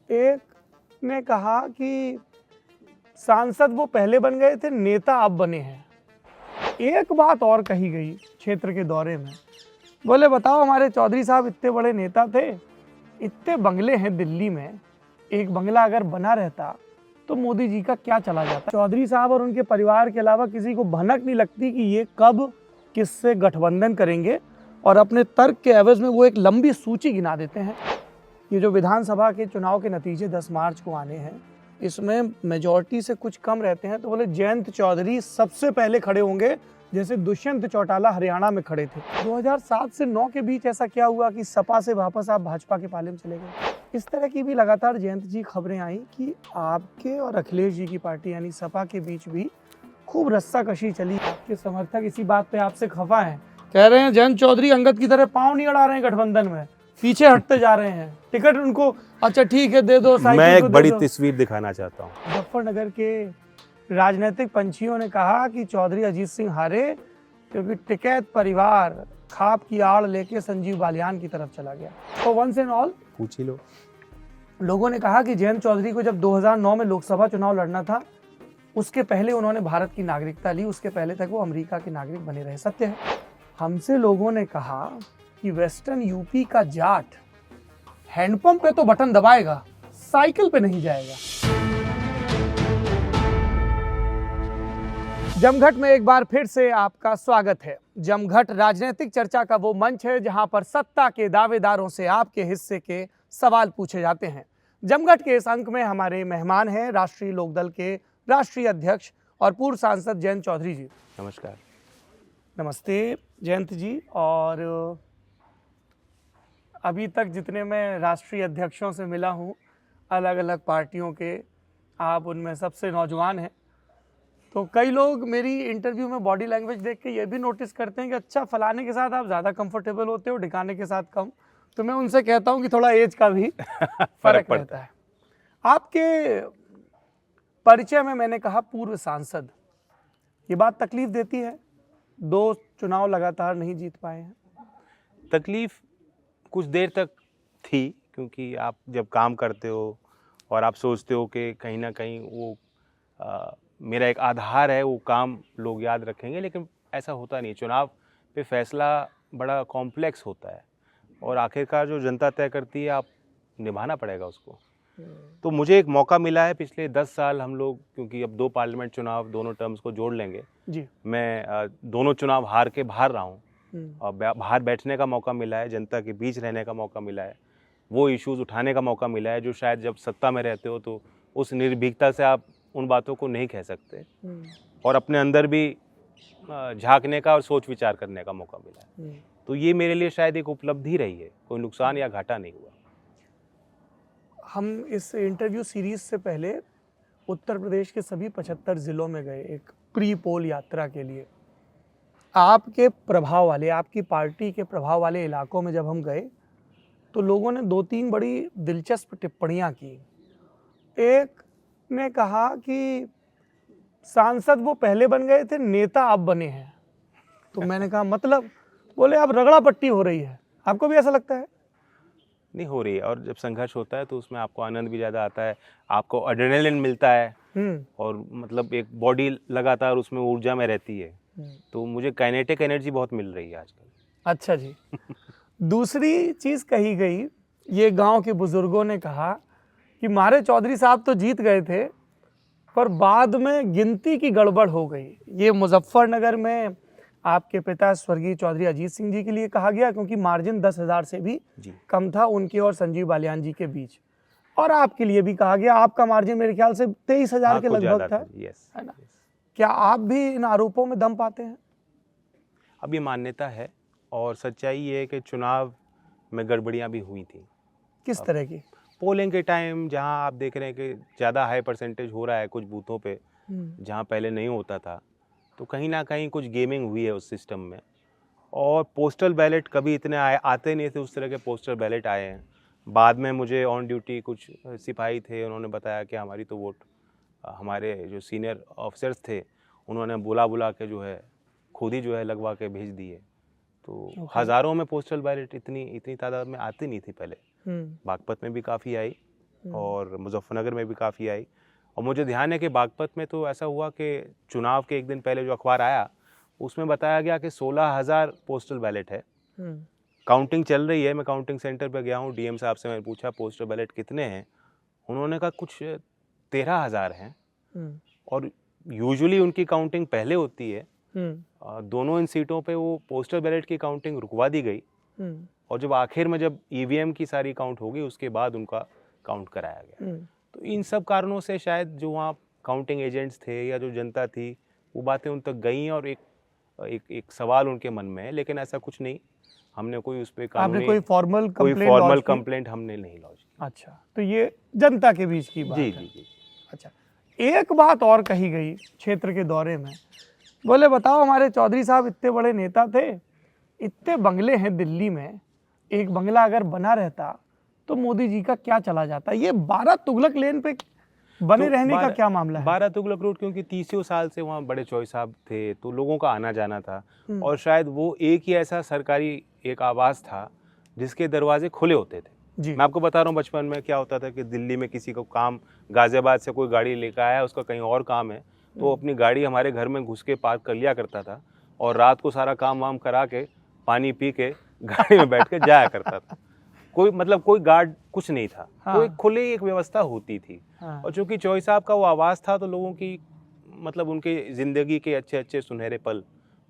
एक ने कहा कि सांसद वो पहले बन गए थे, नेता अब बने हैं। एक बात और कही गई क्षेत्र के दौरे में, बोले बताओ हमारे चौधरी साहब इतने बड़े नेता थे, इतने बंगले हैं दिल्ली में, एक बंगला अगर बना रहता तो मोदी जी का क्या चला जाता। चौधरी साहब और उनके परिवार के अलावा किसी को भनक नहीं लगती कि ये कब किससे गठबंधन करेंगे, और अपने तर्क के एवज में वो एक लंबी सूची गिना देते हैं। ये जो विधानसभा के चुनाव के नतीजे 10 मार्च को आने हैं, इसमें मेजॉरिटी से कुछ कम रहते हैं, तो बोले जयंत चौधरी सबसे पहले खड़े होंगे, जैसे दुष्यंत चौटाला हरियाणा में खड़े थे। 2007 से 9 के बीच ऐसा क्या हुआ कि सपा से वापस आप भाजपा के पाले में चले गए? इस तरह की भी लगातार जयंत जी खबरें आई कि आपके और अखिलेश जी की पार्टी यानी सपा के बीच भी खूब रस्साकशी चली। आपके समर्थक इसी बात पे आपसे खफा हैं, कह रहे हैं जयंत चौधरी अंगद की तरह पांव नहीं अड़ा रहे हैं गठबंधन में, पीछे हटते जा रहे हैं, टिकट उनको अच्छा ठीक है दे दो। मैं एक बड़ी तस्वीर दिखाना चाहता हूँ। मुजफ्फरनगर के राजनीतिक पंछियों ने कहा कि चौधरी अजीत सिंह हारे क्योंकि टिकैत परिवार खाप की आड़ लेके संजीव बालियान की तरफ चला गया। तो वंस एंड ऑल पूछ ही लो। लोगों ने कहा कि जयंत चौधरी को जब 2009 में लोकसभा चुनाव लड़ना था, उसके पहले उन्होंने भारत की नागरिकता ली, उसके पहले तक वो अमेरिका के नागरिक बने रहे। सत्य है। हमसे लोगों ने कहा कि वेस्टर्न यूपी का जाट हैंडपंप पे तो बटन दबाएगा, साइकिल पे नहीं जाएगा। जमघट में एक बार फिर से आपका स्वागत है। जमघट राजनीतिक चर्चा का वो मंच है जहां पर सत्ता के दावेदारों से आपके हिस्से के सवाल पूछे जाते हैं। जमघट के इस अंक में हमारे मेहमान हैं राष्ट्रीय लोकदल के राष्ट्रीय अध्यक्ष और पूर्व सांसद जयंत चौधरी जी। नमस्कार। नमस्ते जयंत जी। और अभी तक जितने मैं राष्ट्रीय अध्यक्षों से मिला हूँ अलग अलग पार्टियों के, आप उनमें सबसे नौजवान हैं। तो कई लोग मेरी इंटरव्यू में बॉडी लैंग्वेज देख के ये भी नोटिस करते हैं कि अच्छा फलाने के साथ आप ज़्यादा कंफर्टेबल होते हो, ढिकाने के साथ कम। तो मैं उनसे कहता हूं कि थोड़ा एज का भी फर्क रहता है। आपके परिचय में मैंने कहा पूर्व सांसद, ये बात तकलीफ देती है? 2 चुनाव लगातार नहीं जीत पाए हैं। तकलीफ कुछ देर तक थी, क्योंकि आप जब काम करते हो और आप सोचते हो कि कहीं ना कहीं वो मेरा एक आधार है, वो काम लोग याद रखेंगे, लेकिन ऐसा होता नहीं। चुनाव पे फैसला बड़ा कॉम्प्लेक्स होता है और आखिरकार जो जनता तय करती है, आप निभाना पड़ेगा उसको। तो मुझे एक मौका मिला है पिछले 10 साल हम लोग, क्योंकि अब 2 पार्लियामेंट चुनाव दोनों टर्म्स को जोड़ लेंगे जी। मैं दोनों चुनाव हार के बाहर रहा हूँ और बाहर बैठने का मौका मिला है, जनता के बीच रहने का मौका मिला है, वो इश्यूज उठाने का मौका मिला है जो शायद जब सत्ता में रहते हो तो उस निर्भीकता से आप उन बातों को नहीं कह सकते, और अपने अंदर भी झांकने का और सोच विचार करने का मौका मिला है। तो ये मेरे लिए शायद एक उपलब्धि रही है, कोई नुकसान या घाटा नहीं हुआ। हम इस इंटरव्यू सीरीज से पहले उत्तर प्रदेश के सभी 75 जिलों में गए एक प्री पोल यात्रा के लिए। आपके प्रभाव वाले, आपकी पार्टी के प्रभाव वाले इलाकों में जब हम गए तो लोगों ने 2-3 बड़ी दिलचस्प टिप्पणियां की। एक ने कहा कि सांसद वो पहले बन गए थे, नेता अब बने हैं। तो मैंने कहा मतलब? बोले अब रगड़ा पट्टी हो रही है। आपको भी ऐसा लगता है? नहीं हो रही है, और जब संघर्ष होता है तो उसमें आपको आनंद भी ज़्यादा आता है, आपको एड्रेनलिन मिलता है और मतलब एक बॉडी लगातार उसमें ऊर्जा में रहती है। तो मुझे काइनेटिक एनर्जी बहुत मिल रही है आजकल। अच्छा जी। दूसरी चीज़ कही गई, ये गांव के बुजुर्गों ने कहा कि मारे चौधरी साहब तो जीत गए थे पर बाद में गिनती की गड़बड़ हो गई। ये मुजफ्फरनगर में आपके पिता स्वर्गीय चौधरी अजीत सिंह जी के लिए कहा गया, क्योंकि मार्जिन 10,000 से भी कम था उनके और संजीव बालियान जी के बीच। और आपके लिए भी कहा गया, आपका मार्जिन मेरे ख्याल से 23,000 के लगभग था, है ना? क्या आप भी इन आरोपों में दम पाते हैं? अब ये मान्यता है, और सच्चाई ये है कि चुनाव में गड़बड़ियाँ भी हुई थी। किस तरह की? पोलिंग के टाइम जहां आप देख रहे हैं कि ज़्यादा हाई परसेंटेज हो रहा है कुछ बूथों पे जहां पहले नहीं होता था, तो कहीं ना कहीं कुछ गेमिंग हुई है उस सिस्टम में। और पोस्टल बैलेट कभी इतने आते नहीं थे, उस तरह के पोस्टल बैलेट आए हैं। बाद में मुझे ऑन ड्यूटी कुछ सिपाही थे, उन्होंने बताया कि हमारी तो वोट, हमारे जो सीनियर ऑफिसर्स थे उन्होंने बुला के जो है खुद ही जो है लगवा के भेज दिए। तो हज़ारों में पोस्टल बैलेट इतनी तादाद में आती नहीं थी पहले। बागपत में भी काफ़ी आई, और मुजफ्फरनगर में भी काफ़ी आई। और मुझे ध्यान है कि बागपत में तो ऐसा हुआ कि चुनाव के एक दिन पहले जो अखबार आया उसमें बताया गया कि 16,000 पोस्टल बैलेट है। काउंटिंग चल रही है, मैं काउंटिंग सेंटर पर गया हूँ, डीएम साहब से मैंने पूछा पोस्टल बैलेट कितने हैं, उन्होंने कहा कुछ 13,000 हैं। और यूजुअली उनकी काउंटिंग पहले होती है। दोनों इन सीटों पे वो पोस्टल बैलेट की काउंटिंग रुकवा दी गई और जब आखिर में जब ईवीएम की सारी काउंट होगी उसके बाद उनका काउंट कराया गया। तो इन सब कारणों से शायद जो वहाँ काउंटिंग एजेंट्स थे या जो जनता थी वो बातें उन तक गई और एक सवाल उनके मन में है, लेकिन ऐसा कुछ नहीं। हमने कोई उस पर आपने कोई फॉर्मल कंप्लेंट हमने नहीं लॉन्च की। अच्छा, तो ये जनता के बीच की बात जी है। जी जी। अच्छा, एक बात और कही गई क्षेत्र के दौरे में, बोले बताओ हमारे चौधरी साहब इतने बड़े नेता थे, इतने बंगले हैं दिल्ली में, एक बंगला अगर बना रहता तो मोदी जी का क्या चला जाता। ये 12 तुगलक लेन पे बने तो रहने का क्या मामला है? 12 तुगलक रोड, क्योंकि 30 साल से वहाँ बड़े चौधरी साहब थे तो लोगों का आना जाना था और शायद वो एक ही ऐसा सरकारी एक आवास था जिसके दरवाजे खुले होते थे। जी। मैं आपको बता रहा हूँ बचपन में क्या होता था कि दिल्ली में किसी को काम, गाजियाबाद से कोई गाड़ी लेकर आया, उसका कहीं और काम है तो अपनी गाड़ी हमारे घर में घुस के पार्क कर लिया करता था और रात को सारा काम वाम करा के पानी पी के गाड़ी में बैठ के जाया करता था। कोई गार्ड कुछ नहीं था। हाँ। तो एक खुली एक व्यवस्था होती थी। हाँ। और चूंकि चौधरी साहब का वो आवास था तो लोगों की उनके जिंदगी के अच्छे अच्छे सुनहरे पल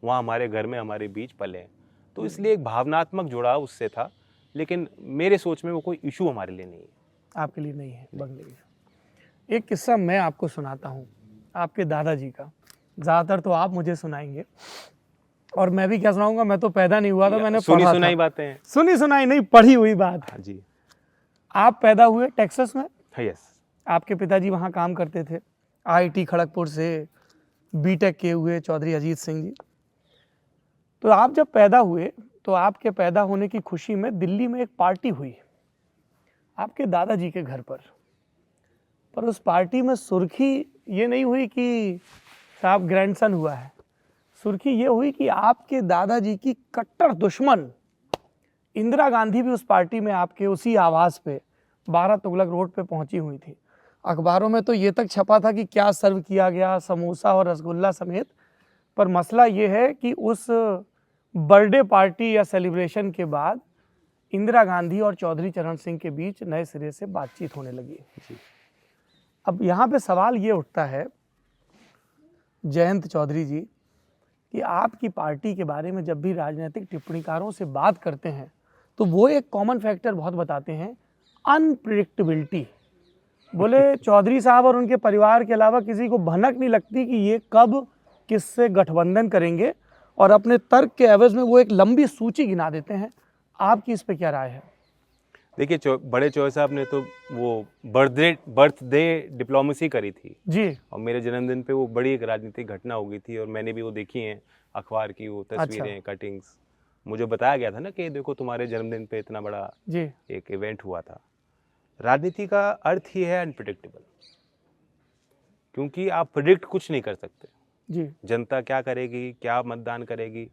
वहाँ हमारे घर में हमारे बीच पले हैं, तो इसलिए एक भावनात्मक जुड़ाव उससे था। लेकिन मेरे सोच में वो कोई इशू हमारे लिए नहीं है। आपके लिए नहीं है बंगले का। एक किस्सा मैं आपको सुनाता हूँ आपके दादाजी का, ज़्यादातर तो आप मुझे सुनाएंगे और मैं भी क्या सुनाऊंगा, मैं तो पैदा नहीं हुआ था, मैंने सुनी पढ़ा सुनाई था। बातें हैं। सुनी सुनाई नहीं, पढ़ी हुई बात। हाँ जी। आप पैदा हुए टेक्सास में, यस। आपके पिताजी वहाँ काम करते थे, आईआईटी खड़गपुर से बीटेक किए हुए चौधरी अजीत सिंह जी। तो आप जब पैदा हुए तो आपके पैदा होने की खुशी में दिल्ली में एक पार्टी हुई आपके दादाजी के घर पर उस पार्टी में सुर्खी ये नहीं हुई कि साहब ग्रैंडसन हुआ है, सुर्खी ये हुई कि आपके दादाजी की कट्टर दुश्मन इंदिरा गांधी भी उस पार्टी में आपके उसी आवास पे 12 तुगलक रोड पे पहुंची हुई थी। अखबारों में तो ये तक छपा था कि क्या सर्व किया गया, समोसा और रसगुल्ला समेत। पर मसला ये है कि उस बर्थडे पार्टी या सेलिब्रेशन के बाद इंदिरा गांधी और चौधरी चरण सिंह के बीच नए सिरे से बातचीत होने लगी। अब यहाँ पे सवाल ये उठता है जयंत चौधरी जी कि आपकी पार्टी के बारे में जब भी राजनीतिक टिप्पणीकारों से बात करते हैं तो वो एक कॉमन फैक्टर बहुत बताते हैं, अनप्रिडिक्टेबिलिटी। बोले चौधरी साहब और उनके परिवार के अलावा किसी को भनक नहीं लगती कि ये कब किससे गठबंधन करेंगे और अपने तर्क के एवज में वो एक लंबी सूची गिना देते हैं। आपकी इस पे क्या राय है? देखिए, बड़े चौधरी साहब ने तो वो बर्थडे डिप्लोमेसी करी थी जी, और मेरे जन्मदिन पे वो बड़ी एक राजनीतिक घटना हो गई थी और मैंने भी वो देखी है, अखबार की वो तस्वीरें, कटिंग्स। मुझे बताया गया था ना कि देखो तुम्हारे जन्मदिन पे इतना बड़ा जी, एक इवेंट हुआ था। राजनीति का अर्थ ही है अनप्रिडिक्टेबल, क्योंकि आप प्रिडिक्ट कुछ नहीं कर सकते। जी, जनता क्या करेगी, क्या मतदान करेगी,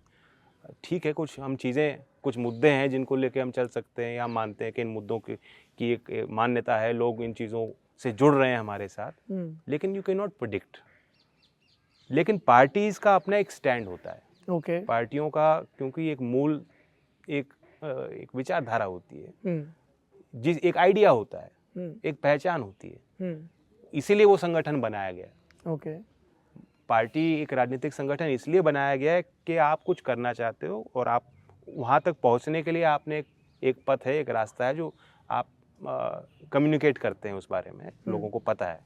ठीक है, कुछ मुद्दे हैं जिनको लेके हम चल सकते हैं या मानते हैं कि इन मुद्दों की एक मान्यता है, लोग इन चीज़ों से जुड़ रहे हैं हमारे साथ, लेकिन यू कैन नॉट प्रिडिक्ट। लेकिन पार्टीज का अपना एक स्टैंड होता है। ओके, पार्टियों का क्योंकि एक मूल एक विचारधारा होती है, एक आइडिया होता है, एक पहचान होती है, इसीलिए वो संगठन बनाया गया। ओके, पार्टी एक राजनीतिक संगठन इसलिए बनाया गया है कि आप कुछ करना चाहते हो और आप वहाँ तक पहुँचने के लिए आपने एक पथ है, एक रास्ता है जो आप कम्युनिकेट करते हैं, उस बारे में लोगों को पता है।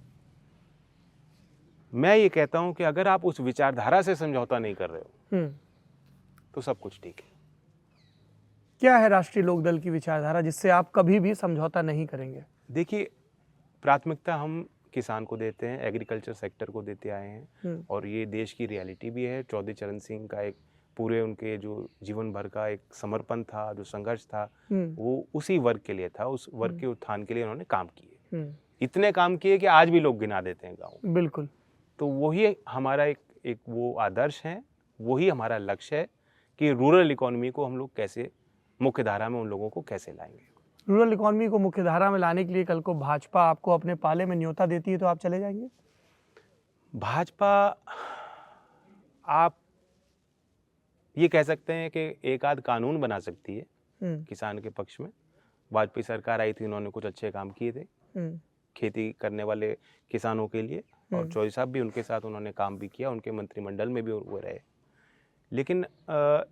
मैं ये कहता हूँ कि अगर आप उस विचारधारा से समझौता नहीं कर रहे हो तो सब कुछ ठीक है। क्या है राष्ट्रीय लोकदल की विचारधारा जिससे आप कभी भी समझौता नहीं करेंगे? देखिए, प्राथमिकता हम किसान को देते हैं, एग्रीकल्चर सेक्टर को देते आए हैं और ये देश की रियलिटी भी है। चौधरी चरण सिंह का एक पूरे उनके जो जीवन भर का एक समर्पण था, जो संघर्ष था, वो उसी वर्ग के लिए था, उस वर्ग के उत्थान के लिए उन्होंने काम किए। इतने काम किए कि आज भी लोग गिना देते हैं गाँव। बिल्कुल। तो वही हमारा एक वो आदर्श है, वही हमारा लक्ष्य है कि रूरल इकोनॉमी को हम लोग कैसे मुख्य धारा में उन लोगों को कैसे लाएंगे। रूरल इकोनॉमी को मुख्यधारा में लाने के लिए कल को भाजपा आपको अपने पाले में न्योता देती है तो आप चले जाएंगे? भाजपा, आप ये कह सकते हैं कि एक आध कानून बना सकती है किसान के पक्ष में। वाजपेयी सरकार आई थी, उन्होंने कुछ अच्छे काम किए थे खेती करने वाले किसानों के लिए, और चौधरी साहब भी उनके साथ उन्होंने काम भी किया, उनके मंत्रिमंडल में भी वो रहे। लेकिन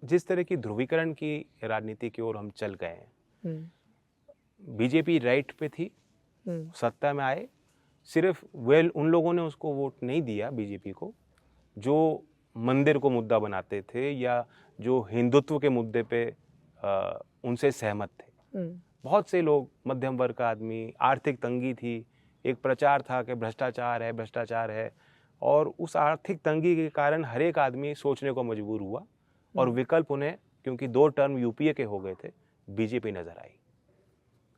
जिस तरह की ध्रुवीकरण की राजनीति की ओर हम चल गए हैं, बीजेपी राइट पे थी, सत्ता में आए, सिर्फ उन लोगों ने उसको वोट नहीं दिया बीजेपी को जो मंदिर को मुद्दा बनाते थे या जो हिंदुत्व के मुद्दे पे उनसे सहमत थे। बहुत से लोग, मध्यम वर्ग का आदमी, आर्थिक तंगी थी, एक प्रचार था कि भ्रष्टाचार है, और उस आर्थिक तंगी के कारण हर एक आदमी सोचने को मजबूर हुआ, और विकल्प उन्हें, क्योंकि 2 टर्म यूपीए के हो गए थे, बीजेपी नजर आई।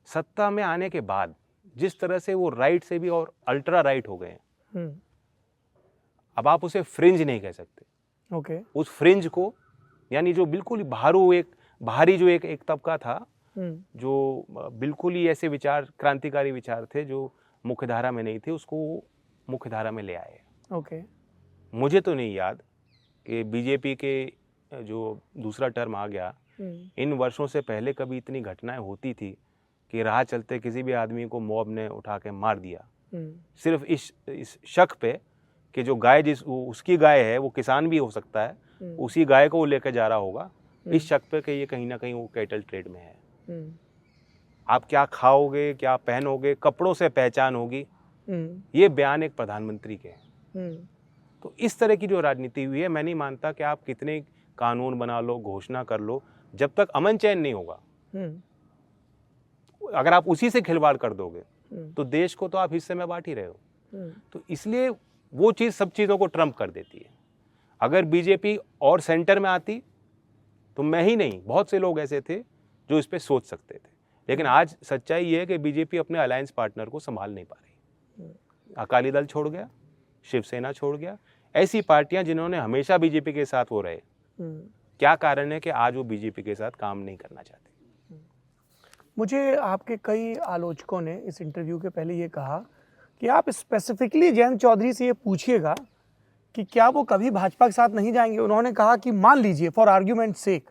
सत्ता में आने के बाद जिस तरह से वो राइट से भी और अल्ट्रा राइट हो गए हैं, अब आप उसे फ्रिंज नहीं कह सकते। उस फ्रिंज को, यानी जो बिल्कुल बाहरी जो एक तबका था, जो बिल्कुल ही ऐसे विचार, क्रांतिकारी विचार थे जो मुख्यधारा में नहीं थे, उसको मुख्यधारा में ले आए। मुझे तो नहीं याद कि बीजेपी के जो दूसरा टर्म आ गया, इन वर्षों से पहले कभी इतनी घटनाएं होती थी कि राह चलते किसी भी आदमी को मॉब ने उठा के मार दिया, सिर्फ इस शक पे कि जो गाय उसकी गाय है, वो किसान भी हो सकता है, उसी गाय को वो लेकर जा रहा होगा, इस शक पे कि ये कहीं ना कहीं वो कैटल ट्रेड में है। आप क्या खाओगे, क्या पहनोगे, कपड़ों से पहचान होगी, ये बयान एक प्रधानमंत्री के हैं। तो इस तरह की जो राजनीति हुई है, मैं नहीं मानता कि आप कितने कानून बना लो, घोषणा कर लो, जब तक अमन चैन नहीं होगा, अगर आप उसी से खिलवाड़ कर दोगे तो देश को तो आप हिस्से में बांट ही रहे हो। तो इसलिए वो चीज़ सब चीज़ों को ट्रम्प कर देती है। अगर बीजेपी और सेंटर में आती तो मैं ही नहीं, बहुत से लोग ऐसे थे जो इस पे सोच सकते थे, लेकिन आज सच्चाई ये है कि बीजेपी अपने अलायंस पार्टनर को संभाल नहीं पा रही। अकाली दल छोड़ गया, शिवसेना छोड़ गया, ऐसी पार्टियां जिन्होंने हमेशा बीजेपी के साथ वो रहे, क्या कारण है कि आज वो बीजेपी के साथ काम नहीं करना चाहते? मुझे आपके कई आलोचकों ने इस इंटरव्यू के पहले ये कहा कि आप स्पेसिफिकली जयंत चौधरी से ये पूछिएगा कि क्या वो कभी भाजपा के साथ नहीं जाएंगे। उन्होंने कहा कि मान लीजिए फॉर आर्ग्यूमेंट सेक,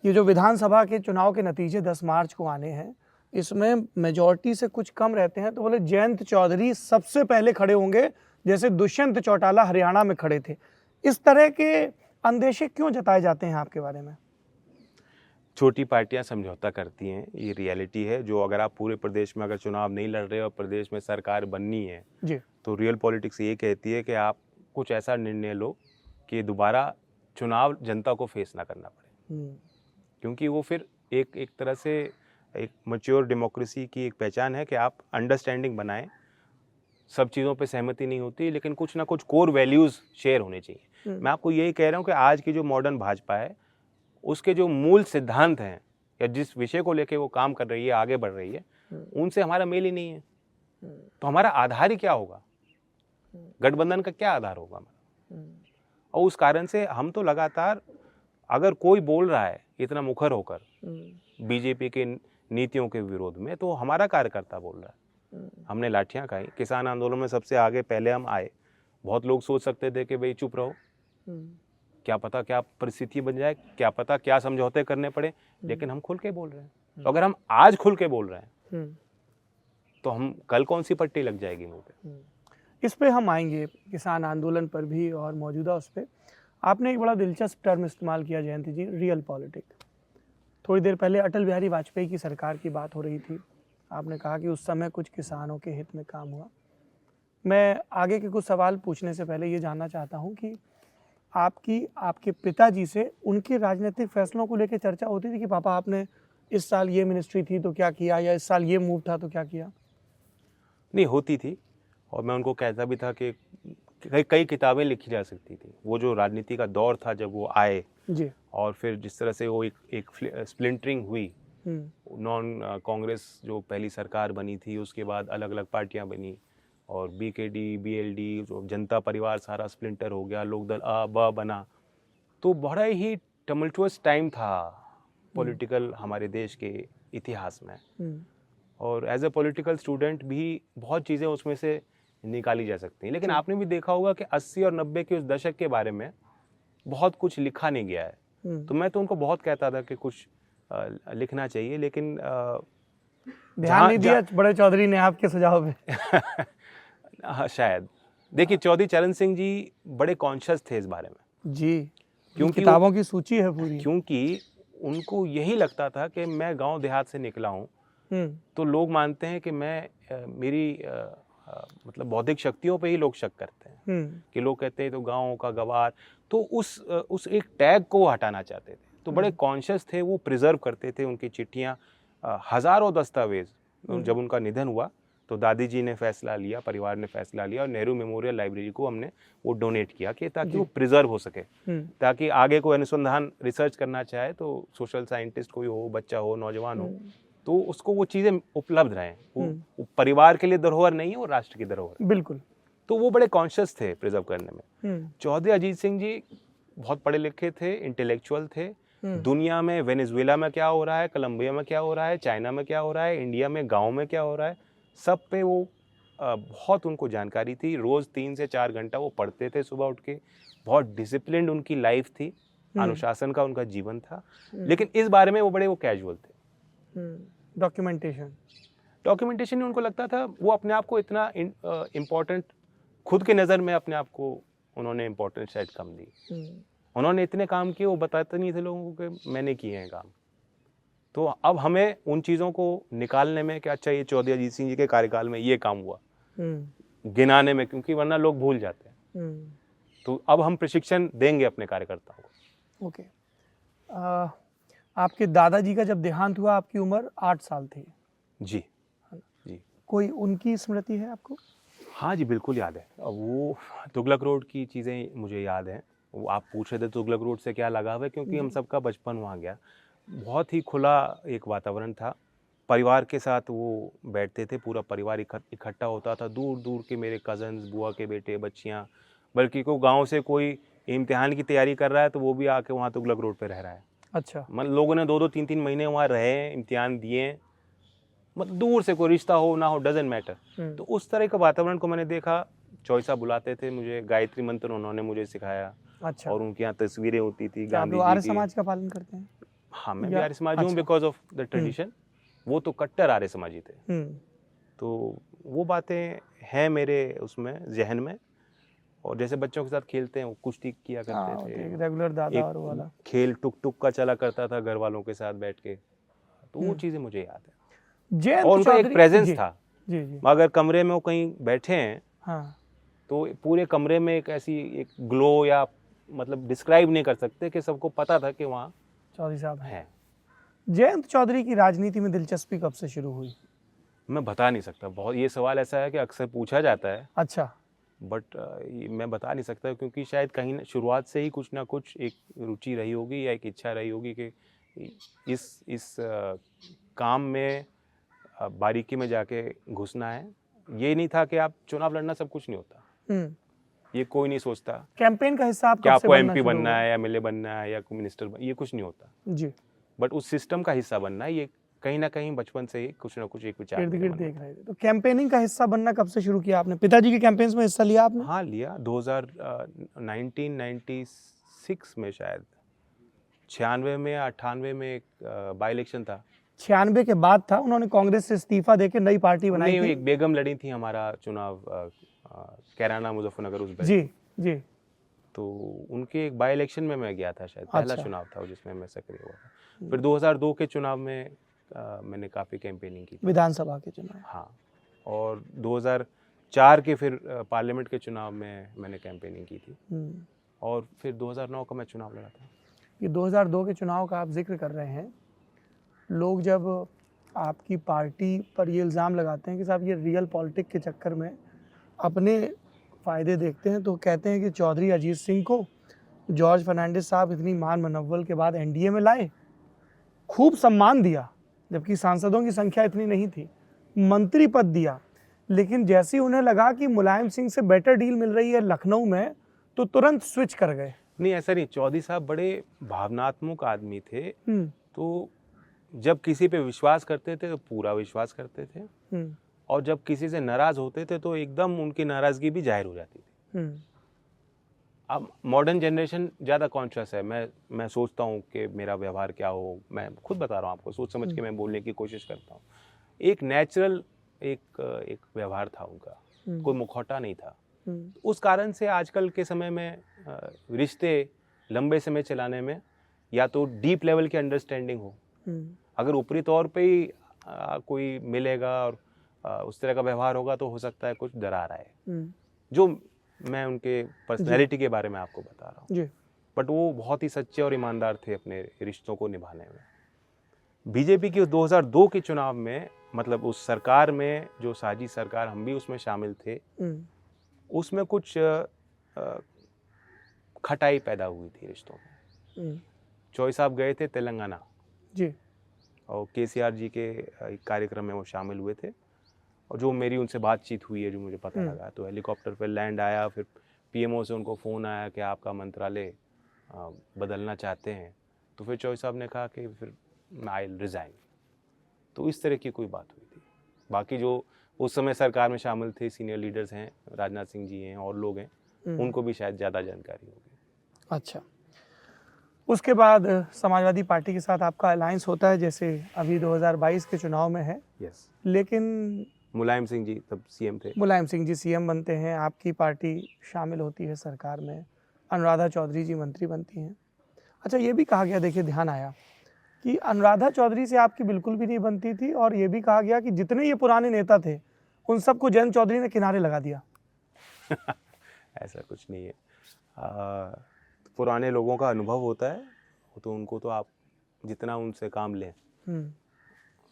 ये जो विधानसभा के चुनाव के नतीजे 10 मार्च को आने हैं, इसमें मेजॉरिटी से कुछ कम रहते हैं, तो बोले जयंत चौधरी सबसे पहले खड़े होंगे, जैसे दुष्यंत चौटाला हरियाणा में खड़े थे। इस तरह के अंदेशे क्यों जताए जाते हैं आपके बारे में? छोटी पार्टियां समझौता करती हैं, ये रियलिटी है। जो अगर आप पूरे प्रदेश में अगर चुनाव नहीं लड़ रहे और प्रदेश में सरकार बननी है जी, तो रियल पॉलिटिक्स ये कहती है कि आप कुछ ऐसा निर्णय लो कि दोबारा चुनाव जनता को फेस ना करना पड़े, क्योंकि वो फिर एक तरह से एक मैच्योर डेमोक्रेसी की एक पहचान है कि आप अंडरस्टैंडिंग बनाएं। सब चीज़ों पे सहमति नहीं होती, लेकिन कुछ ना कुछ कोर वैल्यूज़ शेयर होने चाहिए। मैं आपको यही कह रहा हूँ कि आज की जो मॉडर्न भाजपा है, उसके जो मूल सिद्धांत हैं या जिस विषय को लेके वो काम कर रही है, आगे बढ़ रही है, उनसे हमारा मेल ही नहीं है। तो हमारा आधार ही क्या होगा? गठबंधन का क्या आधार होगा हमारा? और उस कारण से हम तो लगातार, अगर कोई बोल रहा है इतना मुखर होकर बीजेपी के नीतियों के विरोध में, तो हमारा कार्यकर्ता बोल रहा है। हमने लाठियां खाई, किसान आंदोलन में सबसे आगे पहले हम आए। बहुत लोग सोच सकते थे कि भाई चुप रहो, क्या पता क्या परिस्थिति बन जाए, क्या पता क्या समझौते करने पड़े, लेकिन हम खुल के बोल रहे हैं। तो अगर हम आज खुल के बोल रहे हैं तो हम कल कौन सी पट्टी लग जाएगी मुंह पे? इस पे हम आएंगे, किसान आंदोलन पर भी और मौजूदा उस पर। आपने एक बड़ा दिलचस्प टर्म इस्तेमाल किया जयंती जी, रियल पॉलिटिक्स। थोड़ी देर पहले अटल बिहारी वाजपेयी की सरकार की बात हो रही थी, आपने कहा कि उस समय कुछ किसानों के हित में काम हुआ। मैं आगे के कुछ सवाल पूछने से पहले ये जानना चाहता हूँ कि आपके पिताजी से उनके राजनीतिक फैसलों को लेकर चर्चा होती थी कि पापा आपने इस साल ये मिनिस्ट्री थी तो क्या किया, या इस साल ये मूव था तो क्या किया? नहीं, होती थी, और मैं उनको कहता भी था कि कई किताबें लिखी जा सकती थी। वो जो राजनीति का दौर था जब वो आए जी, और फिर जिस तरह से वो एक स्प्लिंटरिंग हुई, नॉन कांग्रेस जो पहली सरकार बनी थी, उसके बाद अलग अलग पार्टियां बनी, और बीकेडी, बीएलडी, जो जनता परिवार सारा स्प्लिंटर हो गया, लोकदल अ ब बना। तो बड़ा ही टमल्टुअस टाइम था पॉलिटिकल हमारे देश के इतिहास में, और एज ए पॉलिटिकल स्टूडेंट भी बहुत चीज़ें उसमें से निकाली जा सकती हैं। लेकिन आपने भी देखा होगा कि 80 और 90 के उस दशक के बारे में बहुत कुछ लिखा नहीं गया है। तो मैं तो उनको बहुत कहता था कि कुछ लिखना चाहिए, लेकिन ध्यान नहीं दिया बड़े चौधरी ने आपके सुझाव पे। शायद देखिए, चौधरी चरण सिंह जी बड़े कॉन्शियस थे इस बारे में जी, क्योंकि किताबों की सूची है पूरी। क्योंकि उनको यही लगता था कि मैं गांव देहात से निकला हूँ, तो लोग मानते हैं कि मैं मेरी मतलब बौद्धिक शक्तियों पे ही लोग शक करते हैं, कि लोग कहते हैं तो गाँव का गवार, तो उस एक टैग को वो हटाना चाहते थे। तो बड़े कॉन्शियस थे, वो प्रिजर्व करते थे उनकी चिट्ठियाँ, हजारों दस्तावेज। जब उनका निधन हुआ तो दादी जी ने फैसला लिया, परिवार ने फैसला लिया, और नेहरू मेमोरियल लाइब्रेरी को हमने वो डोनेट किया कि ताकि वो प्रिजर्व हो सके, ताकि आगे कोई अनुसंधान रिसर्च करना चाहे तो सोशल साइंटिस्ट कोई हो, बच्चा हो, नौजवान हो, तो उसको वो चीज़ें उपलब्ध रहें। वो परिवार के लिए धरोहर नहीं है, वो राष्ट्र की धरोहर। बिल्कुल। तो वो बड़े कॉन्शियस थे प्रिजर्व करने में। चौधरी अजीत सिंह जी बहुत पढ़े लिखे थे, इंटेलेक्चुअल थे। दुनिया में वेनेजुएला में क्या हो रहा है, कोलंबिया में क्या हो रहा है, चाइना में क्या हो रहा है, इंडिया में गाँव में क्या हो रहा है, सब पे वो बहुत उनको जानकारी थी। रोज़ 3 से 4 घंटा वो पढ़ते थे सुबह उठ के। बहुत डिसिप्लिन्ड उनकी लाइफ थी, अनुशासन का उनका जीवन था। लेकिन इस बारे में वो बड़े कैजुअल थे। डॉक्यूमेंटेशन उनको लगता था, वो अपने आप को इतना इम्पोर्टेंट, खुद के नज़र में अपने आप को उन्होंने इम्पोर्टेंस शायद कम दी। उन्होंने इतने काम किए, वो बताते नहीं थे लोगों को कि मैंने किए हैं काम। तो अब हमें उन चीज़ों को निकालने में कि अच्छा ये चौधरी अजीत सिंह जी के कार्यकाल में ये काम हुआ, गिनाने में, क्योंकि वरना लोग भूल जाते हैं। तो अब हम प्रशिक्षण देंगे अपने कार्यकर्ताओं को। ओके। आपके दादाजी का जब देहांत हुआ आपकी उम्र 8 साल थी। जी जी। कोई उनकी स्मृति है आपको? हाँ जी, बिल्कुल याद है। वो तुगलक रोड की चीज़ें मुझे याद हैं। वो आप पूछ रहे थे तुगलक रोड से क्या लगाव है, क्योंकि हम सबका बचपन वहाँ गया। बहुत ही खुला एक वातावरण था, परिवार के साथ वो बैठते थे, पूरा परिवार इकट्ठा होता था। दूर दूर के मेरे कज़न्स, बुआ के बेटे, बच्चियाँ, बल्कि कोई गांव से कोई इम्तिहान की तैयारी कर रहा है तो वो भी आके वहाँ तुगलक रोड पे रह रहा है। अच्छा। मतलब लोगों ने 2-2 3-3 महीने वहाँ रहे, इम्तिहान दिए, मतलब दूर से कोई रिश्ता हो ना हो, डजेंट मैटर। तो उस तरह का वातावरण को मैंने देखा। चौईसा बुलाते थे मुझे, गायत्री मंत्र उन्होंने मुझे सिखाया। अच्छा। और उनके यहाँ तस्वीरें होती थी गांधी जी की। आर्य समाज का पालन करते हैं? हाँ, मैं भी आर्य समाजी हूँ, बिकॉज ऑफ द ट्रेडिशन। वो तो कट्टर आर्य समाजी थे। तो वो बातें हैं मेरे उसमें जहन में। और जैसे बच्चों के साथ खेलते हैं, वो कुश्ती किया करते थे, रेगुलर दादा और वाला खेल टुक टुक का चला करता था घर वालों के साथ बैठ के। तो वो चीज़ें मुझे याद है। और उनका एक प्रेजेंस था। जी जी। अगर कमरे में वो कहीं बैठे हैं, हाँ, तो पूरे कमरे में एक ऐसी एक ग्लो, या मतलब डिस्क्राइब नहीं कर सकते, कि सबको पता था कि वहाँ चौधरी साहब है। जयंत चौधरी की राजनीति में दिलचस्पी कब से शुरू हुई? मैं बता नहीं सकता। बहुत, ये सवाल ऐसा है कि अक्सर पूछा जाता है। अच्छा। बट मैं बता नहीं सकता, क्योंकि शायद कहीं शुरुआत से ही कुछ ना कुछ एक रुचि रही होगी, या एक इच्छा रही होगी कि इस काम में बारीकी में जाके घुसना है। ये नहीं था कि आप चुनाव लड़ना सब कुछ नहीं होता। ये कोई नहीं सोचता। कैंपेन का हिस्सा आप क्या आपको एमपी बनना है, या एमएलए बनना है, या कोई मिनिस्टर, ये कुछ नहीं होता जी। बट उस सिस्टम का हिस्सा बनना है। ये कहीं ना कहीं बचपन से ही कुछ ना कुछ एक विचार इर्द गिर्द देख रहे थे। तो कैंपेनिंग का हिस्सा बनना कब से शुरू किया आपने? पिताजी के कैंपेन्स में हिस्सा लिया आपने? हाँ, लिया। 1996 में, शायद 96 में या 98 में एक बाई इलेक्शन था। 96 के बाद था, उन्होंने कांग्रेस से इस्तीफा देके नई पार्टी बनाई थी। एक बेगम लड़ी थी हमारा चुनाव, कैराना मुजफ्फरनगर, उस जी जी। तो उनके एक बाई इलेक्शन में मैं गया था, शायद पहला चुनाव था जिसमें मैं सक्रिय हुआ था। फिर 2002 के चुनाव में मैंने काफ़ी कैंपेनिंग की, विधानसभा के चुनाव। हाँ, और 2004 के फिर पार्लियामेंट के चुनाव में मैंने कैंपेनिंग की थी। और फिर 2009 का मैं चुनाव लड़ा था। ये 2002 के चुनाव का आप जिक्र कर रहे हैं। लोग जब आपकी पार्टी पर ये इल्ज़ाम लगाते हैं कि साहब ये रियल पॉलिटिक्स के चक्कर में अपने फ़ायदे देखते हैं, तो कहते हैं कि चौधरी अजीत सिंह को जॉर्ज फर्नांडिस साहब इतनी मान मनव्वल के बाद एनडीए में लाए, खूब सम्मान दिया, जबकि सांसदों की संख्या इतनी नहीं थी, मंत्री पद दिया, लेकिन जैसे ही उन्हें लगा कि मुलायम सिंह से बेटर डील मिल रही है लखनऊ में, तो तुरंत स्विच कर गए। नहीं, ऐसा नहीं। चौधरी साहब बड़े भावनात्मक आदमी थे। तो जब किसी पे विश्वास करते थे तो पूरा विश्वास करते थे, और जब किसी से नाराज होते थे तो एकदम उनकी नाराजगी भी जाहिर हो जाती थी। अब मॉडर्न जनरेशन ज़्यादा कॉन्शियस है। मैं सोचता हूँ कि मेरा व्यवहार क्या हो, मैं खुद बता रहा हूँ आपको, सोच समझ के मैं बोलने की कोशिश करता हूँ। एक नेचुरल एक व्यवहार था उनका, कोई मुखौटा नहीं था। उस कारण से आजकल के समय में रिश्ते लंबे समय चलाने में या तो डीप लेवल की अंडरस्टैंडिंग हो, अगर ऊपरी तौर पे ही कोई मिलेगा और उस तरह का व्यवहार होगा तो हो सकता है कुछ दरार आए, जो मैं उनके पर्सनैलिटी के बारे में आपको बता रहा हूँ। बट वो बहुत ही सच्चे और ईमानदार थे अपने रिश्तों को निभाने में। बीजेपी की 2002 के चुनाव में, मतलब उस सरकार में जो साजिश सरकार, हम भी उसमें शामिल थे, उसमें कुछ खटाई पैदा हुई थी रिश्तों में। चौई साहब गए थे तेलंगाना जी, और केसीआर जी के एक कार्यक्रम में वो शामिल हुए थे, और जो मेरी उनसे बातचीत हुई है, जो मुझे पता लगा, तो हेलीकॉप्टर पर लैंड आया, फिर पीएमओ से उनको फ़ोन आया कि आपका मंत्रालय बदलना चाहते हैं, तो फिर चौई साहब ने कहा कि फिर आई विल रिज़ाइन। तो इस तरह की कोई बात हुई थी। बाकी जो उस समय सरकार में शामिल थे सीनियर लीडर्स हैं, राजनाथ सिंह जी हैं और लोग हैं, उनको भी शायद ज़्यादा जानकारी होगी। अच्छा, उसके बाद समाजवादी पार्टी के साथ आपका अलायंस होता है, जैसे अभी 2022 के चुनाव में है। यस। लेकिन मुलायम सिंह जी तब सीएम थे। मुलायम सिंह जी सीएम बनते हैं, आपकी पार्टी शामिल होती है सरकार में, अनुराधा चौधरी जी मंत्री बनती हैं। अच्छा, ये भी कहा गया, देखिए ध्यान आया कि अनुराधा चौधरी से आपकी बिल्कुल भी नहीं बनती थी, और ये भी कहा गया कि जितने ये पुराने नेता थे उन सबको जयंत चौधरी ने किनारे लगा दिया। ऐसा कुछ नहीं है। पुराने लोगों का अनुभव होता है, तो उनको तो आप जितना उनसे काम लें।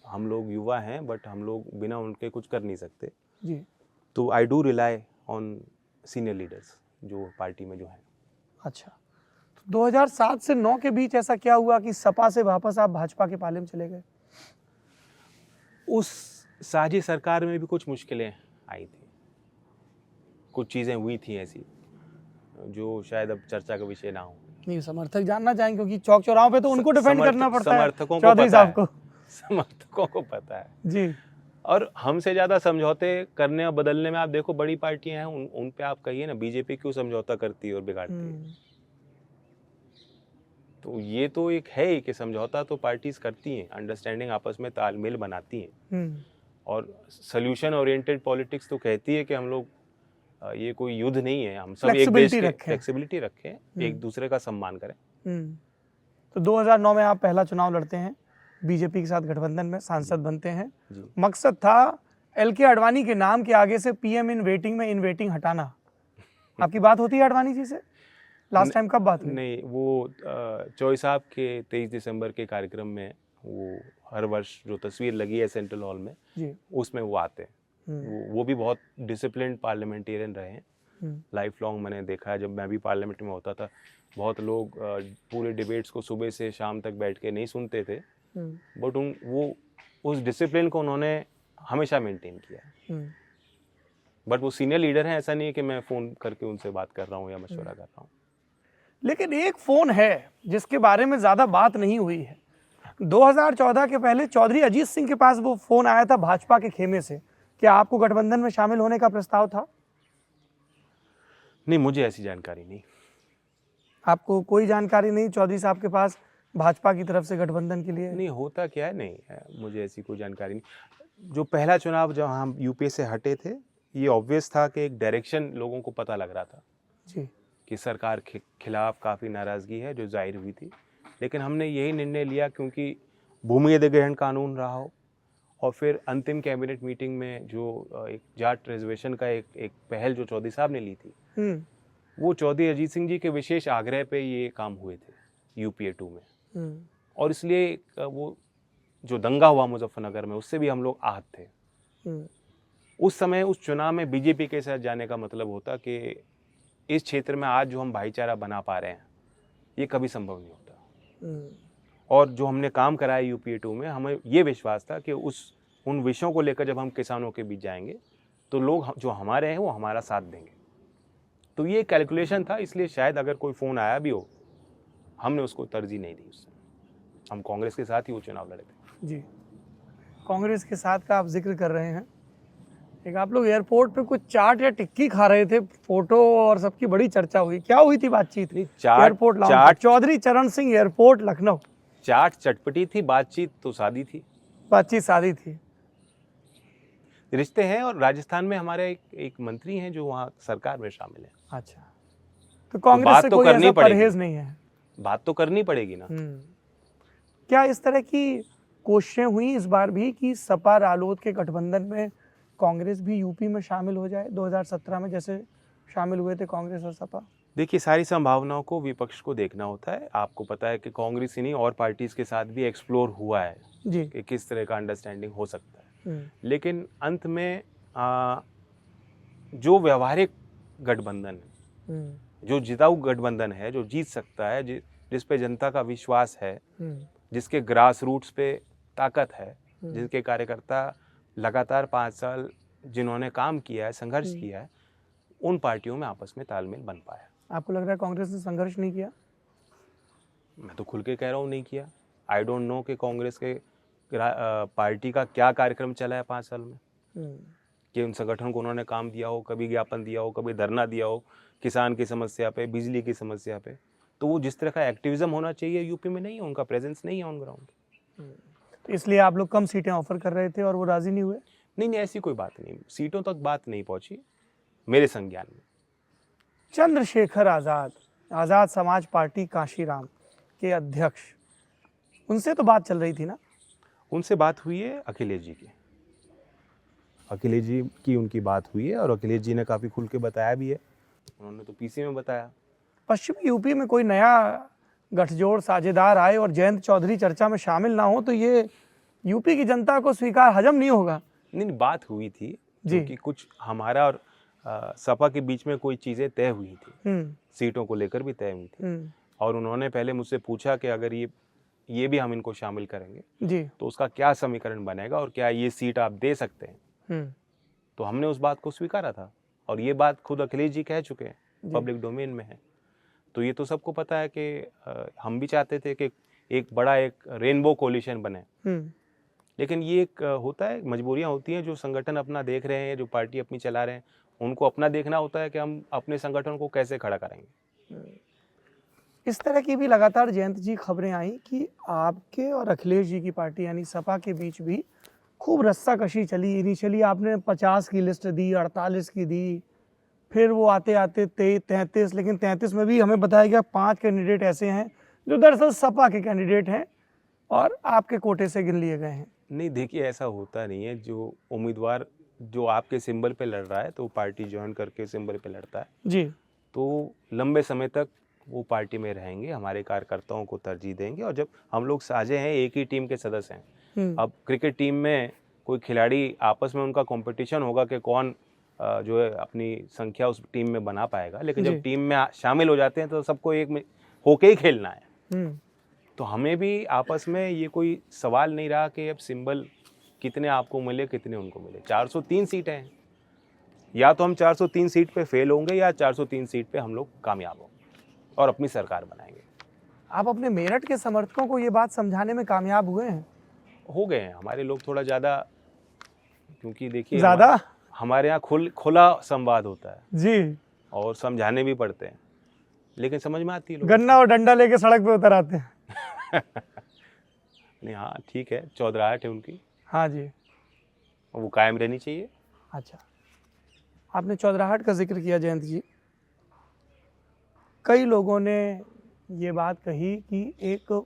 हम लोग युवा हैं, बट हम लोग बिना उनके कुछ कर नहीं सकते जी। तो I do rely on senior leaders जो पार्टी में जो हैं। अच्छा, तो 2007 से 9 के बीच ऐसा क्या हुआ कि सपा से वापस आप भाजपा के पाले में चले गए? उस साझी सरकार में भी कुछ मुश्किलें आई थी, कुछ चीज़ें हुई थी ऐसी जो शायद अब चर्चा का विषय ना हो। नहीं, समर्थक जानना चाहेंगे, क्योंकि चौक चौराहों पे तो उनको डिफेंड करना पड़ता है, चौधरी साहब को। समर्थकों को पता है जी। और हमसे ज़्यादा समझौते करने और बदलने में, आप देखो बड़ी पार्टियां हैं, उन पे आप कहिए ना, बीजेपी क्यों समझौता करती है और बिगाड़ती है। तो ये तो एक है ही कि समझौता तो पार्टीज करती हैं, अंडरस्टैंडिंग आपस में तालमेल बनाती हैं, और सोल्यूशन ओरिएंटेड पॉलिटिक्स तो कहती है कि हम लोग ये कोई युद्ध नहीं है, हम सब एक देश के फ्लेक्सिबिलिटी रखें, एक दूसरे का सम्मान करें। तो 2009 में आप पहला चुनाव लड़ते हैं, बीजेपी के साथ गठबंधन में सांसद बनते हैं। मकसद था एलके आडवाणी के नाम के आगे से पीएम इन वेटिंग में इन वेटिंग हटाना। आपकी बात होती है आडवाणी जी से? लास्ट टाइम कब बात हुई? नहीं, वो चौई साहब के 23 दिसंबर के कार्यक्रम में, वो हर वर्ष जो तस्वीर लगी है सेंट्रल हॉल में जी, उसमें वो आते हैं। वो भी बहुत डिसिप्लिन्ड पार्लियामेंटेरियन रहे हैं, लाइफ लॉन्ग। मैंने देखा है, जब मैं भी पार्लियामेंट में होता था, बहुत लोग पूरे डिबेट्स को सुबह से शाम तक बैठ के नहीं सुनते थे, बट वो उस डिसिप्लिन को उन्होंने हमेशा मेंटेन किया। बट वो सीनियर लीडर हैं, ऐसा नहीं है कि मैं फ़ोन करके उनसे बात कर रहा हूँ या मशवरा कर रहा हूँ। लेकिन एक फ़ोन है जिसके बारे में ज़्यादा बात नहीं हुई है। 2014 के पहले चौधरी अजीत सिंह के पास वो फ़ोन आया था भाजपा के खेमे से। क्या आपको गठबंधन में शामिल होने का प्रस्ताव था? नहीं, मुझे ऐसी जानकारी नहीं। आपको कोई जानकारी नहीं चौधरी साहब के पास भाजपा की तरफ से गठबंधन के लिए? नहीं, होता क्या है, नहीं है, मुझे ऐसी कोई जानकारी नहीं। जो पहला चुनाव जब हम यूपीए से हटे थे, ये ऑब्वियस था कि एक डायरेक्शन लोगों को पता लग रहा था जी, कि सरकार के खिलाफ काफ़ी नाराज़गी है जो जाहिर हुई थी। लेकिन हमने यही निर्णय लिया क्योंकि भूमि अधिग्रहण कानून रहा हो, और फिर अंतिम कैबिनेट मीटिंग में जो एक जाट रिजर्वेशन का एक पहल जो चौधरी साहब ने ली थी, वो चौधरी अजीत सिंह जी के विशेष आग्रह पे ये काम हुए थे यूपीए 2 में। और इसलिए वो जो दंगा हुआ मुजफ्फरनगर में, उससे भी हम लोग आहत थे। उस समय उस चुनाव में बीजेपी के साथ जाने का मतलब होता कि इस क्षेत्र में आज जो हम भाईचारा बना पा रहे हैं, ये कभी संभव नहीं होता। और जो हमने काम कराया यूपीए 2 में, हमें ये विश्वास था कि उन विषयों को लेकर जब हम किसानों के बीच जाएंगे तो लोग जो हमारे हैं वो हमारा साथ देंगे। तो ये कैलकुलेशन था, इसलिए शायद अगर कोई फ़ोन आया भी हो, हमने उसको तरजीह नहीं दी। उससे हम कांग्रेस के साथ ही वो चुनाव लड़े थे। जी, कांग्रेस के साथ का आप जिक्र कर रहे हैं, एक आप लोग एयरपोर्ट पे कुछ चाट या टिक्की खा रहे थे, फोटो और सबकी बड़ी चर्चा हुई, क्या हुई थी बातचीत? नहीं, चाट एयरपोर्ट लाउंज चाट चौधरी चरण सिंह एयरपोर्ट लखनऊ, चाट चटपटी थी, बातचीत तो सादी थी। बातचीत सादी थी। रिश्ते हैं, और राजस्थान में हमारे एक मंत्री हैं जो वहाँ सरकार में शामिल है। अच्छा, तो कांग्रेस बात से तो कोई करनी ऐसा पड़ेगी। परहेज नहीं है? बात तो करनी पड़ेगी ना। क्या इस तरह की कोशिशें हुई इस बार भी कि सपा रालोद के गठबंधन में कांग्रेस भी यूपी में शामिल हो जाए 2017 में जैसे शामिल हुए थे कांग्रेस और सपा? देखिए, सारी संभावनाओं को विपक्ष को देखना होता है। आपको पता है कि कांग्रेस ही नहीं और पार्टीज के साथ भी एक्सप्लोर हुआ है जी। कि किस तरह का अंडरस्टैंडिंग हो सकता है। लेकिन अंत में जो व्यवहारिक गठबंधन है, जो जिताऊ गठबंधन है, जो जीत सकता है, जिस पे जनता का विश्वास है, जिसके ग्रास रूट्स पे ताकत है, जिनके कार्यकर्ता लगातार 5 साल जिन्होंने काम किया है, संघर्ष किया है, उन पार्टियों में आपस में तालमेल बन पाया। आपको लग रहा है कांग्रेस ने संघर्ष नहीं किया? मैं तो खुल के कह रहा हूँ नहीं किया। आई डोंट नो कि कांग्रेस के पार्टी का क्या कार्यक्रम चला है 5 साल में, कि उन संगठन को उन्होंने काम दिया हो, कभी ज्ञापन दिया हो, कभी धरना दिया हो किसान की समस्या पे, बिजली की समस्या पे। तो वो जिस तरह का एक्टिविज्म होना चाहिए यूपी में नहीं है, उनका प्रेजेंस नहीं है ऑन ग्राउंड। इसलिए आप लोग कम सीटें ऑफर कर रहे थे और वो राजी नहीं हुए? नहीं, ऐसी कोई बात नहीं, सीटों तक बात नहीं पहुंची मेरे संज्ञान में। चंद्रशेखर आज़ाद, आज़ाद समाज पार्टी काशीराम के अध्यक्ष, उनसे तो बात चल रही थी ना? उनसे बात हुई है अखिलेश जी की, अखिलेश जी की उनकी बात हुई है, और अखिलेश जी ने काफ़ी खुल के बताया भी है। उन्होंने तो पीसी में बताया। पश्चिमी यूपी में कोई नया गठजोड़ साझेदार आए और जयंत चौधरी चर्चा में शामिल ना हो तो ये यूपी की जनता को स्वीकार हजम नहीं होगा। नहीं, बात हुई थी क्योंकि कुछ हमारा और सपा के बीच में कोई चीज़ें तय हुई थी, सीटों को लेकर भी तय हुई थी, और उन्होंने पहले मुझसे पूछा कि अगर ये भी हम इनको शामिल करेंगे जी तो उसका क्या समीकरण बनेगा और क्या ये सीट आप दे सकते हैं। तो हमने उस बात को स्वीकारा था, और ये बात खुद अखिलेश जी कह चुके हैं, पब्लिक डोमेन में है। तो ये तो सबको पता है कि हम भी चाहते थे कि एक बड़ा एक रेनबो कोलिशन बने, लेकिन ये एक होता है, मजबूरियां होती हैं। जो संगठन अपना देख रहे हैं, जो पार्टी अपनी चला रहे हैं, उनको अपना देखना होता है कि हम अपने संगठन को कैसे खड़ा करेंगे। इस तरह की भी लगातार जयंत जी खबरें आई कि आपके और अखिलेश जी की पार्टी यानी सपा के बीच भी खूब रस्साकशी चली। इनिशियली आपने 50 की लिस्ट दी, 48 की दी, फिर वो आते आते 33, लेकिन 33 में भी हमें बताया गया 5 कैंडिडेट ऐसे हैं जो दरअसल सपा के कैंडिडेट हैं और आपके कोटे से गिन लिए गए हैं। नहीं, देखिए, ऐसा होता नहीं है। जो उम्मीदवार जो आपके सिंबल पे लड़ रहा है तो पार्टी ज्वाइन करके सिंबल पे लड़ता है जी, तो लंबे समय तक वो पार्टी में रहेंगे, हमारे कार्यकर्ताओं को तरजीह देंगे। और जब हम लोग साझे हैं, एक ही टीम के सदस्य हैं। अब क्रिकेट टीम में कोई खिलाड़ी आपस में उनका कंपटीशन होगा कि कौन जो है अपनी संख्या उस टीम में बना पाएगा, लेकिन जब टीम में शामिल हो जाते हैं तो सबको एक में होके ही खेलना है। तो हमें भी आपस में ये कोई सवाल नहीं रहा कि अब सिंबल कितने आपको मिले कितने उनको मिले। 403 सीटें हैं, या तो हम 403 सीट पे फेल होंगे या 403 सीट पे हम लोग कामयाब होंगे और अपनी सरकार बनाएंगे। आप अपने मेरठ के समर्थकों को ये बात समझाने में कामयाब हुए हैं? हो गए हैं हमारे लोग थोड़ा ज़्यादा, क्योंकि देखिए ज़्यादा हमारे यहाँ खुला संवाद होता है जी, और समझाने भी पड़ते हैं, लेकिन समझ में आती है लोग। गन्ना और डंडा लेके सड़क पे उतर आते हैं। नहीं, हाँ ठीक है, चौधराहट है उनकी, हाँ जी, वो कायम रहनी चाहिए। अच्छा, आपने चौधराहट का जिक्र किया जयंत जी। कई लोगों ने ये बात कही कि एक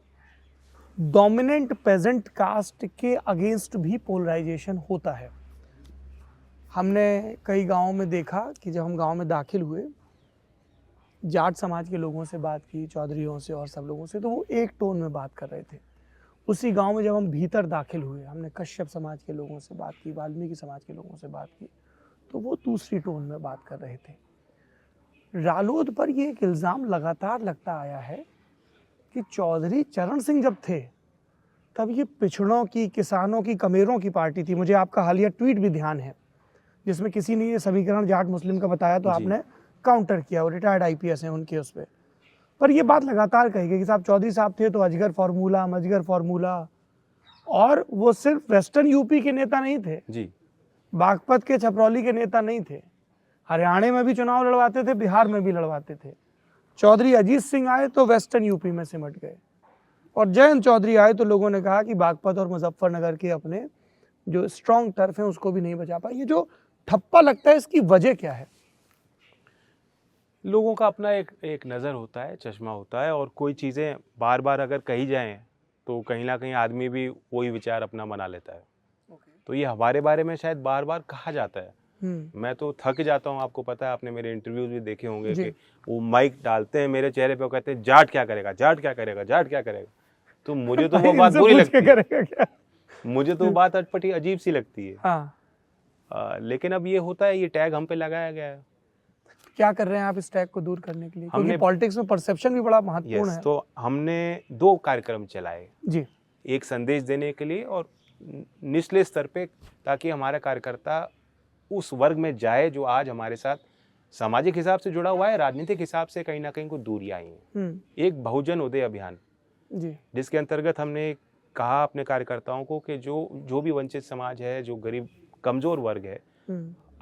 डोमिनेंट पेजेंट कास्ट के अगेंस्ट भी पोलराइजेशन होता है। हमने कई गांवों में देखा कि जब हम गांव में दाखिल हुए, जाट समाज के लोगों से बात की, चौधरियों से और सब लोगों से, तो वो एक टोन में बात कर रहे थे। उसी गांव में जब हम भीतर दाखिल हुए, हमने कश्यप समाज के लोगों से बात की, वाल्मीकि समाज के लोगों से बात की, तो वो दूसरी टोन में बात कर रहे थे। रालोद पर ये एक इल्ज़ाम लगातार लगता आया है कि चौधरी चरण सिंह जब थे तब ये पिछड़ों की, किसानों की, कमेरों की पार्टी थी। मुझे आपका हालिया ट्वीट भी ध्यान है जिसमें किसी ने ये समीकरण जाट मुस्लिम का बताया तो आपने काउंटर किया। वो रिटायर्ड IPS हैं उनके उस पर ये बात लगातार कही गई कि साहब चौधरी साहब थे तो अजगर फार्मूला, मजगर फार्मूला, और वो सिर्फ वेस्टर्न यूपी के नेता नहीं थे, जी, बागपत के छपरौली के नेता नहीं थे, हरियाणा में भी चुनाव लड़वाते थे, बिहार में भी लड़वाते थे। चौधरी अजीत सिंह आए तो वेस्टर्न यूपी में सिमट गए, और जयंत चौधरी आए तो लोगों ने कहा कि बागपत और मुजफ्फरनगर के अपने जो स्ट्रॉन्ग टर्फ हैं उसको भी नहीं बचा पाए। ये जो ठप्पा लगता है, इसकी वजह क्या है? लोगों का अपना एक नज़र होता है, चश्मा होता है, और कोई चीज़ें बार बार अगर कही जाएं तो कहीं ना कहीं आदमी भी वही विचार अपना बना लेता है। तो ये हमारे बारे में शायद बार बार कहा जाता है। मैं तो थक जाता हूँ, आपको पता है, आपने मेरे इंटरव्यूज भी देखे होंगे कि वो माइक डालते हैं मेरे चेहरे पे और कहते हैं जाट क्या करेगा, जाट क्या करेगा, जाट क्या करेगा। तो मुझे तो वो बात बुरी लगती है, मुझे तो वो बात अटपटी अजीब सी लगती है। हाँ। लेकिन अब ये होता है, ये टैग हम पे लगाया गया है। क्या कर रहे हैं आप इस टैग को दूर करने के लिए? क्योंकि पॉलिटिक्स में परसेप्शन भी बड़ा महत्वपूर्ण है। तो हमने 2 कार्यक्रम चलाए जी, एक संदेश देने के लिए और निचले स्तर पे, ताकि हमारा कार्यकर्ता उस वर्ग में जाए जो आज हमारे साथ सामाजिक हिसाब से जुड़ा हुआ है, राजनीतिक हिसाब से कहीं ना कहीं कोई दूरियां आई हैं। एक बहुजन उदय अभियान जी, जिसके अंतर्गत हमने कहा अपने कार्यकर्ताओं को कि जो भी वंचित समाज है, जो गरीब कमजोर वर्ग है,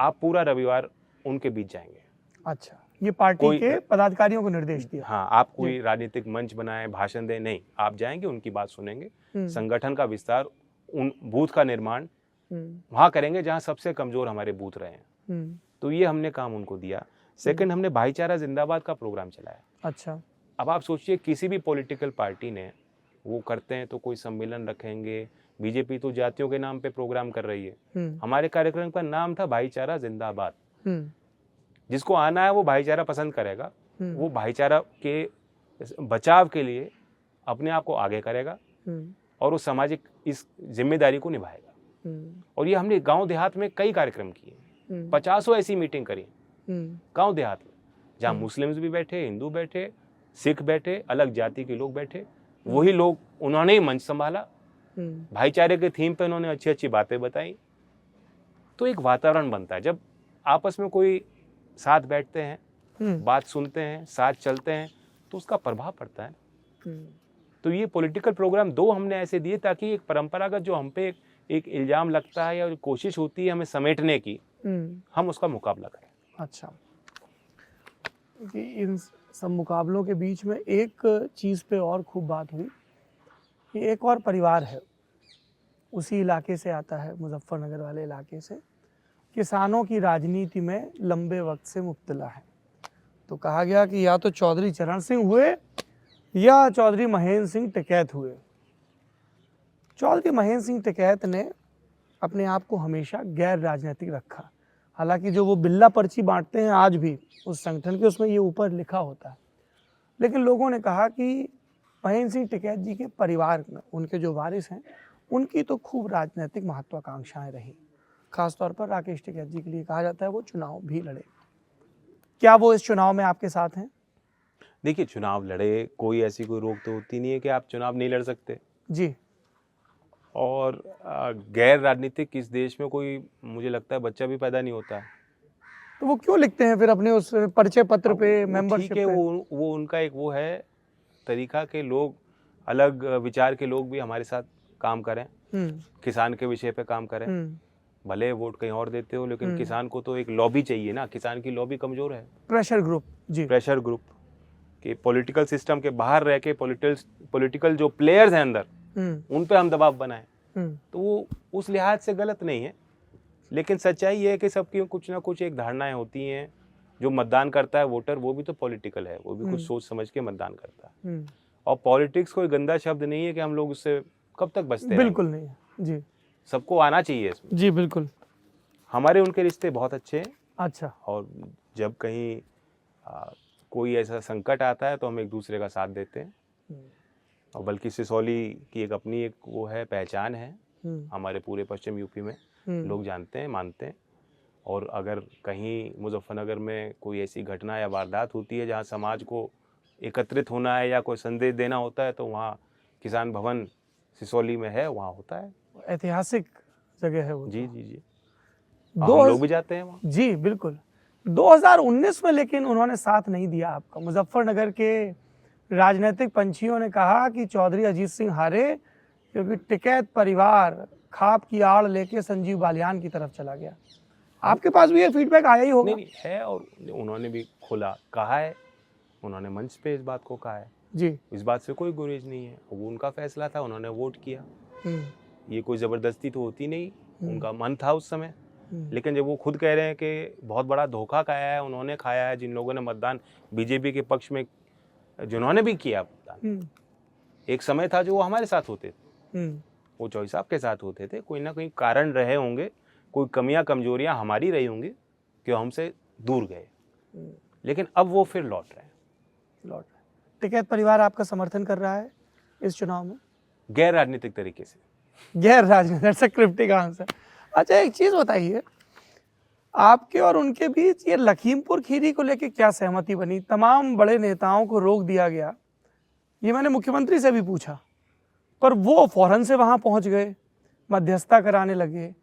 आप पूरा रविवार उनके बीच जाएंगे। अच्छा, ये पार्टी के पदाधिकारियों को निर्देश दिया? हाँ, आप कोई राजनीतिक मंच बनाए, भाषण दें, नहीं, आप जाएंगे, उनकी बात सुनेंगे, संगठन का विस्तार, उन बूथ का निर्माण वहां करेंगे जहां सबसे कमजोर हमारे बूथ रहे हैं। तो ये हमने काम उनको दिया। सेकंड, हमने भाईचारा जिंदाबाद का प्रोग्राम चलाया। अच्छा। अब आप सोचिए, किसी भी पॉलिटिकल पार्टी ने वो करते हैं तो कोई सम्मेलन रखेंगे, बीजेपी तो जातियों के नाम पे प्रोग्राम कर रही है, हमारे कार्यक्रम का नाम था भाईचारा जिंदाबाद। जिसको आना है वो भाईचारा पसंद करेगा, वो भाईचारा के बचाव के लिए अपने आप को आगे करेगा और वो सामाजिक इस जिम्मेदारी को निभाएगा। और ये हमने गांव देहात में कई कार्यक्रम किए, 50 ऐसी मीटिंग करी गांव देहात में, जहां मुस्लिम्स भी बैठे, हिंदू बैठे, सिख बैठे, अलग जाति के लोग बैठे, वही लोग, उन्होंने ही मंच संभाला, भाईचारे के थीम पे उन्होंने अच्छी अच्छी बातें बताई। तो एक वातावरण बनता है जब आपस में कोई साथ बैठते हैं, बात सुनते हैं, साथ चलते हैं, तो उसका प्रभाव पड़ता है। तो ये पॉलिटिकल प्रोग्राम 2 हमने ऐसे दिए ताकि एक परंपरागत जो हम पे एक इल्जाम लगता है या कोशिश होती है हमें समेटने की, हम उसका मुकाबला करें। अच्छा, कि इन सब मुकाबलों के बीच में एक चीज़ पे और खूब बात हुई कि एक और परिवार है, उसी इलाके से आता है, मुजफ्फरनगर वाले इलाके से, किसानों की राजनीति में लंबे वक्त से मुब्तला है। तो कहा गया कि या तो चौधरी चरण सिंह हुए या चौधरी महेंद्र सिंह टिकैत हुए। चौधरी महेंद्र सिंह टिकैत ने अपने आप को हमेशा गैर राजनीतिक रखा, हालांकि जो वो बिल्ला पर्ची बांटते हैं आज भी उस संगठन के, उसमें ये ऊपर लिखा होता है। लेकिन लोगों ने कहा कि महेंद्र सिंह टिकैत जी के परिवार में उनके जो वारिस हैं, उनकी तो खूब राजनीतिक महत्वाकांक्षाएं रही, खासतौर पर राकेश टिकैत जी के लिए कहा जाता है वो चुनाव भी लड़े। क्या वो इस चुनाव में आपके साथ हैं? देखिए, चुनाव लड़े, कोई ऐसी कोई रोक तो होती नहीं है कि आप चुनाव नहीं लड़ सकते जी। और गैर राजनीतिक इस देश में कोई, मुझे लगता है, बच्चा भी पैदा नहीं होता है। तो वो क्यों लिखते हैं फिर अपने उस परिचय पत्र पे, मेंबरशिप पे? वो उनका एक वो है तरीका के लोग, अलग विचार के लोग भी हमारे साथ काम करें, किसान के विषय पे काम करें, भले वोट कहीं और देते हो, लेकिन किसान को तो एक लॉबी चाहिए ना, किसान की लॉबी कमजोर है। प्रेशर ग्रुप, जी, प्रेशर ग्रुप के पॉलिटिकल सिस्टम के बाहर रह के पॉलिटिकल जो प्लेयर्स हैं अंदर, उन पे हम दबाव बनाएं, तो वो उस लिहाज से गलत नहीं है। लेकिन सच्चाई ये है कि सबकी कुछ ना कुछ एक धारणाएं होती हैं। जो मतदान करता है वोटर, वो भी तो पॉलिटिकल है, वो भी कुछ सोच समझ के मतदान करता है। और पॉलिटिक्स कोई गंदा शब्द नहीं है कि हम लोग उससे कब तक बचते हैं। बिल्कुल नहीं है जी, सबको आना चाहिए इसमें। जी बिल्कुल। हमारे उनके रिश्ते बहुत अच्छे हैं। अच्छा। और जब कहीं कोई ऐसा संकट आता है तो हम एक दूसरे का साथ देते हैं। और बल्कि सिसौली की एक अपनी एक वो है, पहचान है हमारे पूरे पश्चिम यूपी में, लोग जानते हैं, मानते हैं। और अगर कहीं मुजफ्फरनगर में कोई ऐसी घटना या वारदात होती है जहां समाज को एकत्रित होना है या कोई संदेश देना होता है, तो वहाँ किसान भवन सिसौली में है, वहाँ होता है। ऐतिहासिक जगह है वो। जी जी जी, हम लोग भी जाते हैं वहाँ। जी बिल्कुल। 2019 में लेकिन उन्होंने साथ नहीं दिया आपका। मुजफ्फरनगर के राजनीतिक पंछियों ने कहा कि चौधरी अजीत सिंह हारे, क्योंकि टिकैत परिवार खाप की आड़ लेके संजीव बालियान की तरफ चला गया। आपके पास भी ये फीडबैक आया ही होगा। नहीं है, और उन्होंने भी खुला कहा है, उन्होंने मंच पे इस बात को कहा है जी। इस बात से कोई गुरेज नहीं है, वो उनका फैसला था, उन्होंने वोट किया। ये कोई ज़बरदस्ती तो होती नहीं, उनका मन था उस समय। लेकिन जब वो खुद कह रहे हैं कि बहुत बड़ा धोखा खाया है उन्होंने, खाया है जिन लोगों ने मतदान बीजेपी के पक्ष में, जिन्होंने भी किया मतदान, एक समय था जो वो हमारे साथ होते थे, वो चौधरी साहब के साथ होते थे, कोई ना कोई कारण रहे होंगे, कोई कमियां कमजोरियां हमारी रही होंगी कि हमसे दूर गए, लेकिन अब वो फिर लौट रहे हैं। टिकैत परिवार आपका समर्थन कर रहा है इस चुनाव में? गैर राजनीतिक तरीके से। गैर राजनीतिक, क्रिप्टिक आंसर। अच्छा, एक चीज बताइए, आपके और उनके बीच ये लखीमपुर खीरी को लेके क्या सहमति बनी? तमाम बड़े नेताओं को रोक दिया गया, ये मैंने मुख्यमंत्री से भी पूछा, पर वो फौरन से वहां पहुंच गए, मध्यस्थता कराने लगे,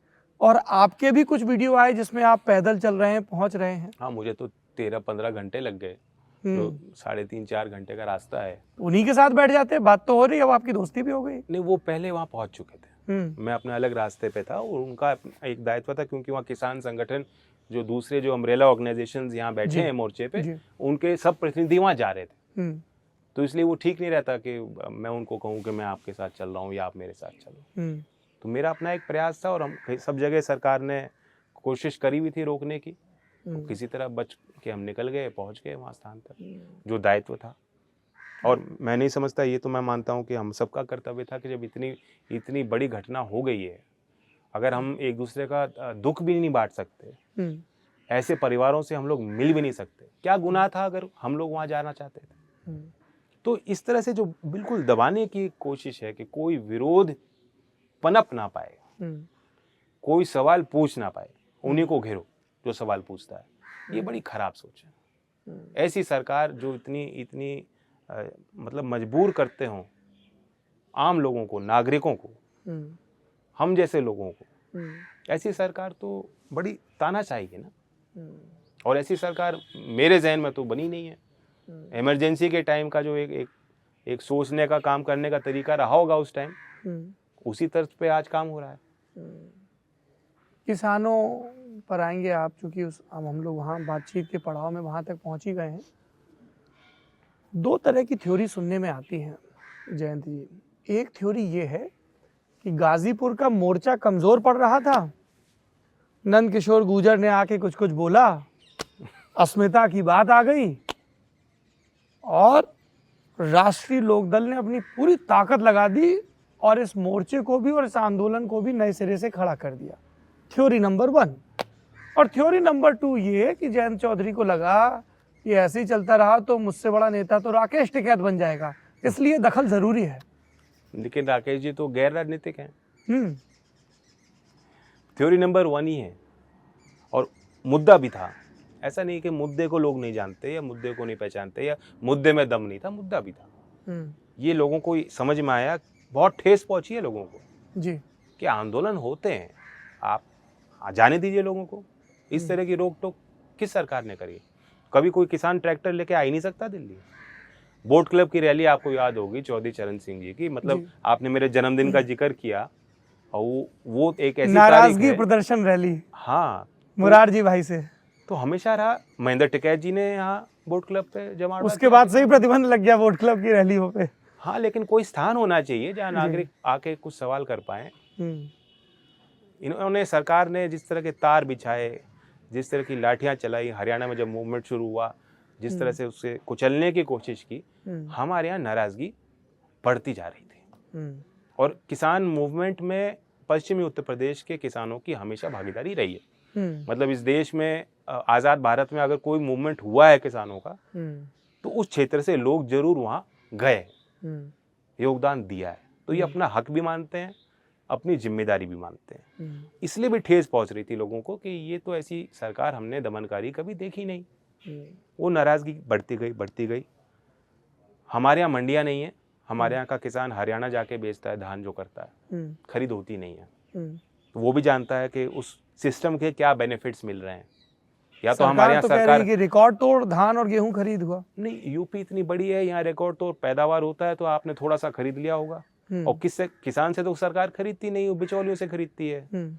और आपके भी कुछ वीडियो आए जिसमें आप पैदल चल रहे हैं, पहुंच रहे हैं। हाँ, मुझे तो 13-15 घंटे लग गए, तो 3.5-4 घंटे का रास्ता है। उन्हीं के साथ बैठ जाते, बात तो हो रही, अब आपकी दोस्ती भी हो गई। नहीं, वो पहले वहाँ पहुँच चुके थे, मैं अपने अलग रास्ते पे था, और उनका एक दायित्व था, क्योंकि वहाँ किसान संगठन जो दूसरे जो अम्ब्रेला ऑर्गेनाइजेशंस यहाँ बैठे हैं मोर्चे पे, उनके सब प्रतिनिधि वहाँ जा रहे थे, तो इसलिए वो ठीक नहीं रहता कि मैं उनको कहूँ कि मैं आपके साथ चल रहा हूँ या आप मेरे साथ चलो। तो मेरा अपना एक प्रयास था, और हम सब जगह सरकार ने कोशिश करी हुई थी रोकने की, तो किसी तरह बच के हम निकल गए, पहुँच गए वहाँ स्थान तक जो दायित्व था। और मैं नहीं समझता, ये तो मैं मानता हूँ कि हम सबका कर्तव्य था कि जब इतनी बड़ी घटना हो गई है, अगर हम एक दूसरे का दुख भी नहीं बांट सकते, ऐसे परिवारों से हम लोग मिल भी नहीं सकते, क्या गुनाह था अगर हम लोग वहाँ जाना चाहते थे? तो इस तरह से जो बिल्कुल दबाने की कोशिश है कि कोई विरोध पनप ना पाए, कोई सवाल पूछ ना पाए, उन्हीं को घेरो जो सवाल पूछता है, ये बड़ी खराब सोच है। ऐसी सरकार जो इतनी मतलब मजबूर करते हों आम लोगों को, नागरिकों को, हम जैसे लोगों को, ऐसी सरकार तो बड़ी तानाशाही है ना। और ऐसी सरकार मेरे जहन में तो बनी नहीं है। इमरजेंसी के टाइम का जो एक सोचने का, काम करने का तरीका रहा होगा उस टाइम, उसी तर्ज पे आज काम हो रहा है। किसानों पर आएंगे आप, चूंकि अब हम लोग वहाँ बातचीत के पड़ाव में वहाँ तक पहुँच ही गए हैं। दो तरह की थ्योरी सुनने में आती हैं जयंत जी। एक थ्योरी ये है कि गाजीपुर का मोर्चा कमज़ोर पड़ रहा था, नंद किशोर गुर्जर ने आके कुछ कुछ बोला, अस्मिता की बात आ गई, और राष्ट्रीय लोकदल ने अपनी पूरी ताकत लगा दी और इस मोर्चे को भी और इस आंदोलन को भी नए सिरे से खड़ा कर दिया। Theory number 1। और थ्योरी नंबर 2 ये कि जयंत चौधरी को लगा कि ऐसे ही चलता रहा तो मुझसे बड़ा नेता तो राकेश टिकैत बन जाएगा, इसलिए दखल जरूरी है। लेकिन राकेश जी तो गैर राजनीतिक हैं। थ्योरी नंबर 1 ही है, और मुद्दा भी था। ऐसा नहीं कि मुद्दे को लोग नहीं जानते या मुद्दे को नहीं पहचानते या मुद्दे में दम नहीं था, मुद्दा भी था। ये लोगों को समझ में आया, बहुत ठेस पहुंची है लोगों को जी कि आंदोलन होते हैं, आप जाने दीजिए लोगों को। इस तरह की रोक टोक किस सरकार ने करी? कभी कोई किसान ट्रैक्टर लेके आ ही नहीं सकता दिल्ली। बोट क्लब की रैली आपको याद होगी चौधरी चरण सिंह जी की, मतलब आपने मेरे जन्मदिन का जिक्र किया, और वो एक ऐसी नाराजगी प्रदर्शन रैली, हाँ, मुरारजी भाई से तो हमेशा रहा। महेंद्र टिकैत जी ने यहाँ बोट क्लब पे जमा, उसके बाद से ही प्रतिबंध लग गया बोट क्लब की रैलियों पे। हाँ, लेकिन कोई स्थान होना चाहिए जहाँ नागरिक आके कुछ सवाल कर पाए। इन्होंने, सरकार ने जिस तरह के तार बिछाए, जिस तरह की लाठियां चलाई, हरियाणा में जब मूवमेंट शुरू हुआ, जिस तरह से उससे कुचलने की कोशिश की, हमारे यहाँ नाराजगी बढ़ती जा रही थी। और किसान मूवमेंट में पश्चिमी उत्तर प्रदेश के किसानों की हमेशा भागीदारी रही है। मतलब इस देश में, आज़ाद भारत में अगर कोई मूवमेंट हुआ है किसानों का, तो उस क्षेत्र से लोग जरूर वहाँ गए, योगदान दिया है। तो ये अपना हक भी मानते हैं, अपनी जिम्मेदारी भी मानते हैं। इसलिए भी ठेस पहुंच रही थी लोगों को कि ये तो ऐसी सरकार हमने दमनकारी कभी देखी नहीं। वो नाराजगी बढ़ती गई। हमारे यहाँ मंडियाँ नहीं है, हमारे यहाँ का किसान हरियाणा जाके बेचता है धान जो करता है, खरीद होती नहीं है। तो वो भी जानता है कि उस सिस्टम के क्या बेनिफिट्स मिल रहे हैं। या तो हमारे यहाँ सरकार की रिकॉर्ड तोड़ धान और गेहूं खरीद हुआ। नहीं, यूपी इतनी बड़ी है, यहाँ रिकॉर्ड तोड़ पैदावार होता है, तो आपने थोड़ा सा खरीद लिया होगा, और किससे? किसान से तो सरकार खरीदती नहीं, वो बिचौलियों से खरीदती है। हम्म,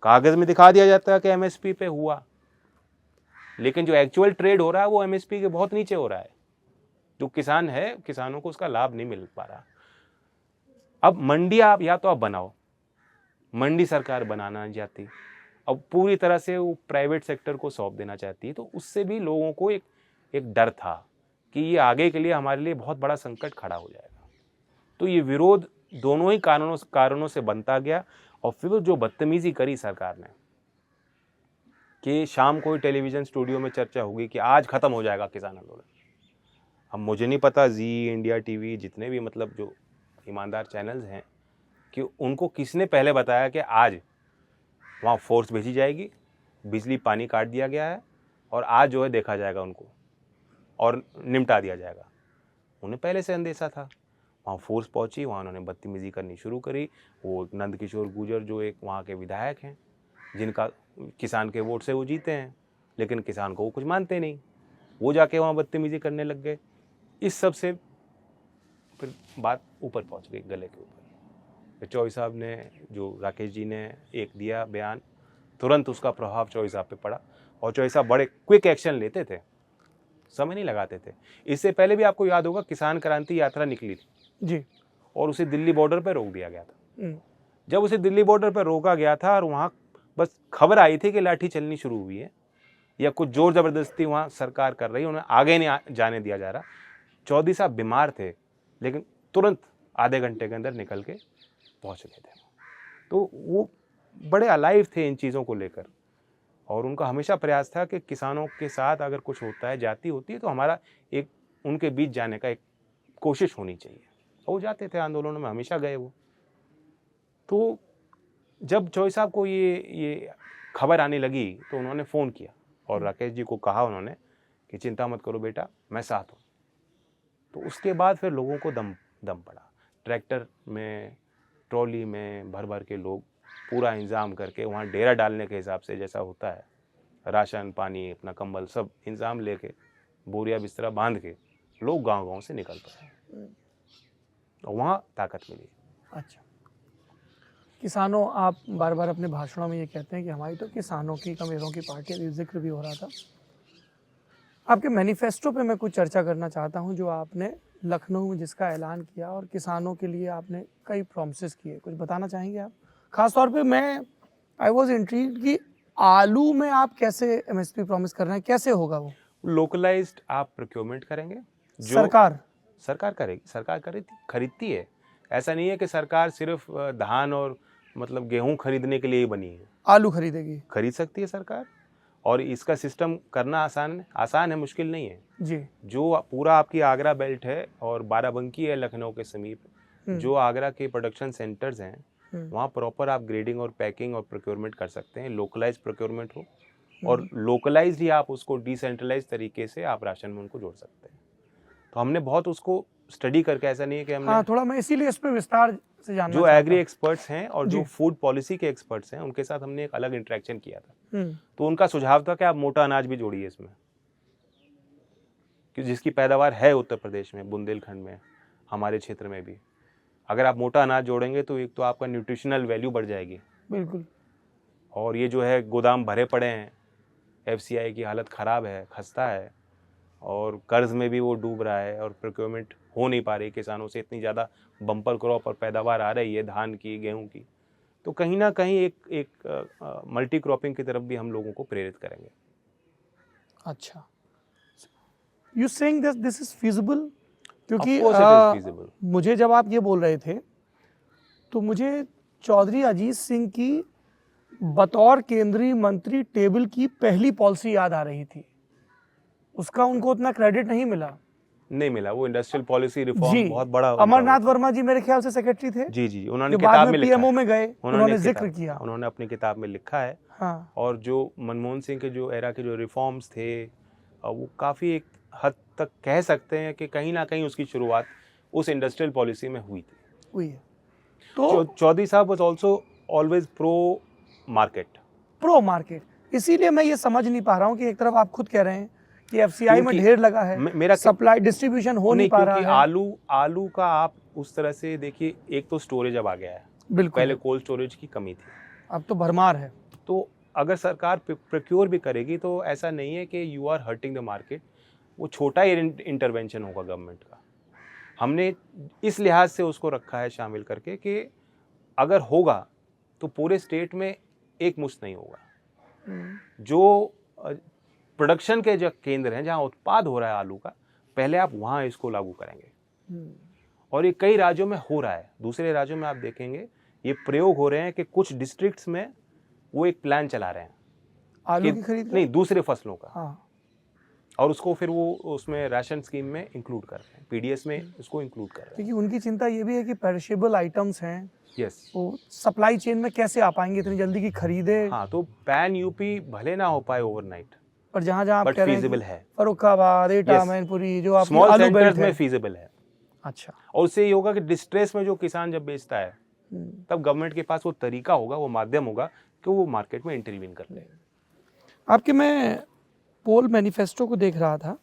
कागज में दिखा दिया जाता है कि एमएसपी पे हुआ, लेकिन जो एक्चुअल ट्रेड हो रहा है वो एमएसपी के बहुत नीचे हो रहा है। जो किसान है, किसानों को उसका लाभ नहीं मिल पा रहा। अब मंडी आप या तो आप बनाओ, मंडी सरकार बनाना नहीं चाहती, अब पूरी तरह से वो प्राइवेट सेक्टर को सौंप देना चाहती है। तो उससे भी लोगों को एक डर था कि ये आगे के लिए हमारे लिए बहुत बड़ा संकट खड़ा हो जाएगा। तो ये विरोध दोनों ही कारणों से बनता गया। और फिर जो बदतमीजी करी सरकार ने कि शाम को ही टेलीविजन स्टूडियो में चर्चा होगी कि आज खत्म हो जाएगा किसान आंदोलन। अब मुझे नहीं पता जी इंडिया टीवी जितने भी मतलब जो ईमानदार चैनल्स हैं कि उनको किसने पहले बताया कि आज वहाँ फोर्स भेजी जाएगी, बिजली पानी काट दिया गया है और आज जो है देखा जाएगा उनको और निपटा दिया जाएगा। उन्हें पहले से अंदेशा था। वहाँ फोर्स पहुंची, वहाँ उन्होंने बदतमीजी करनी शुरू करी। वो नंदकिशोर गुर्जर जो एक वहाँ के विधायक हैं, जिनका किसान के वोट से वो जीते हैं, लेकिन किसान को वो कुछ मानते नहीं, वो जाके वहाँ बदतमीजी करने लग गए। इस सब से फिर बात ऊपर पहुँच गई, गले के ऊपर। चौधरी साहब ने, जो राकेश जी ने एक दिया बयान, तुरंत उसका प्रभाव चौधरी साहब पे पड़ा और चौधरी साहब बड़े क्विक एक्शन लेते थे, समय नहीं लगाते थे। इससे पहले भी आपको याद होगा किसान क्रांति यात्रा निकली थी जी, और उसे दिल्ली बॉर्डर पर रोक दिया गया था। जब उसे दिल्ली बॉर्डर पर रोका गया था और वहाँ बस खबर आई थी कि लाठी चलनी शुरू हुई है या कुछ जोर ज़बरदस्ती वहाँ सरकार कर रही है, उन्हें आगे नहीं जाने दिया जा रहा। चौधरी साहब बीमार थे, लेकिन तुरंत आधे घंटे के अंदर निकल के पहुँच गए थे। तो वो बड़े अलाइव थे इन चीज़ों को लेकर और उनका हमेशा प्रयास था कि किसानों के साथ अगर कुछ होता है, जाति होती है, तो हमारा एक उनके बीच जाने का एक कोशिश होनी चाहिए। और वो जाते थे आंदोलनों में, हमेशा गए वो। तो जब चौधरी साहब को ये खबर आने लगी तो उन्होंने फ़ोन किया और राकेश जी को कहा उन्होंने कि चिंता मत करो बेटा, मैं साथ हूँ। तो उसके बाद फिर लोगों को दम पड़ा। ट्रैक्टर में, ट्रॉली में भर भर के लोग पूरा इंतज़ाम करके वहाँ डेरा डालने के हिसाब से जैसा होता है, राशन पानी अपना कंबल सब इंतज़ाम लेके बोरिया बिस्तरा बांध के लोग गांव-गांव से निकल पड़े और वहाँ ताकत मिली। अच्छा, किसानों, आप बार बार अपने भाषणों में ये कहते हैं कि हमारी तो किसानों की, कमेरों की पार्टी है, जिक्र भी हो रहा था। आपके मैनिफेस्टो पे मैं कुछ चर्चा करना चाहता हूँ, जो आपने लखनऊ में जिसका ऐलान किया और किसानों के लिए आपने कई प्रॉमिसेस किए, कुछ बताना चाहेंगे आप? खासतौर पे आई वॉज इंट्रीग्ड कि आलू में आप कैसे एमएसपी प्रॉमिस कर रहे हैं, कैसे होगा वो? लोकलाइज्ड आप प्रोक्योरमेंट करेंगे, जो सरकार करेगी, सरकार खरीदती है। ऐसा नहीं है कि सरकार सिर्फ धान और मतलब गेहूं खरीदने के लिए ही बनी है। आलू खरीदेगी, खरीद सकती है सरकार। और इसका सिस्टम करना आसान है, मुश्किल नहीं है जी। जो पूरा आपकी आगरा बेल्ट है और बाराबंकी है लखनऊ के समीप, जो आगरा के प्रोडक्शन सेंटर्स हैं, वहाँ प्रॉपर आप ग्रेडिंग और पैकिंग और प्रोक्योरमेंट कर सकते हैं। लोकलाइज प्रोक्योरमेंट हो और लोकलाइज ही आप उसको डिसेंट्रलाइज तरीके से आप राशन में उनको जोड़ सकते हैं। तो हमने बहुत उसको स्टडी करके, ऐसा नहीं है कि हमने, थोड़ा मैं इसीलिए इस पे विस्तार से जानना जो एग्री एक्सपर्ट्स हैं और जो फूड पॉलिसी के एक्सपर्ट्स हैं, उनके साथ हमने एक अलग इंटरेक्शन किया था। तो उनका सुझाव था कि आप मोटा अनाज भी जोड़िए इसमें, कि जिसकी पैदावार है उत्तर प्रदेश में, बुंदेलखंड में, हमारे क्षेत्र में भी। अगर आप मोटा अनाज जोड़ेंगे तो एक तो आपका न्यूट्रिशनल वैल्यू बढ़ जाएगी, बिल्कुल। और ये जो है गोदाम भरे पड़े हैं, एफसीआई की हालत ख़राब है, खस्ता है, और कर्ज में भी वो डूब रहा है और प्रोक्योरमेंट हो नहीं पा रही किसानों से। इतनी ज़्यादा बम्पर क्रॉप और पैदावार आ रही है धान की, गेहूं की, तो कहीं ना कहीं एक मल्टी क्रॉपिंग की तरफ भी हम लोगों को प्रेरित करेंगे। अच्छा, you saying this is feasible? क्योंकि मुझे जब आप ये बोल रहे थे तो मुझे चौधरी अजीत सिंह की बतौर केंद्रीय मंत्री टेबल की पहली पॉलिसी याद आ रही थी। उसका उनको उतना क्रेडिट नहीं मिला। वो इंडस्ट्रियल पॉलिसी रिफॉर्म बहुत बड़ा। अमरनाथ वर्मा जी मेरे ख्याल से सेक्रेटरी थे। जी, उन्होंने किताब में पीएमओ में गए, उन्होंने जिक्र किया, उन्होंने अपनी किताब में लिखा है। हाँ। और जो मनमोहन सिंह के जो एरा के जो रिफॉर्म्स थे, वो काफ़ी एक हद तक कह सकते हैं कि कहीं ना कहीं उसकी शुरुआत उस इंडस्ट्रियल पॉलिसी में हुई है। तो चौधरी साहब was also always pro market. इसीलिए मैं ये समझ नहीं पा रहा हूँ कि एक तरफ आप खुद कह रहे हैं कि एफसीआई में ढेर लगा है, मेरा सप्लाई डिस्ट्रीब्यूशन हो नहीं पा रहा है। आलू का आप उस तरह से देखिए, एक तो स्टोरेज अब आ गया है, बिल्कुल पहले कोल्ड स्टोरेज की कमी थी, अब तो भरमार है। तो अगर सरकार प्रोक्योर भी करेगी तो ऐसा नहीं है कि you are hurting the market, वो छोटा ही इंटरवेंशन होगा गवर्नमेंट का। हमने इस लिहाज से उसको रखा है शामिल करके कि अगर होगा तो पूरे स्टेट में एक मुश्त नहीं होगा। जो प्रोडक्शन के जो केंद्र हैं, जहां उत्पाद हो रहा है आलू का, पहले आप वहां इसको लागू करेंगे। और ये कई राज्यों में हो रहा है, दूसरे राज्यों में आप देखेंगे ये प्रयोग हो रहे हैं कि कुछ डिस्ट्रिक्ट्स में वो एक प्लान चला रहे हैं आलू की खरीद नहीं, दूसरे फसलों का, हाँ। और उसको फिर वो उसमें राशन स्कीम में इंक्लूड कर रहे हैं, पीडीएस में उसको इंक्लूड कर रहे हैं। क्योंकि उनकी चिंता ये भी है कि पेरिशेबल आइटम्स हैं, यस, वो सप्लाई चेन में कैसे आ पाएंगे इतनी जल्दी की खरीदे। हाँ, तो पैन यूपी भले ना हो पाए ओवरनाइट, पर जहाँ जहाँ आप बट कह रहे हैं फीजिबल कि है, फर्रुखाबाद, एटा, Yes. मैनपुरी, जो आप स्मॉल आलू सेंटर्स बेल्ट में है। फीजिबल है। अच्छा। और उससे ये होगा कि डिस्ट्रेस में जो किसान जब बेचता है तब गवर्नमेंट के पास वो तरीका होगा, वो माध्यम होगा कि वो मार्केट में इंटरवीन कर ले। आपके मैं पोल मैनिफेस्टो को देख रहा था,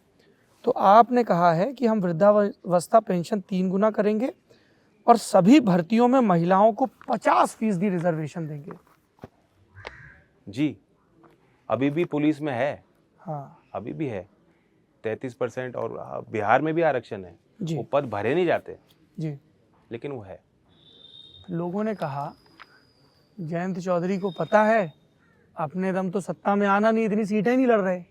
तो आपने कहा है कि हम वृद्धावस्था पेंशन 3 गुना करेंगे और सभी भर्तियों में महिलाओं को 50% रिजर्वेशन देंगे। जी, अभी भी पुलिस में है, हाँ अभी भी है 33%, और बिहार में भी आरक्षण है, जी वो पद भरे नहीं जाते, जी। लेकिन वो है। लोगों ने कहा जयंत चौधरी को पता है अपने दम तो सत्ता में आना नहीं, इतनी सीटें नहीं लड़ रहे।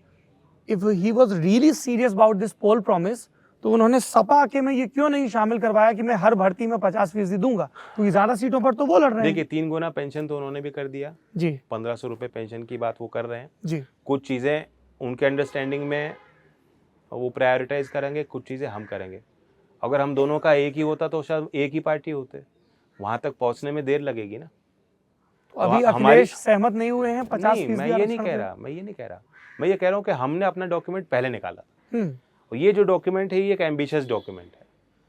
If he was really serious about this poll promise, तो उन्होंने सपा के में ये क्यों नहीं शामिल करवाया कि मैं हर भर्ती में 50% दूंगा, क्योंकि ज्यादा सीटों पर तो वो लड़ रहे हैं। देखिए, 3 गुना पेंशन तो उन्होंने भी कर दिया जी 1500 रुपये पेंशन की बात वो कर रहे हैं। जी कुछ चीज़ें उनके अंडरस्टैंडिंग में वो प्रायोरिटाइज करेंगे, कुछ चीज़ें हम करेंगे। अगर हम दोनों का एक ही होता तो शायद एक ही पार्टी होते, वहां तक पहुंचने में देर लगेगी ना। तो अभी हमारी अखिलेश सहमत नहीं हुए हैं 50%। नहीं, मैं ये नहीं कह रहा, मैं ये कह रहा हूँ कि हमने अपना डॉक्यूमेंट पहले निकाला, और ये जो डॉक्यूमेंट है ये एक एम्बिशियस डॉक्यूमेंट है,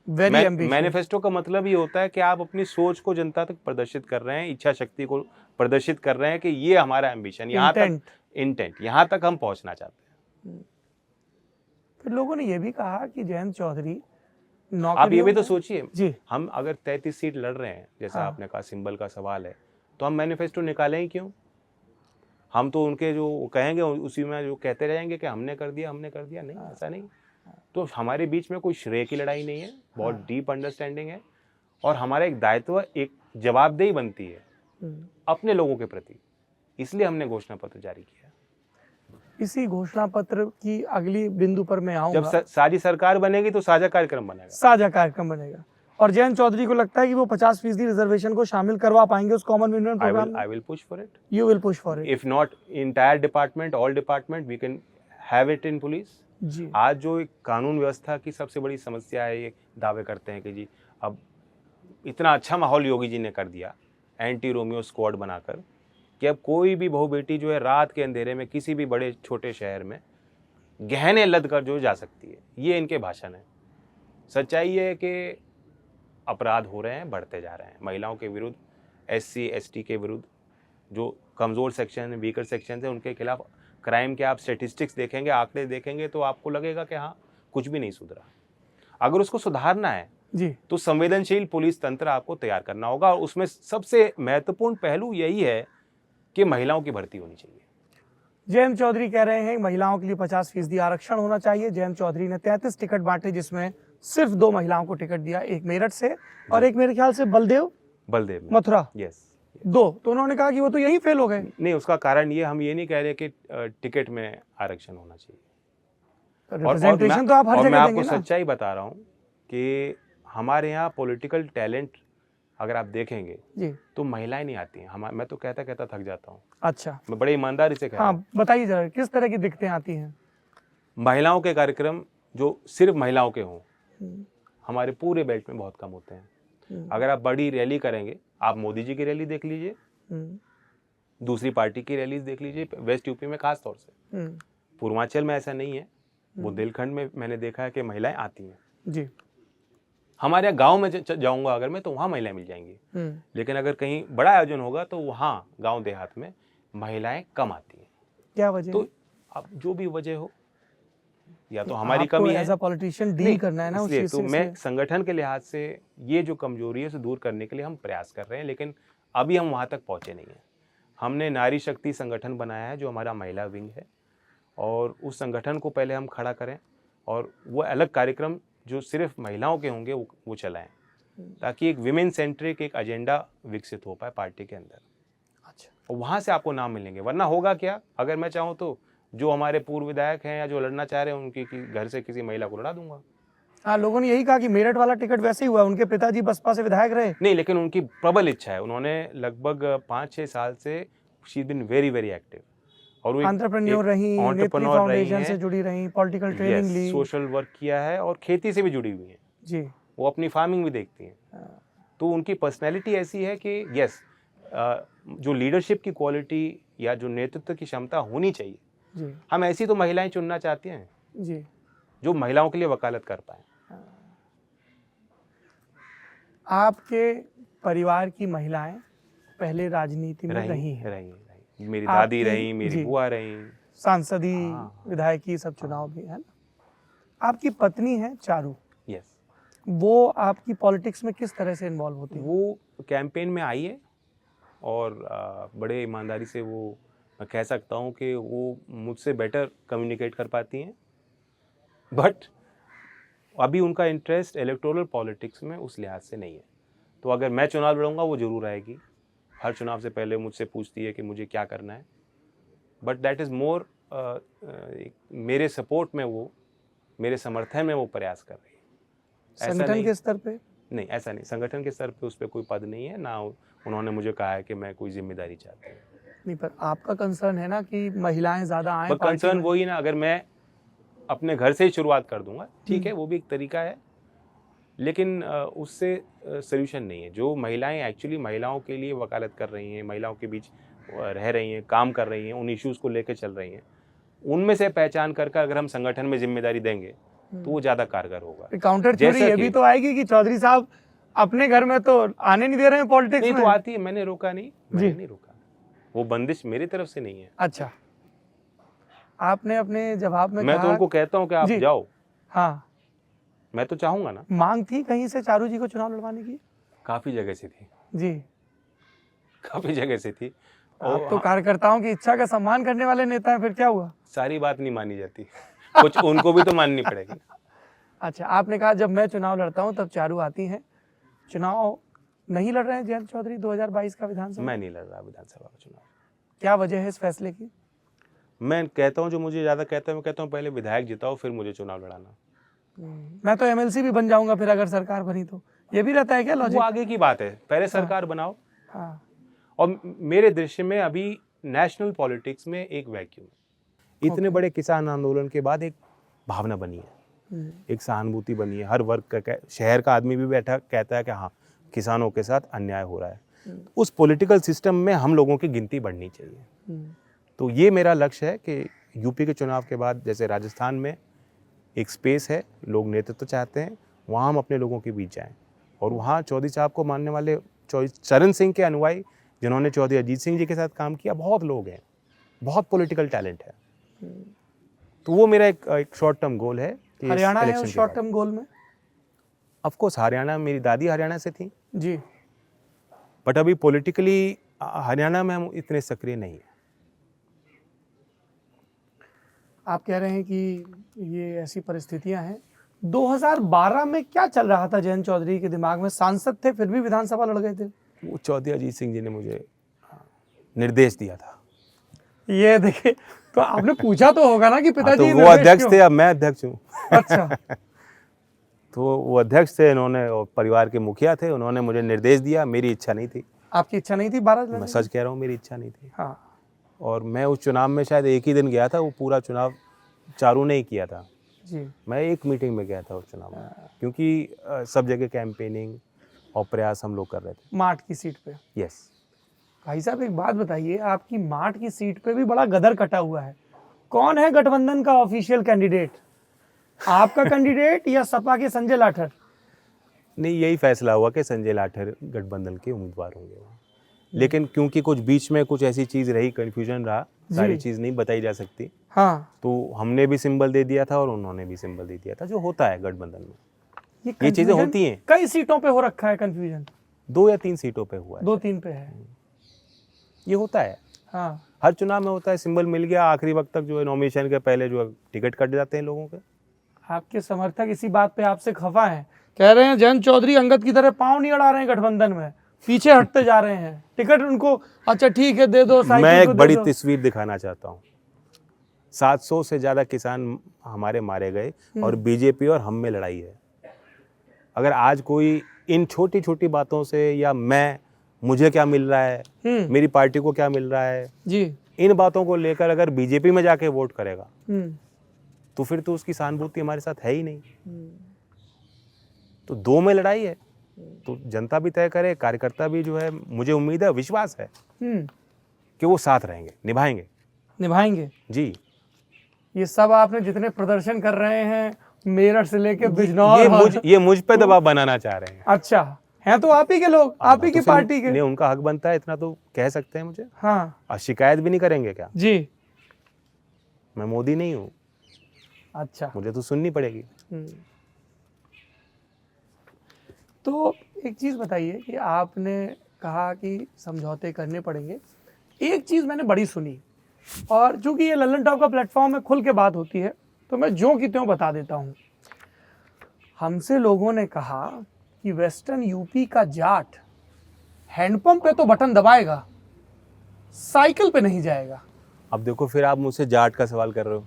वेरी एम्बिशियस। मैनिफेस्टो का मतलब ये होता है कि आप अपनी सोच को जनता तक प्रदर्शित कर रहे हैं, इच्छा शक्ति को प्रदर्शित कर रहे हैं कि ये हमारा एम्बिशन, यहाँ तक इंटेंट, यहाँ तक हम पहुंचना चाहते हैं। फिर लोगों ने ये भी कहा कि जयंत चौधरी आप ये भी तो सोचिए, जी, हम अगर 33 सीट लड़ रहे हैं, जैसा आपने कहा सिंबल का सवाल है, तो हम मैनिफेस्टो निकालें ही क्यों? हम तो उनके जो कहेंगे उसी में जो कहते रहेंगे कि हमने कर दिया, नहीं, ऐसा नहीं। तो हमारे बीच में कोई श्रेय की लड़ाई नहीं है, बहुत डीप अंडरस्टैंडिंग है, और हमारा एक दायित्व, एक जवाबदेही बनती है अपने लोगों के प्रति, इसलिए हमने घोषणा पत्र जारी किया। इसी घोषणा पत्र की अगली बिंदु पर मैं आऊंगा। जब साझी सरकार बनेगी तो साझा कार्यक्रम बनेगा, और जयंत चौधरी को लगता है कि वो 50% रिजर्वेशन को शामिल करवा पाएंगे उस कॉमन मिनिमम प्रोग्राम में। I will push for it. You will push for it. If not entire department, all department, we can have it in police. जी। आज जो एक कानून व्यवस्था की सबसे बड़ी समस्या है, ये दावे करते हैं कि जी अब इतना अच्छा माहौल योगी जी ने कर दिया एंटी रोमियो स्क्वाड बनाकर, कि अब कोई भी बहू बेटी जो है रात के अंधेरे में किसी भी बड़े छोटे शहर में गहने लद कर जो जा सकती है, ये इनके भाषण है। सच्चाई ये है कि अपराध हो रहे हैं, बढ़ते जा रहे हैं, महिलाओं के विरुद्ध, SC ST के विरुद्ध, जो कमज़ोर सेक्शन, वीकर सेक्शन है, उनके खिलाफ क्राइम के आप स्टेटिस्टिक्स देखेंगे, आंकड़े देखेंगे, तो आपको लगेगा कि हाँ, कुछ भी नहीं सुधरा। अगर उसको सुधारना है जी, तो संवेदनशील पुलिस तंत्र आपको तैयार करना होगा, और उसमें सबसे महत्वपूर्ण पहलू यही है कि महिलाओं की भर्ती होनी चाहिए। जयंत चौधरी कह रहे हैं महिलाओं के लिए 50% आरक्षण होना चाहिए। जयंत चौधरी ने 33 टिकट बांटे, जिसमें सिर्फ 2 महिलाओं को टिकट दिया, एक मेरठ से और एक मेरे ख्याल से बलदेव मथुरा। यस, 2। तो उन्होंने कहा कि वो तो यहीं फेल हो गए। नहीं, उसका कारण ये, हम ये नहीं कह रहे कि टिकट में आरक्षण होना चाहिए। रिप्रेजेंटेशन तो आप हर जगह मैं देंगे आपको ना। सच्चाई बता रहा हूँ कि हमारे यहाँ पॉलिटिकल टैलेंट अगर आप देखेंगे जी, तो महिलाएं नहीं आती हैं। मैं तो कहता थक जाता हूँ। अच्छा, मैं बड़े ईमानदारी से कह रहा हूँ। हाँ, बताइए जरा किस तरह की दिक्कतें आती हैं। महिलाओं के कार्यक्रम जो सिर्फ महिलाओं के हों, हमारे पूरे बेल्ट में बहुत कम होते हैं। अगर आप बड़ी रैली करेंगे, आप मोदी जी की रैली देख लीजिए, दूसरी पार्टी की रैलीज देख लीजिए, वेस्ट यूपी में खास तौर से, पूर्वांचल में ऐसा नहीं है, बुंदेलखंड में मैंने देखा है कि महिलाएं आती हैं जी। हमारे यहाँ गाँव में जाऊंगा अगर मैं, तो वहाँ महिलाएं मिल जाएंगी, लेकिन अगर कहीं बड़ा आयोजन होगा तो वहाँ गांव देहात में महिलाएं कम आती हैं। क्या वजह? तो अब जो भी वजह हो, या तो हमारी कमी है, एज अ पॉलिटिशियन डील नहीं, करना है ना उस इसलिए चीज तो से, मैं इसलिए। संगठन के लिहाज से ये जो कमजोरी है उसे दूर करने के लिए हम प्रयास कर रहे हैं, लेकिन अभी हम वहाँ तक पहुँचे नहीं हैं। हमने नारी शक्ति संगठन बनाया है जो हमारा महिला विंग है, और उस संगठन को पहले हम खड़ा करें और वो अलग कार्यक्रम जो सिर्फ महिलाओं के होंगे वो चलाएं, ताकि एक विमेन सेंट्रिक एक एजेंडा विकसित हो पाए पार्टी के अंदर। अच्छा, और वहाँ से आपको नाम मिलेंगे, वरना होगा क्या, अगर मैं चाहूँ तो जो हमारे पूर्व विधायक हैं या जो लड़ना चाह रहे हैं उनकी घर से किसी महिला को लड़ा दूंगा। हाँ, लोगों ने यही कहा कि मेरठ वाला टिकट वैसे ही हुआ, उनके पिताजी बसपा से विधायक रहे। नहीं, लेकिन उनकी प्रबल इच्छा है, उन्होंने लगभग 5-6 साल से she been very very active, और वो एंटरप्रेन्योर रही, नेत्री एंटरप्रेन्योर रही फाउंडेशन से हैं, जुड़ी रही, पॉलिटिकल ट्रेनिंग ली, सोशल वर्क किया है और खेती से भी जुड़ी हुई हैं जी। वो, अपनी फार्मिंग भी देखती हैं। तो उनकी पर्सनैलिटी ऐसी है कि यस, जो लीडरशिप की क्वालिटी या जो नेतृत्व की क्षमता होनी चाहिए, जी हम ऐसी तो महिलाएं चुनना चाहते हैं जी। जो महिलाओं के लिए वकालत कर पाए। आपके परिवार की महिलाएं पहले राजनीति में रही हैं, रही। मेरी दादी आपकी- रही, मेरी जी। बुआ रही। सांसदी, हाँ। विधायकी, सब चुनाव भी है ना। आपकी पत्नी है चारू, यस, वो आपकी पॉलिटिक्स में किस तरह से इन्वॉल्व होती है? वो कैंपेन में आई है और बड़े ईमानदारी से वो, मैं कह सकता हूँ कि वो मुझसे बेटर कम्युनिकेट कर पाती हैं, बट अभी उनका इंटरेस्ट इलेक्टोरल पॉलिटिक्स में उस लिहाज से नहीं है। तो अगर मैं चुनाव लड़ूंगा वो जरूर आएगी, हर चुनाव से पहले मुझसे पूछती है कि मुझे क्या करना है, बट दैट इज़ मोर मेरे सपोर्ट में, वो मेरे समर्थन में वो प्रयास कर रही है। संगठन के स्तर पे? नहीं, ऐसा नहीं, संगठन के स्तर पे उस पर कोई पद नहीं है ना, उन्होंने मुझे कहा है कि मैं कोई जिम्मेदारी चाहती हूँ। नहीं, पर आपका कंसर्न है ना कि महिलाएं ज्यादा आए पर कंसर्न वही ना, अगर मैं अपने घर से ही शुरुआत कर दूंगा, ठीक है, वो भी एक तरीका है, लेकिन उससे सोल्यूशन नहीं है। जो महिलाएं एक्चुअली महिलाओं के लिए वकालत कर रही हैं, महिलाओं के बीच रह रही हैं, काम कर रही हैं, उन इश्यूज़ को लेकर चल रही हैं, उनमें से पहचान करके अगर हम संगठन में जिम्मेदारी देंगे तो वो ज़्यादा कारगर होगा। काउंटर थ्योरी ये भी तो आएगी कि चौधरी साहब अपने घर में तो आने नहीं दे रहे हैं पॉलिटिक्स में। नहीं, तो आती है, मैंने रोका नहीं, मैंने नहीं रोका, वो बंदिश मेरी तरफ से नहीं है। अच्छा, आपने अपने जवाब में मैं कहा, तो उनको कहता हूँ कि आप जाओ। हाँ, मैं तो चाहूंगा ना। मांग थी कहीं से चारू जी को चुनाव लड़वाने की? काफी जगह से थी जी, काफी जगह से थी। आप तो कार्यकर्ताओं की इच्छा का सम्मान करने वाले नेता हैं, फिर क्या हुआ? सारी बात नहीं मानी जाती, कुछ उनको भी तो माननी पड़ेगी। अच्छा, आपने कहा जब मैं चुनाव लड़ता हूं तब चारू आती हैं। चुनाव नहीं लड़ रहे हैं जयंत चौधरी 2022 का विधानसभा? मैं नहीं लड़ रहा विधानसभा का चुनाव। क्या वजह है इस फैसले की? मैं कहता हूँ, जो मुझे ज्यादा कहता है, मैं कहता हूँ पहले विधायक जिताओ फिर मुझे चुनाव लड़ाना। मैं तो एमएलसी भी बन जाऊंगा फिर अगर सरकार बनी तो, ये भी रहता है क्या लॉजिक? वो आगे की बात है, पहले सरकार बनाओ। हाँ, और मेरे दृश्य में अभी नेशनल पॉलिटिक्स में एक वैक्यूम है। इतने बड़े किसान आंदोलन के बाद एक भावना बनी है, एक सहानुभूति बनी है, हर वर्ग का, शहर का आदमी भी बैठा कहता है कि हाँ, किसानों के साथ अन्याय हो रहा है। उस पॉलिटिकल सिस्टम में हम लोगों की गिनती बढ़नी चाहिए। तो ये मेरा लक्ष्य है कि यूपी के चुनाव के बाद जैसे राजस्थान में एक स्पेस है, लोग नेतृत्व चाहते हैं, वहाँ हम अपने लोगों के बीच जाएं, और वहाँ चौधरी साहब को मानने वाले चरण सिंह के अनुयायी जिन्होंने चौधरी अजीत सिंह जी के साथ काम किया, बहुत लोग हैं, बहुत पॉलिटिकल टैलेंट है। तो वो मेरा एक शॉर्ट टर्म गोल है। हरियाणा है उस शॉर्ट टर्म गोल में? ऑफ कोर्स हरियाणा, मेरी दादी हरियाणा से थी जी, बट अभी पॉलिटिकली हरियाणा में हम इतने सक्रिय नहीं है। आप कह रहे हैं कि ये ऐसी परिस्थितियां हैं। 2012 में क्या चल रहा था जयंत चौधरी के दिमाग में? सांसद थे फिर भी विधानसभा लड़ गए थे। वो चौधरी अजीत सिंह जी ने मुझे निर्देश दिया था। ये देखिए, तो आपने पूछा तो होगा ना कि पिताजी तो वो अध्यक्ष थे, अब मैं अध्यक्ष हूँ। अच्छा। तो वो अध्यक्ष थे, इन्होंने, और परिवार के मुखिया थे, उन्होंने मुझे निर्देश दिया, मेरी इच्छा नहीं थी। आपकी इच्छा नहीं थी 12? मैं सच कह रहा हूँ, मेरी इच्छा नहीं थी। हाँ, और मैं उस चुनाव में शायद एक ही दिन गया था, वो पूरा चुनाव चारू ने ही किया था जी। मैं एक मीटिंग में गया था उस चुनाव में, क्योंकि सब जगह कैंपेनिंग और प्रयास हम लोग कर रहे थे। माठ की सीट पे? यस। भाई साहब एक बात बताइए, आपकी माठ की सीट पे भी बड़ा गदर कटा हुआ है। कौन है गठबंधन का ऑफिशियल कैंडिडेट? आपका कैंडिडेट या सपा के संजय लाठर? नहीं, यही फैसला हुआ कि संजय लाठर गठबंधन के उम्मीदवार होंगे वहाँ, लेकिन क्योंकि कुछ बीच में कुछ ऐसी चीज़ रही, कन्फ्यूजन रहा, सारी चीज़ नहीं बताई जा सकती। हाँ, तो हमने भी सिंबल दे दिया था और उन्होंने भी सिंबल दे दिया था, जो होता है गठबंधन में। ये चीज़ें confusion होती हैं। कई सीटों पे हो रखा है कंफ्यूजन, 2 या 3 सीटों पे हुआ है, 2-3 पे है। ये होता है, हाँ, हर चुनाव में होता है। सिंबल मिल गया, आखिरी वक्त तक जो है नॉमिनेशन के पहले जो है टिकट कट जाते हैं लोगों के। आपके समर्थक इसी बात पे आपसे खफा हैं, कह रहे हैं जयंत चौधरी अंगद की तरह पांव नहीं अड़ा रहे हैं गठबंधन में, पीछे हटते जा रहे हैं, टिकट उनको अच्छा ठीक है दे दो, मैं साइकिल को एक दे बड़ी दो। तस्वीर दिखाना चाहता हूँ। 700 से ज़्यादा किसान हमारे मारे गए और बीजेपी और हम में लड़ाई है। अगर आज कोई इन छोटी छोटी बातों से, या मुझे क्या मिल रहा है, मेरी पार्टी को क्या मिल रहा है, जी, इन बातों को लेकर अगर बीजेपी में जाके वोट करेगा, हम्म, तो फिर तो उसकी सहानुभूति हमारे साथ है ही नहीं। तो 2 में लड़ाई है, तो जनता भी तय करे, कार्यकर्ता भी जो है, मुझे उम्मीद है, विश्वास है कि वो साथ रहेंगे, निभाएंगे। जी। ये सब आपने जितने प्रदर्शन कर रहे हैं मेरठ से लेके बिजनौर, ये मुझ पे दबाव बनाना चाह रहे हैं। अच्छा हैं तो आप ही के लोग, आप ही तो की फिर पार्टी के। नहीं, उनका हक बनता है, इतना तो कह सकते हैं मुझे। हाँ और शिकायत भी नहीं करेंगे क्या? जी, मैं मोदी नहीं हूँ, अच्छा। मुझे तो सुननी पड़ेगी। तो एक चीज़ बताइए कि आपने कहा कि समझौते करने पड़ेंगे, एक चीज़ मैंने बड़ी सुनी, और चूंकि ये लल्लन टॉप का प्लेटफॉर्म है, खुल के बात होती है, तो मैं जो की त्यों बता देता हूँ। हमसे लोगों ने कहा कि वेस्टर्न यूपी का जाट हैंडपंप पे तो बटन दबाएगा, साइकिल पे नहीं जाएगा। अब देखो, फिर आप मुझसे जाट का सवाल कर रहे हो।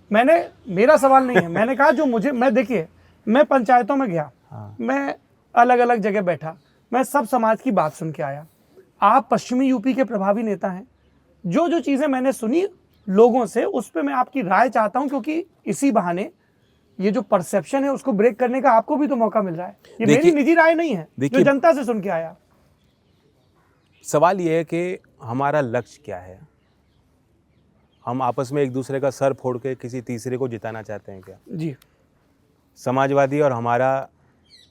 मेरा सवाल नहीं है, मैंने कहा जो देखिए, मैं पंचायतों में गया, मैं अलग अलग जगह बैठा, मैं सब समाज की बात सुन के आया। आप पश्चिमी यूपी के प्रभावी नेता हैं, जो जो चीज़ें मैंने सुनी लोगों से, उस पर मैं आपकी राय चाहता हूं, क्योंकि इसी बहाने ये जो परसेप्शन है उसको ब्रेक करने का आपको भी तो मौका मिल रहा है। ये मेरी निजी राय नहीं है, जो जनता से सुन के आया। सवाल ये है कि हमारा लक्ष्य क्या है? हम आपस में एक दूसरे का सर फोड़ के किसी तीसरे को जिताना चाहते हैं क्या? जी, समाजवादी और हमारा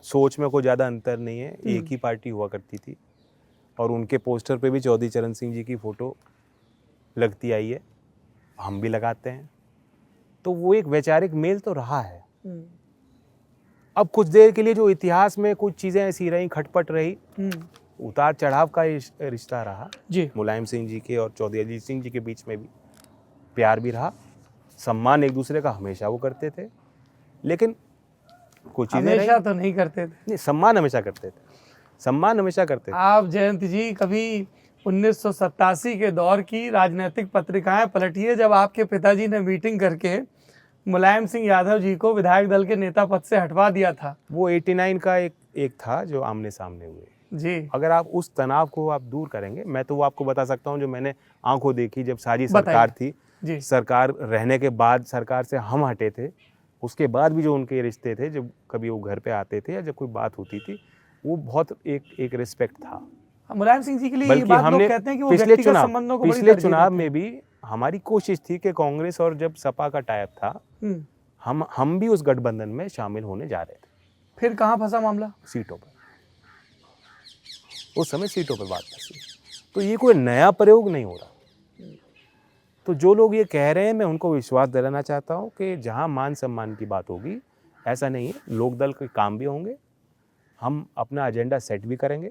सोच में कोई ज़्यादा अंतर नहीं है, एक ही पार्टी हुआ करती थी, और उनके पोस्टर पे भी चौधरी चरण सिंह जी की फ़ोटो लगती आई है, हम भी लगाते हैं, तो वो एक वैचारिक मेल तो रहा है। अब कुछ देर के लिए जो इतिहास में कुछ चीज़ें ऐसी रही, खटपट रही, उतार चढ़ाव का रिश्ता रहा जी, मुलायम सिंह जी के और चौधरी अजीत सिंह जी के बीच में भी प्यार भी रहा, सम्मान एक दूसरे का हमेशा वो करते थे, लेकिन कुछ चीजें हमेशा तो नहीं करते थे। नहीं, सम्मान हमेशा करते थे, सम्मान हमेशा करते थे। आप जयंत जी कभी 1987 के दौर की राजनीतिक पत्रिकाएं पलटिए, जब आपके पिताजी ने मीटिंग करके मुलायम सिंह यादव जी को विधायक दल के नेता पद से हटवा दिया था। वो 89 का एक था जो आमने सामने हुए जी। अगर आप उस तनाव को आप दूर करेंगे, मैं तो वो आपको बता सकता हूँ जो मैंने आंखों देखी जब सारी सरकार थी जी। सरकार रहने के बाद, सरकार से हम हटे थे, उसके बाद भी जो उनके रिश्ते थे, जब कभी वो घर पे आते थे या जब कोई बात होती थी, वो बहुत एक रिस्पेक्ट था मुलायम सिंह जी के लिए। ये बात लोग कहते हैं कि वो व्यक्तिगत संबंधों को पिछले चुनाव में भी हमारी कोशिश थी कि कांग्रेस और जब सपा का टाइप था, हम भी उस गठबंधन में शामिल होने जा रहे थे। फिर कहाँ फंसा मामला? सीटों पर, उस समय सीटों पर बात फंसी। तो ये कोई नया प्रयोग नहीं हो रहा। तो जो लोग ये कह रहे हैं, मैं उनको विश्वास दिलाना चाहता हूँ कि जहाँ मान सम्मान की बात होगी, ऐसा नहीं है, लोकदल के काम भी होंगे, हम अपना एजेंडा सेट भी करेंगे,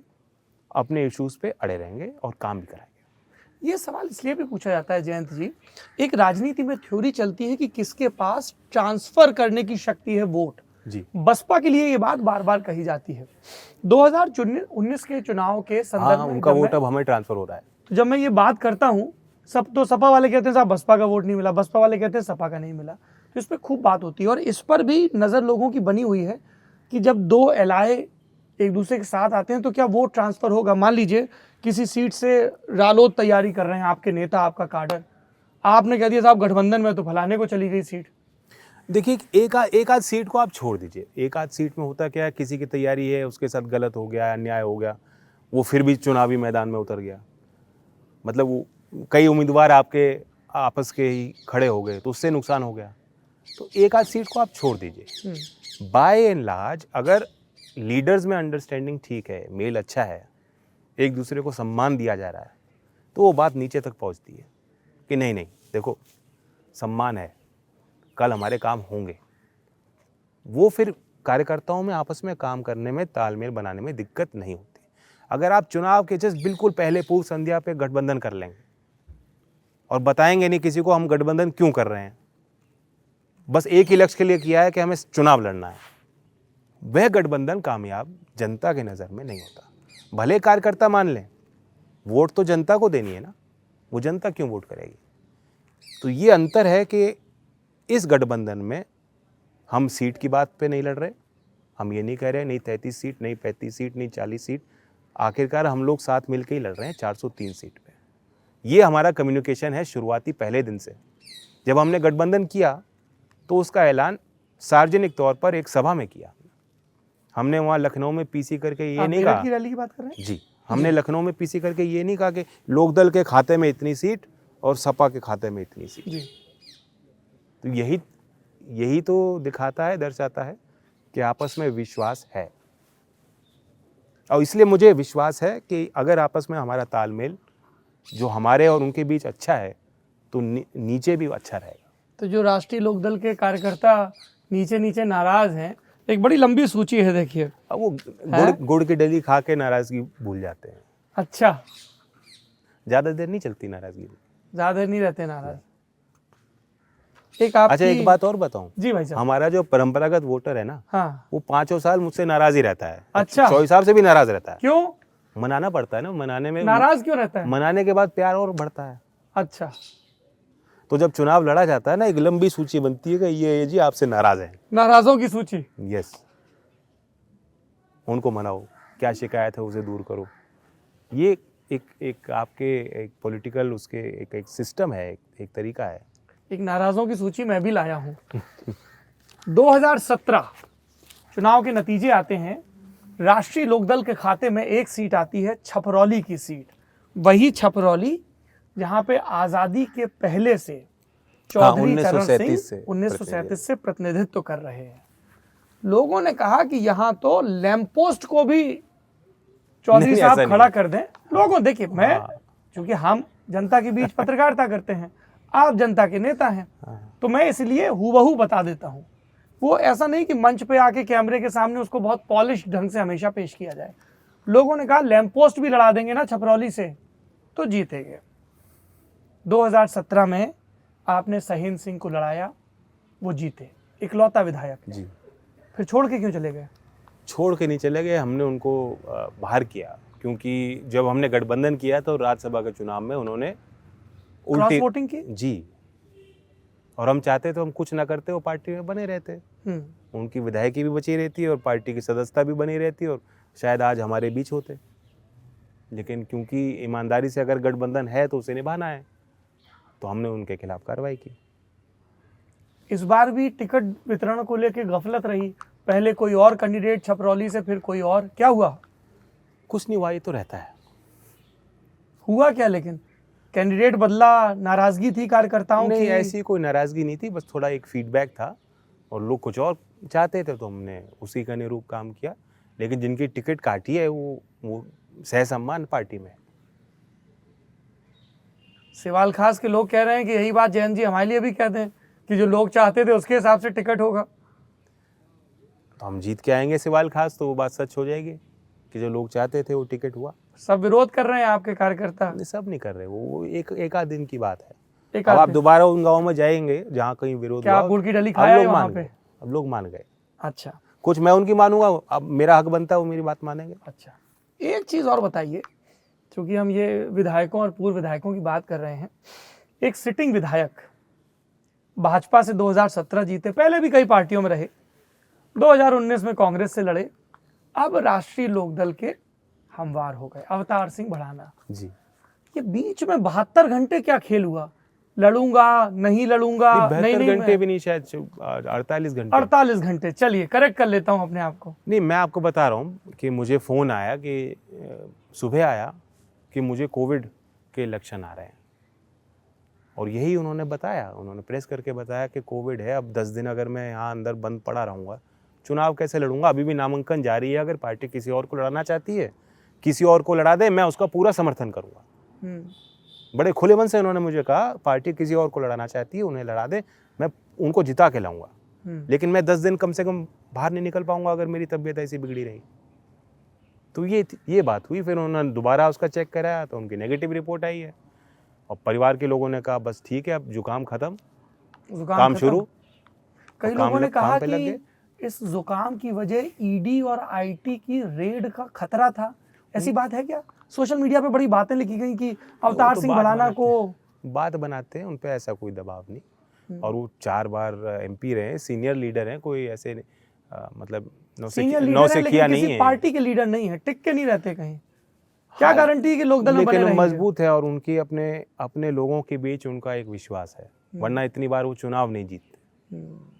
अपने इश्यूज पे अड़े रहेंगे और काम भी कराएंगे। ये सवाल इसलिए भी पूछा जाता है जयंत जी, एक राजनीति में थ्योरी चलती है कि किसके पास ट्रांसफर करने की शक्ति है वोट जी। बसपा के लिए ये बात बार बार कही जाती है। 2019 के चुनाव के संदर्भ में उनका वोट अब हमें ट्रांसफर हो रहा है। तो जब मैं ये बात करता हूँ, सब तो सपा वाले कहते हैं साहब बसपा का वोट नहीं मिला, बसपा वाले कहते हैं सपा का नहीं मिला, तो इस पर खूब बात होती है। और इस पर भी नज़र लोगों की बनी हुई है कि जब दो एलआई एक दूसरे के साथ आते हैं तो क्या वोट ट्रांसफर होगा। मान लीजिए किसी सीट से रालोद तैयारी कर रहे हैं, आपके नेता, आपका काडर, आपने कह दिया साहब गठबंधन में तो फलाने को चली गई सीट। देखिए, एक आध सीट को आप छोड़ दीजिए, एक आध सीट में होता क्या है, किसी की तैयारी है, उसके साथ गलत हो गया, अन्याय हो गया, वो फिर भी चुनावी मैदान में उतर गया, मतलब वो कई उम्मीदवार आपके आपस के ही खड़े हो गए, तो उससे नुकसान हो गया। तो एक आध सीट को आप छोड़ दीजिए। बाय एंड लार्ज अगर लीडर्स में अंडरस्टैंडिंग ठीक है, मेल अच्छा है, एक दूसरे को सम्मान दिया जा रहा है, तो वो बात नीचे तक पहुंचती है कि नहीं, देखो सम्मान है, कल हमारे काम होंगे, वो फिर कार्यकर्ताओं में आपस में काम करने में, तालमेल बनाने में दिक्कत नहीं होती। अगर आप चुनाव के जस्ट बिल्कुल पहले पूर्व संध्या पे गठबंधन कर लेंगे और बताएंगे नहीं किसी को हम गठबंधन क्यों कर रहे हैं, बस एक ही लक्ष्य के लिए किया है कि हमें चुनाव लड़ना है, वह गठबंधन कामयाब जनता की नज़र में नहीं होता। भले कार्यकर्ता मान लें, वोट तो जनता को देनी है ना, वो जनता क्यों वोट करेगी। तो ये अंतर है कि इस गठबंधन में हम सीट की बात पे नहीं लड़ रहे, हम ये नहीं कह रहे नहीं 33 सीट, नहीं 35 सीट, नहीं 40 सीट, आखिरकार हम लोग साथ मिलकर ही लड़ रहे हैं 403 सीट पे। ये हमारा कम्युनिकेशन है शुरुआती पहले दिन से। जब हमने गठबंधन किया तो उसका ऐलान सार्वजनिक तौर पर एक सभा में किया। हमने वहाँ लखनऊ में पीसी करके ये नहीं कहा, की रैली की बात कर रहे हैं जी, हमने लखनऊ में पीसी करके ये नहीं कहा कि लोकदल के खाते में इतनी सीट और सपा के खाते में इतनी सीट जी। तो यही तो दिखाता है, दर्शाता है कि आपस में विश्वास है। और इसलिए मुझे विश्वास है कि अगर आपस में हमारा तालमेल जो हमारे और उनके बीच अच्छा है तो नीचे भी अच्छा रहेगा। तो जो राष्ट्रीय लोकदल के कार्यकर्ता नीचे नीचे नाराज हैं, एक बड़ी लंबी सूची है देखिए। अब वो गुड़ की डली खा के नाराजगी भूल जाते हैं। अच्छा, ज्यादा देर नहीं चलती नाराजगी, ज्यादा नहीं रहते नाराज। एक आपकी... अच्छा एक बात और बताऊं जी भाई साहब, हमारा जो परंपरागत वोटर है ना, हाँ, वो 5 साल मुझसे नाराज ही रहता है। अच्छा, 24 साल से भी नाराज रहता है। क्यों? मनाना पड़ता है ना, मनाने में नाराज क्यों रहता है? मनाने के बाद प्यार और बढ़ता है। अच्छा, तो जब चुनाव लड़ा जाता है ना, एक लंबी सूची बनती है कि ये जी आपसे नाराज है, नाराजों की सूची। यस, उनको मनाओ, क्या शिकायत है उसे दूर करो। ये एक आपके एक पॉलिटिकल उसके एक सिस्टम है, एक तरीका है। एक नाराजों की सूची मैं भी लाया हूँ। 2017 चुनाव के नतीजे आते हैं, राष्ट्रीय लोकदल के खाते में एक सीट आती है, छपरौली की सीट। वही छपरौली जहां पे आजादी के पहले से चौधरी चरण सिंह 1937 से प्रतिनिधित्व कर रहे हैं। लोगों ने कहा कि यहाँ तो लैंप पोस्ट को भी चौधरी साहब खड़ा कर दें। लोगों, देखिए मैं, क्योंकि हम जनता के बीच पत्रकारिता करते हैं, आप जनता के नेता हैं, तो मैं इसलिए हूबहू बता देता हूँ। वो ऐसा नहीं कि मंच पे आके कैमरे के सामने उसको बहुत पॉलिश ढंग से हमेशा पेश किया जाए। लोगों ने कहा लैंप पोस्ट भी लड़ा देंगे ना छपरौली से तो जीतेंगे। 2017 में आपने सहीन सिंह को लड़ाया, वो जीते, इकलौता विधायक जी। फिर छोड़ के क्यों चले गए? छोड़ के नहीं चले गए, हमने उनको बाहर किया, क्योंकि जब हमने गठबंधन किया तो राज्यसभा के चुनाव में उन्होंने क्रॉस वोटिंग की जी, और हम चाहते तो हम कुछ ना करते, वो पार्टी में बने रहते, उनकी विधायकी भी बची रहती और पार्टी की सदस्यता भी बनी रहती और शायद आज हमारे बीच होते। लेकिन क्योंकि ईमानदारी से अगर गठबंधन है तो उसे निभाना है, तो हमने उनके खिलाफ कार्रवाई की। इस बार भी टिकट वितरण को लेकर गफलत रही, पहले कोई और कैंडिडेट छपरौली से, फिर कोई और, क्या हुआ? कुछ नहीं हुआ, ये तो रहता है। हुआ क्या? लेकिन कैंडिडेट बदला, नाराजगी थी कार्यकर्ताओं की? ऐसी कोई नाराजगी नहीं थी, बस थोड़ा एक फीडबैक था और लोग कुछ और चाहते थे तो हमने उसी के अनुरूप काम किया। लेकिन जिनकी टिकट काटी है वो सहसम्मान पार्टी में। सिवाल खास के लोग कह रहे हैं कि यही बात जयंत जी हमारे लिए भी कहते हैं कि जो लोग चाहते थे उसके हिसाब से टिकट होगा। तो हम जीत के आएंगे सिवाल खास, तो वो बात सच हो जाएगी कि जो लोग चाहते थे वो टिकट हुआ। सब विरोध कर रहे हैं आपके कार्यकर्ता? सब नहीं कर रहे, वो एक आध दिन की बात है। अब आप दोबारा उन गाँव में जाएंगे जहाँ कहीं विरोध हुआ, गुड़ की डली खाया वहाँ पे? अब लोग मान गए। अच्छा, कुछ मैं उनकी मानूंगा, अब मेरा हक बनता है वो मेरी बात मानेंगे। अच्छा, एक चीज और बताइए, क्योंकि हम ये विधायकों और पूर्व विधायकों की बात कर रहे हैं। एक सिटिंग विधायक भाजपा से 2017 जीते, पहले भी कई पार्टियों में रहे, 2019 में कांग्रेस से लड़े, अब राष्ट्रीय लोकदल के हमवार हो गए, अवतार सिंह भड़ाना जी। ये बीच में 72 घंटे क्या खेल हुआ? लड़ूंगा, नहीं लड़ूंगा, नहीं घंटे भी नहीं, शायद 48 घंटे। 48 घंटे, चलिए करेक्ट कर लेता हूं अपने आप को। नहीं, मैं आपको बता रहा हूं कि मुझे फोन आया, कि सुबह आया कि मुझे कोविड के लक्षण आ रहे हैं, और यही उन्होंने बताया, उन्होंने प्रेस करके बताया कि कोविड है, अब 10 दिन अगर मैं यहाँ अंदर बंद पड़ा रहूँगा, चुनाव कैसे लड़ूंगा? अभी भी नामांकन जारी है, अगर पार्टी किसी और को लड़ाना चाहती है, किसी और को लड़ा दे, मैं उसका पूरा समर्थन करूँगा। बड़े खुले मन से उन्होंने मुझे कहा पार्टी किसी और को लड़ाना चाहती है, उन्हें लड़ा दे, मैं उनको जिता के लाऊंगा, लेकिन मैं 10 दिन कम से कम बाहर नहीं निकल पाऊंगा अगर मेरी तबीयत ऐसी बिगड़ी रही। तो ये बात हुई। फिर उन्होंने दोबारा उसका चेक कराया तो उनकी नेगेटिव रिपोर्ट आई है, और परिवार के लोगों ने कहा बस ठीक है, अब जुकाम खत्म, काम शुरू। कई लोगों ने कहा कि इस जुकाम की वजह ईडी और आईटी की रेड का खतरा था, ऐसी बात है क्या? सोशल मीडिया पे बड़ी बातें लिखी गई कि अवतार सिंह भड़ाना को बात बनाते हैं, उन पे ऐसा कोई दबाव नहीं। और वो 4 बार एमपी रहे, सीनियर लीडर हैं, कोई ऐसे मतलब नौसिखिया नहीं है, पार्टी के लीडर नहीं है, टिक के नहीं रहते कहीं। क्या गारंटी है कि लोकदल में बने रहेंगे? मजबूत है और उनकी अपने लोगों के बीच उनका एक विश्वास है, वरना इतनी बार वो चुनाव नहीं जीतते।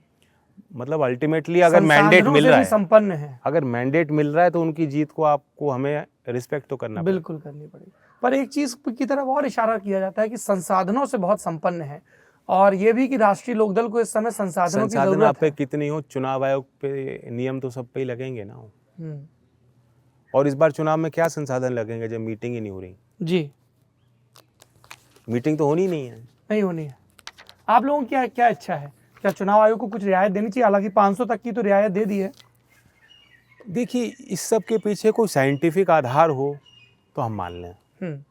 मतलब अल्टीमेटली अगर मैंडेट मिल रहा है, संपन्न है, अगर मैंडेट मिल रहा है तो उनकी जीत को आपको हमें रिस्पेक्ट तो करना बिल्कुल करनी पड़ेगी। पर एक चीज की तरफ और इशारा किया जाता है कि संसाधनों से बहुत संपन्न है, और ये भी कि राष्ट्रीय लोकदल को इस समय संसाधनों की जरूरत आप पे कितनी हो, चुनाव आयोग पे नियम तो सब पे ही लगेंगे ना। और इस बार चुनाव में क्या संसाधन लगेंगे जब मीटिंग ही नहीं हो रही? जी, मीटिंग तो होनी नहीं है, नहीं होनी है। आप लोगों की क्या इच्छा है? क्या चुनाव आयोग को कुछ रियायत देनी चाहिए? हालांकि 500 तक की तो रियायत दे दी है। देखिए, इस सब के पीछे कोई साइंटिफिक आधार हो तो हम मान लें,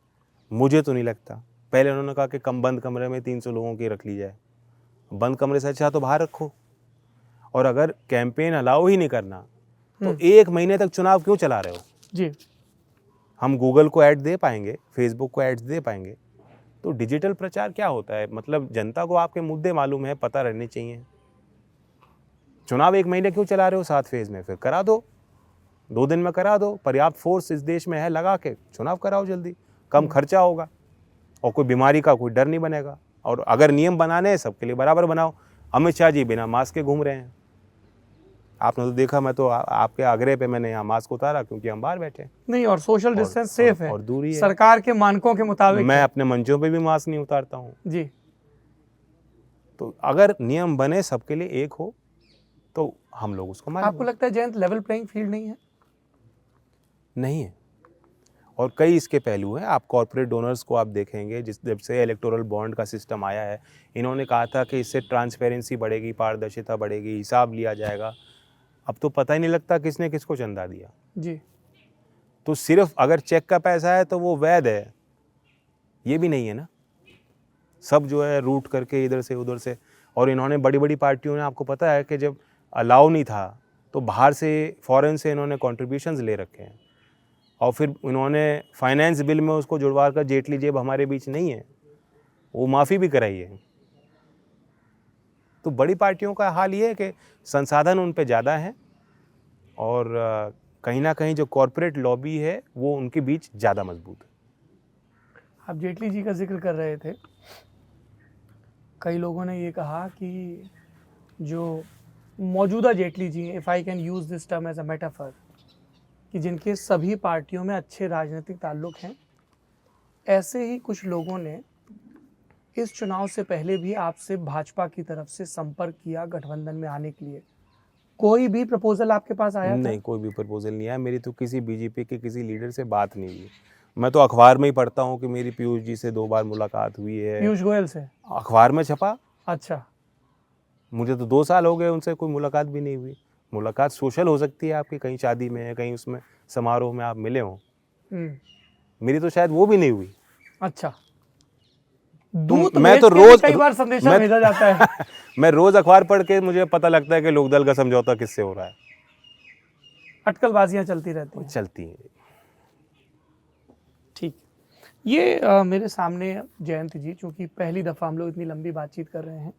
मुझे तो नहीं लगता। पहले उन्होंने कहा कि कम बंद कमरे में 300 लोगों की रख ली जाए, बंद कमरे से अच्छा तो बाहर रखो। और अगर कैंपेन अलाउ ही नहीं करना तो 1 महीने तक चुनाव क्यों चला रहे हो? जी, हम गूगल को ऐड दे पाएंगे, फेसबुक को ऐड्स दे पाएंगे, तो डिजिटल प्रचार क्या होता है? मतलब जनता को आपके मुद्दे मालूम है, पता रहने चाहिए। चुनाव 1 महीने क्यों चला रहे हो? 7 फेज में फिर करा दो, 2 दिन में करा दो। पर्याप्त फोर्स इस देश में है, लगा के चुनाव कराओ जल्दी, कम खर्चा होगा और कोई बीमारी का कोई डर नहीं बनेगा। और अगर नियम बनाने हैं सबके लिए बराबर बनाओ। अमित शाह जी बिना मास्क के घूम रहे हैं, आपने तो देखा। मैं तो आपके आग्रह पे मैंने यहाँ मास्क उतारा क्योंकि हम बाहर बैठे नहीं, और सोशल डिस्टेंस सेफ है और दूरी है, सरकार के मानकों के मुताबिक। मैं अपने मंचों पे भी मास्क नहीं उतारता हूँ जी। तो अगर नियम बने सबके लिए एक हो तो हम लोग उसको मानेंगे। आपको लगता है जयंत लेवल प्लेइंग फील्ड नहीं है? नहीं है, और कई इसके पहलू हैं। आप कॉर्पोरेट डोनर्स को आप देखेंगे, जब से इलेक्टोरल बॉन्ड का सिस्टम आया है, इन्होंने कहा था कि इससे ट्रांसपेरेंसी बढ़ेगी, पारदर्शिता बढ़ेगी, हिसाब लिया जाएगा। अब तो पता ही नहीं लगता किसने किसको चंदा दिया। जी। तो सिर्फ अगर चेक का पैसा है तो वो वैध है, ये भी नहीं है ना। सब जो है रूट करके इधर से उधर से। और इन्होंने बड़ी बड़ी पार्टियों ने, आपको पता है कि जब अलाउ नहीं था तो बाहर से, फॉरेन से इन्होंने कॉन्ट्रीब्यूशंस ले रखे हैं, और फिर इन्होंने फाइनेंस बिल में उसको जुड़वा कर, जेटली जेब हमारे बीच नहीं है, वो माफ़ी भी कराई है। तो बड़ी पार्टियों का हाल ये है कि संसाधन उन पे ज़्यादा हैं, और कहीं ना कहीं जो कॉरपोरेट लॉबी है वो उनके बीच ज़्यादा मजबूत है। आप जेटली जी का जिक्र कर रहे थे, कई लोगों ने ये कहा कि जो मौजूदा Jaitley ji, if I can use this term as a metaphor, कि जिनके सभी पार्टियों में अच्छे राजनीतिक ताल्लुक हैं, ऐसे ही कुछ लोगों ने इस चुनाव से पहले भी आपसे भाजपा की तरफ से संपर्क किया गठबंधन में आने के लिए। कोई भी प्रपोजल आपके पास आया था? नहीं, कोई भी प्रपोजल नहीं आया। मेरी तो किसी बीजेपी के किसी लीडर से बात नहीं हुई। मैं तो अखबार में ही पढ़ता हूँ कि मेरी पीयूष जी से 2 बार मुलाकात हुई है। पीयूष गोयल से? अखबार में छपा। अच्छा। मुझे तो 2 साल हो गए, उनसे कोई मुलाकात भी नहीं हुई। मुलाकात सोशल हो सकती है आपकी, कहीं शादी में, कहीं उसमें समारोह में आप मिले हों। मेरी तो शायद वो भी नहीं हुई। अच्छा। दूत मैं तो रोज कई बार संदेशा भेजा जाता है। मैं रोज अखबार पढ़ के मुझे पता लगता है कि लोकदल का समझौता किससे हो रहा है। अटकलबाजियां चलती रहती हैं। चलती हैं। ठीक। ये मेरे सामने जयंत जी, चूंकि पहली दफ़ा हम लोग इतनी लंबी बातचीत कर रहे हैं,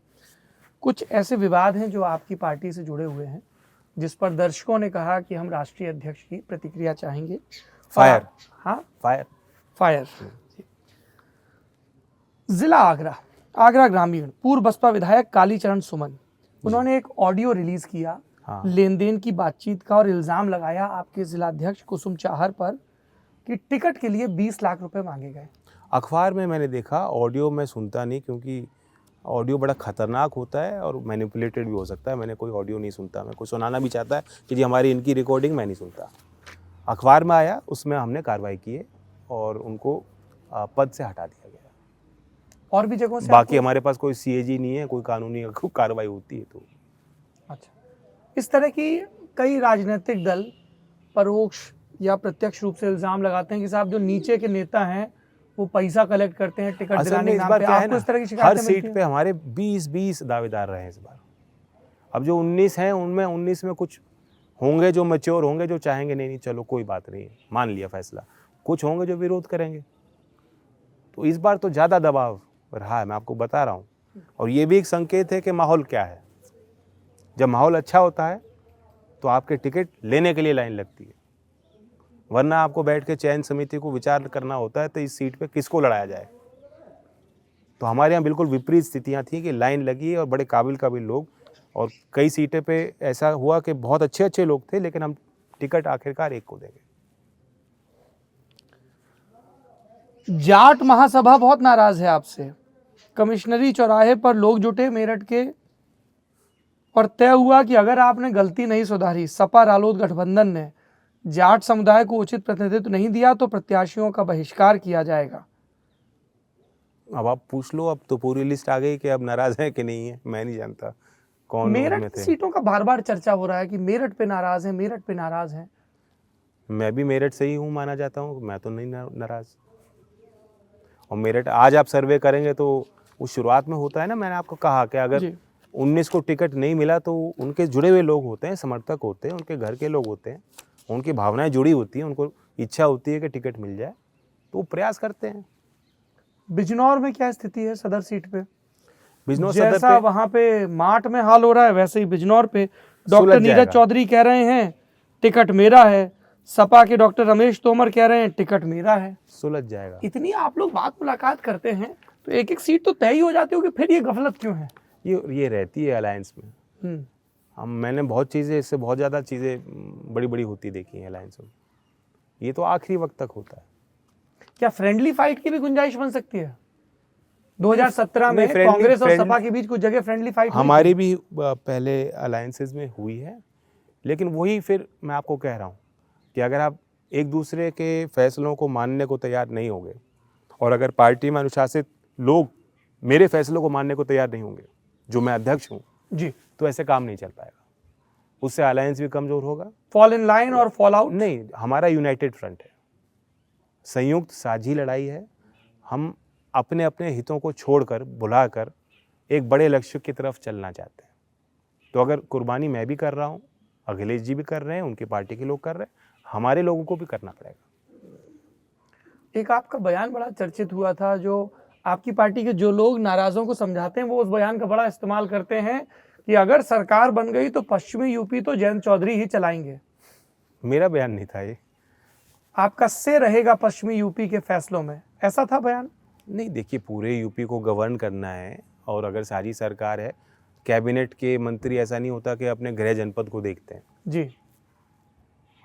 कुछ ऐसे विवाद हैं जो आपकी पार्टी से जुड़े हुए हैं, जिस पर दर्शकों ने कहा कि हम राष्ट्रीय अध्यक्ष की प्रतिक्रिया चाहेंगे। फायर। हाँ, फायर। जिला आगरा ग्रामीण पूर्व बसपा विधायक कालीचरण सुमन, उन्होंने एक ऑडियो रिलीज किया लेन देन की बातचीत का, और इल्जाम लगाया आपके जिलाध्यक्ष कुसुम चाहर पर कि टिकट के लिए 20 लाख रुपए मांगे गए। अखबार में मैंने देखा, ऑडियो मैं सुनता नहीं क्योंकि ऑडियो बड़ा खतरनाक होता है और मैनिपुलेटेड भी हो सकता है। मैंने कोई ऑडियो नहीं सुनता। मैं कोई सुनाना भी चाहता है कि जी हमारी इनकी रिकॉर्डिंग, मैं नहीं सुनता। अखबार में आया, उसमें हमने कार्रवाई की है और उनको पद से हटा दिया गया। और भी जगहों से बाकी हमारे पास कोई सीएजी नहीं है, कोई कानूनी कार्रवाई होती है तो। अच्छा, इस तरह की कई राजनीतिक दल परोक्ष या प्रत्यक्ष रूप से इल्जाम लगाते हैं कि साहब जो नीचे के नेता हैं वो पैसा कलेक्ट करते हैं टिकट असल दिलाने में के इस नाम बार पे। क्या है आपको ना, इस तरह की हर शिकायतें मिलती सीट हैं? पे हमारे 20 दावेदार रहे हैं इस बार। अब जो 19 हैं उनमें 19 में कुछ होंगे जो मैच्योर होंगे, जो चाहेंगे नहीं नहीं चलो कोई बात नहीं, मान लिया फैसला। कुछ होंगे जो विरोध करेंगे। तो इस बार तो ज़्यादा दबाव रहा है, मैं आपको बता रहा हूँ। और ये भी एक संकेत है कि माहौल क्या है। जब माहौल अच्छा होता है तो आपके टिकट लेने के लिए लाइन लगती है, वरना आपको बैठ के चयन समिति को विचार करना होता है तो इस सीट पे किसको लड़ाया जाए। तो हमारे यहाँ बिल्कुल विपरीत स्थितियाँ थी कि लाइन लगी और बड़े काबिल लोग, और कई सीटें पे ऐसा हुआ कि बहुत अच्छे लोग थे, लेकिन हम टिकट आखिरकार एक को देंगे। जाट महासभा बहुत नाराज है आपसे। कमिश्नरी चौराहे पर लोग जुटे मेरठ के और तय हुआ कि अगर आपने गलती नहीं सुधारी, सपा रालोद गठबंधन ने जाट समुदाय को उचित प्रतिनिधित्व नहीं दिया तो प्रत्याशियों का बहिष्कार किया जाएगा। अब आप पूछ लो, अब तो पूरी लिस्ट आ गई कि अब नाराज है कि नहीं है, मैं नहीं जानता कौन मेरठ में की थे। सीटों का बार बार चर्चा हो रहा है कि मेरठ पे नाराज है, मेरठ पे नाराज है। मैं भी मेरठ से ही हूँ, माना जाता हूँ, मैं तो नहीं नाराज। और मेरठ आज आप सर्वे करेंगे तो उस शुरुआत में होता है ना, मैंने आपको कहा कि अगर जी। 19 को टिकट नहीं मिला तो उनके जुड़े हुए लोग होते हैं, समर्थक होते हैं, उनके घर के लोग होते हैं, उनकी भावनाएं जुड़ी होती हैं, उनको इच्छा होती है कि टिकट मिल जाए, तो वो प्रयास करते हैं। बिजनौर में क्या स्थिति है सदर सीट पे? बिजनौर सदर जैसा पे वहां पे माठ में हाल हो रहा है वैसे ही बिजनौर पे डॉक्टर सुलझ नीरज जाएगा। चौधरी कह रहे हैं टिकट मेरा है, सपा के डॉक्टर रमेश तोमर कह रहे हैं टिकट मेरा है। सुलझ जाएगा। इतनी आप लोग बात मुलाकात करते हैं तो एक एक सीट तो तय ही हो जाती होगी, फिर ये गफलत क्यों है? ये रहती है अलायंस में। मैंने बहुत चीज़ें, इससे बहुत ज़्यादा चीज़ें बड़ी होती देखी हैं अलायंस में। ये तो आखिरी वक्त तक होता है। क्या फ्रेंडली फाइट की भी गुंजाइश बन सकती है? 2017 में नहीं, कांग्रेस और सपा के बीच कुछ जगह फ्रेंडली फाइट हमारी भी पहले अलायंसेस में हुई है, लेकिन वही फिर मैं आपको कह रहा हूँ कि अगर आप एक दूसरे के फैसलों को मानने को तैयार नहीं होंगे, और अगर पार्टी में अनुशासित लोग मेरे फैसलों को मानने को तैयार नहीं होंगे, जो मैं अध्यक्ष हूँ जी, तो ऐसे काम नहीं चल पाएगा। उससे अलायंस भी कमजोर होगा। फॉल इन लाइन और फॉल आउट नहीं, हमारा यूनाइटेड फ्रंट है, संयुक्त साझी लड़ाई है। हम अपने अपने हितों को छोड़कर, भुलाकर एक बड़े लक्ष्य की तरफ चलना चाहते हैं। तो अगर कुर्बानी मैं भी कर रहा हूँ, अखिलेश जी भी कर रहे हैं, उनकी पार्टी के लोग कर रहे हैं, हमारे लोगों को भी करना पड़ेगा। एक आपका बयान बड़ा चर्चित हुआ था, जो आपकी पार्टी के जो लोग नाराजों को समझाते हैं वो उस बयान का बड़ा इस्तेमाल करते हैं कि अगर सरकार बन गई तो पश्चिमी यूपी तो जयंत चौधरी ही चलाएंगे। मेरा बयान नहीं था ये। आपका से रहेगा पश्चिमी यूपी के फैसलों में, ऐसा था बयान? नहीं, देखिए, पूरे यूपी को गवर्न करना है, और अगर सारी सरकार है, कैबिनेट के मंत्री ऐसा नहीं होता कि अपने गृह जनपद को देखते हैं जी।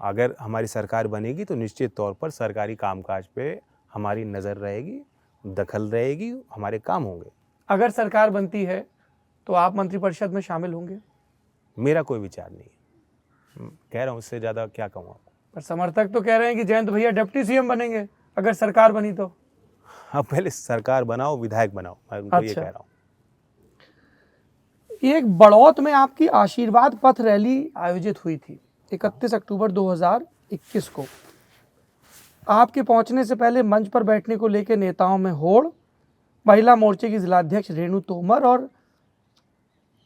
अगर हमारी सरकार बनेगी तो निश्चित तौर पर सरकारी कामकाज पे हमारी नज़र रहेगी, दखल रहेगी, हमारे काम होंगे। अगर सरकार बनती है तो आप मंत्रिपरिषद में शामिल होंगे? मेरा कोई विचार नहीं है, कह रहा हूँ, इससे ज़्यादा क्या कहूँ आपको। पर समर्थक तो कह रहे हैं कि जयंत भैया डिप्टी सीएम बनेंगे अगर सरकार बनी तो। अब पहले सरकार बनाओ, विधायक बनाओ, मैं उनको ये अच्छा। कह रहा हूँ। एक बड़ौत में आपकी आशीर्वाद पथ रैली आयोजित हुई थी 31 अक्टूबर 2021 को। आपके पहुंचने से पहले मंच पर बैठने को लेकर नेताओं में होड़। महिला मोर्चे की जिलाध्यक्ष रेणु तोमर और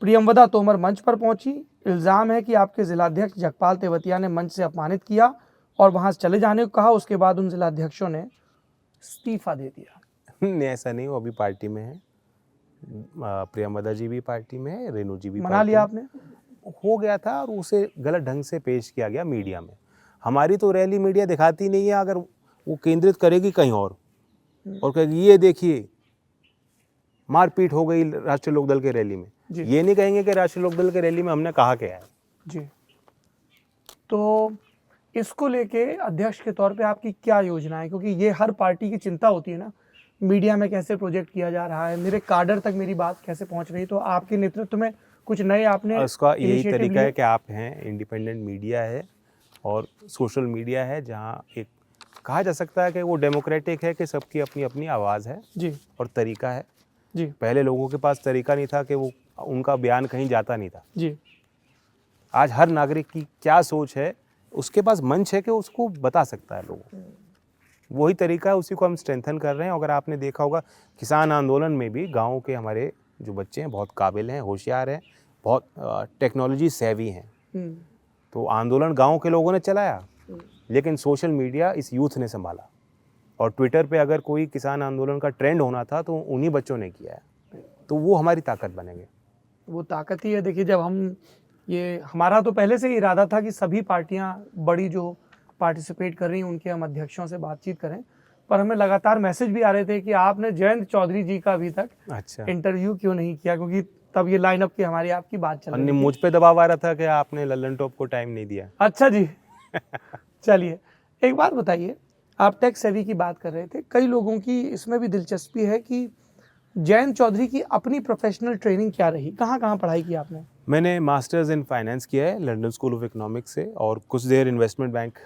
प्रियमवदा तोमर मंच पर पहुंची। इल्ज़ाम है कि आपके जिलाध्यक्ष जगपाल तेवतिया ने मंच से अपमानित किया और वहां से चले जाने को कहा। उसके बाद उन जिलाध्यक्षों ने इस्तीफा दे दिया। नहीं, ऐसा नहीं, वो अभी पार्टी में है। प्रियमवदा जी भी पार्टी में है, रेणु जी भी मना लिया आपने? हो गया था और उसे गलत ढंग से पेश किया गया मीडिया में। हमारी तो रैली मीडिया दिखाती नहीं है, अगर वो केंद्रित करेगी कहीं और कहेगी ये देखिए मारपीट हो गई राष्ट्रीय लोकदल के रैली में, ये नहीं कहेंगे कि राष्ट्रीय लोकदल के रैली में हमने कहा क्या है। जी, तो इसको लेके अध्यक्ष के तौर पे आपकी क्या योजना है? क्योंकि ये हर पार्टी की चिंता होती है ना, मीडिया में कैसे प्रोजेक्ट किया जा रहा है, मेरे काडर तक मेरी बात कैसे पहुंच रही। तो आपके नेतृत्व में कुछ नए आपने उसका यही तरीका है कि आप हैं, इंडिपेंडेंट मीडिया है और सोशल मीडिया है, जहां एक कहा जा सकता है कि वो डेमोक्रेटिक है कि सबकी अपनी अपनी आवाज़ है जी और तरीका है। जी पहले लोगों के पास तरीका नहीं था कि वो उनका बयान कहीं जाता नहीं था। जी आज हर नागरिक की क्या सोच है, उसके पास मंच है कि उसको बता सकता है लोगों को। वही तरीका है, उसी को हम स्ट्रेंथन कर रहे हैं। अगर आपने देखा होगा किसान आंदोलन में भी गाँव के हमारे जो बच्चे हैं बहुत काबिल हैं, होशियार हैं, बहुत टेक्नोलॉजी सेवी हैं। तो आंदोलन गांव के लोगों ने चलाया, लेकिन सोशल मीडिया इस यूथ ने संभाला। और ट्विटर पे अगर कोई किसान आंदोलन का ट्रेंड होना था तो उन्हीं बच्चों ने किया है। तो वो हमारी ताकत बनेंगे। वो ताकत ही है। देखिए, जब हम ये हमारा तो पहले से ही इरादा था कि सभी पार्टियां बड़ी जो पार्टिसिपेट कर रही हैं उनके हम अध्यक्षों से बातचीत करें, पर हमें लगातार मैसेज भी आ रहे थे कि आपने जयंत चौधरी जी का अभी तक अच्छा, इंटरव्यू क्यों नहीं किया, क्योंकि तब ये लाइनअप की हमारी आपकी बात चल रही अन्य थी। मुझ पे दबाव आ रहा था कि आपने लल्लन टॉप को टाइम नहीं दिया। अच्छा जी। चलिए, एक बात बताइए, आप टेक सेवी की बात कर रहे थे, कई लोगों की इसमें भी दिलचस्पी है कि जयंत चौधरी की अपनी प्रोफेशनल ट्रेनिंग क्या रही, कहाँ कहाँ पढ़ाई की आपने? मैंने मास्टर्स इन फाइनेंस किया है लंदन स्कूल ऑफ इकोनॉमिक्स से, और कुछ देर इन्वेस्टमेंट बैंक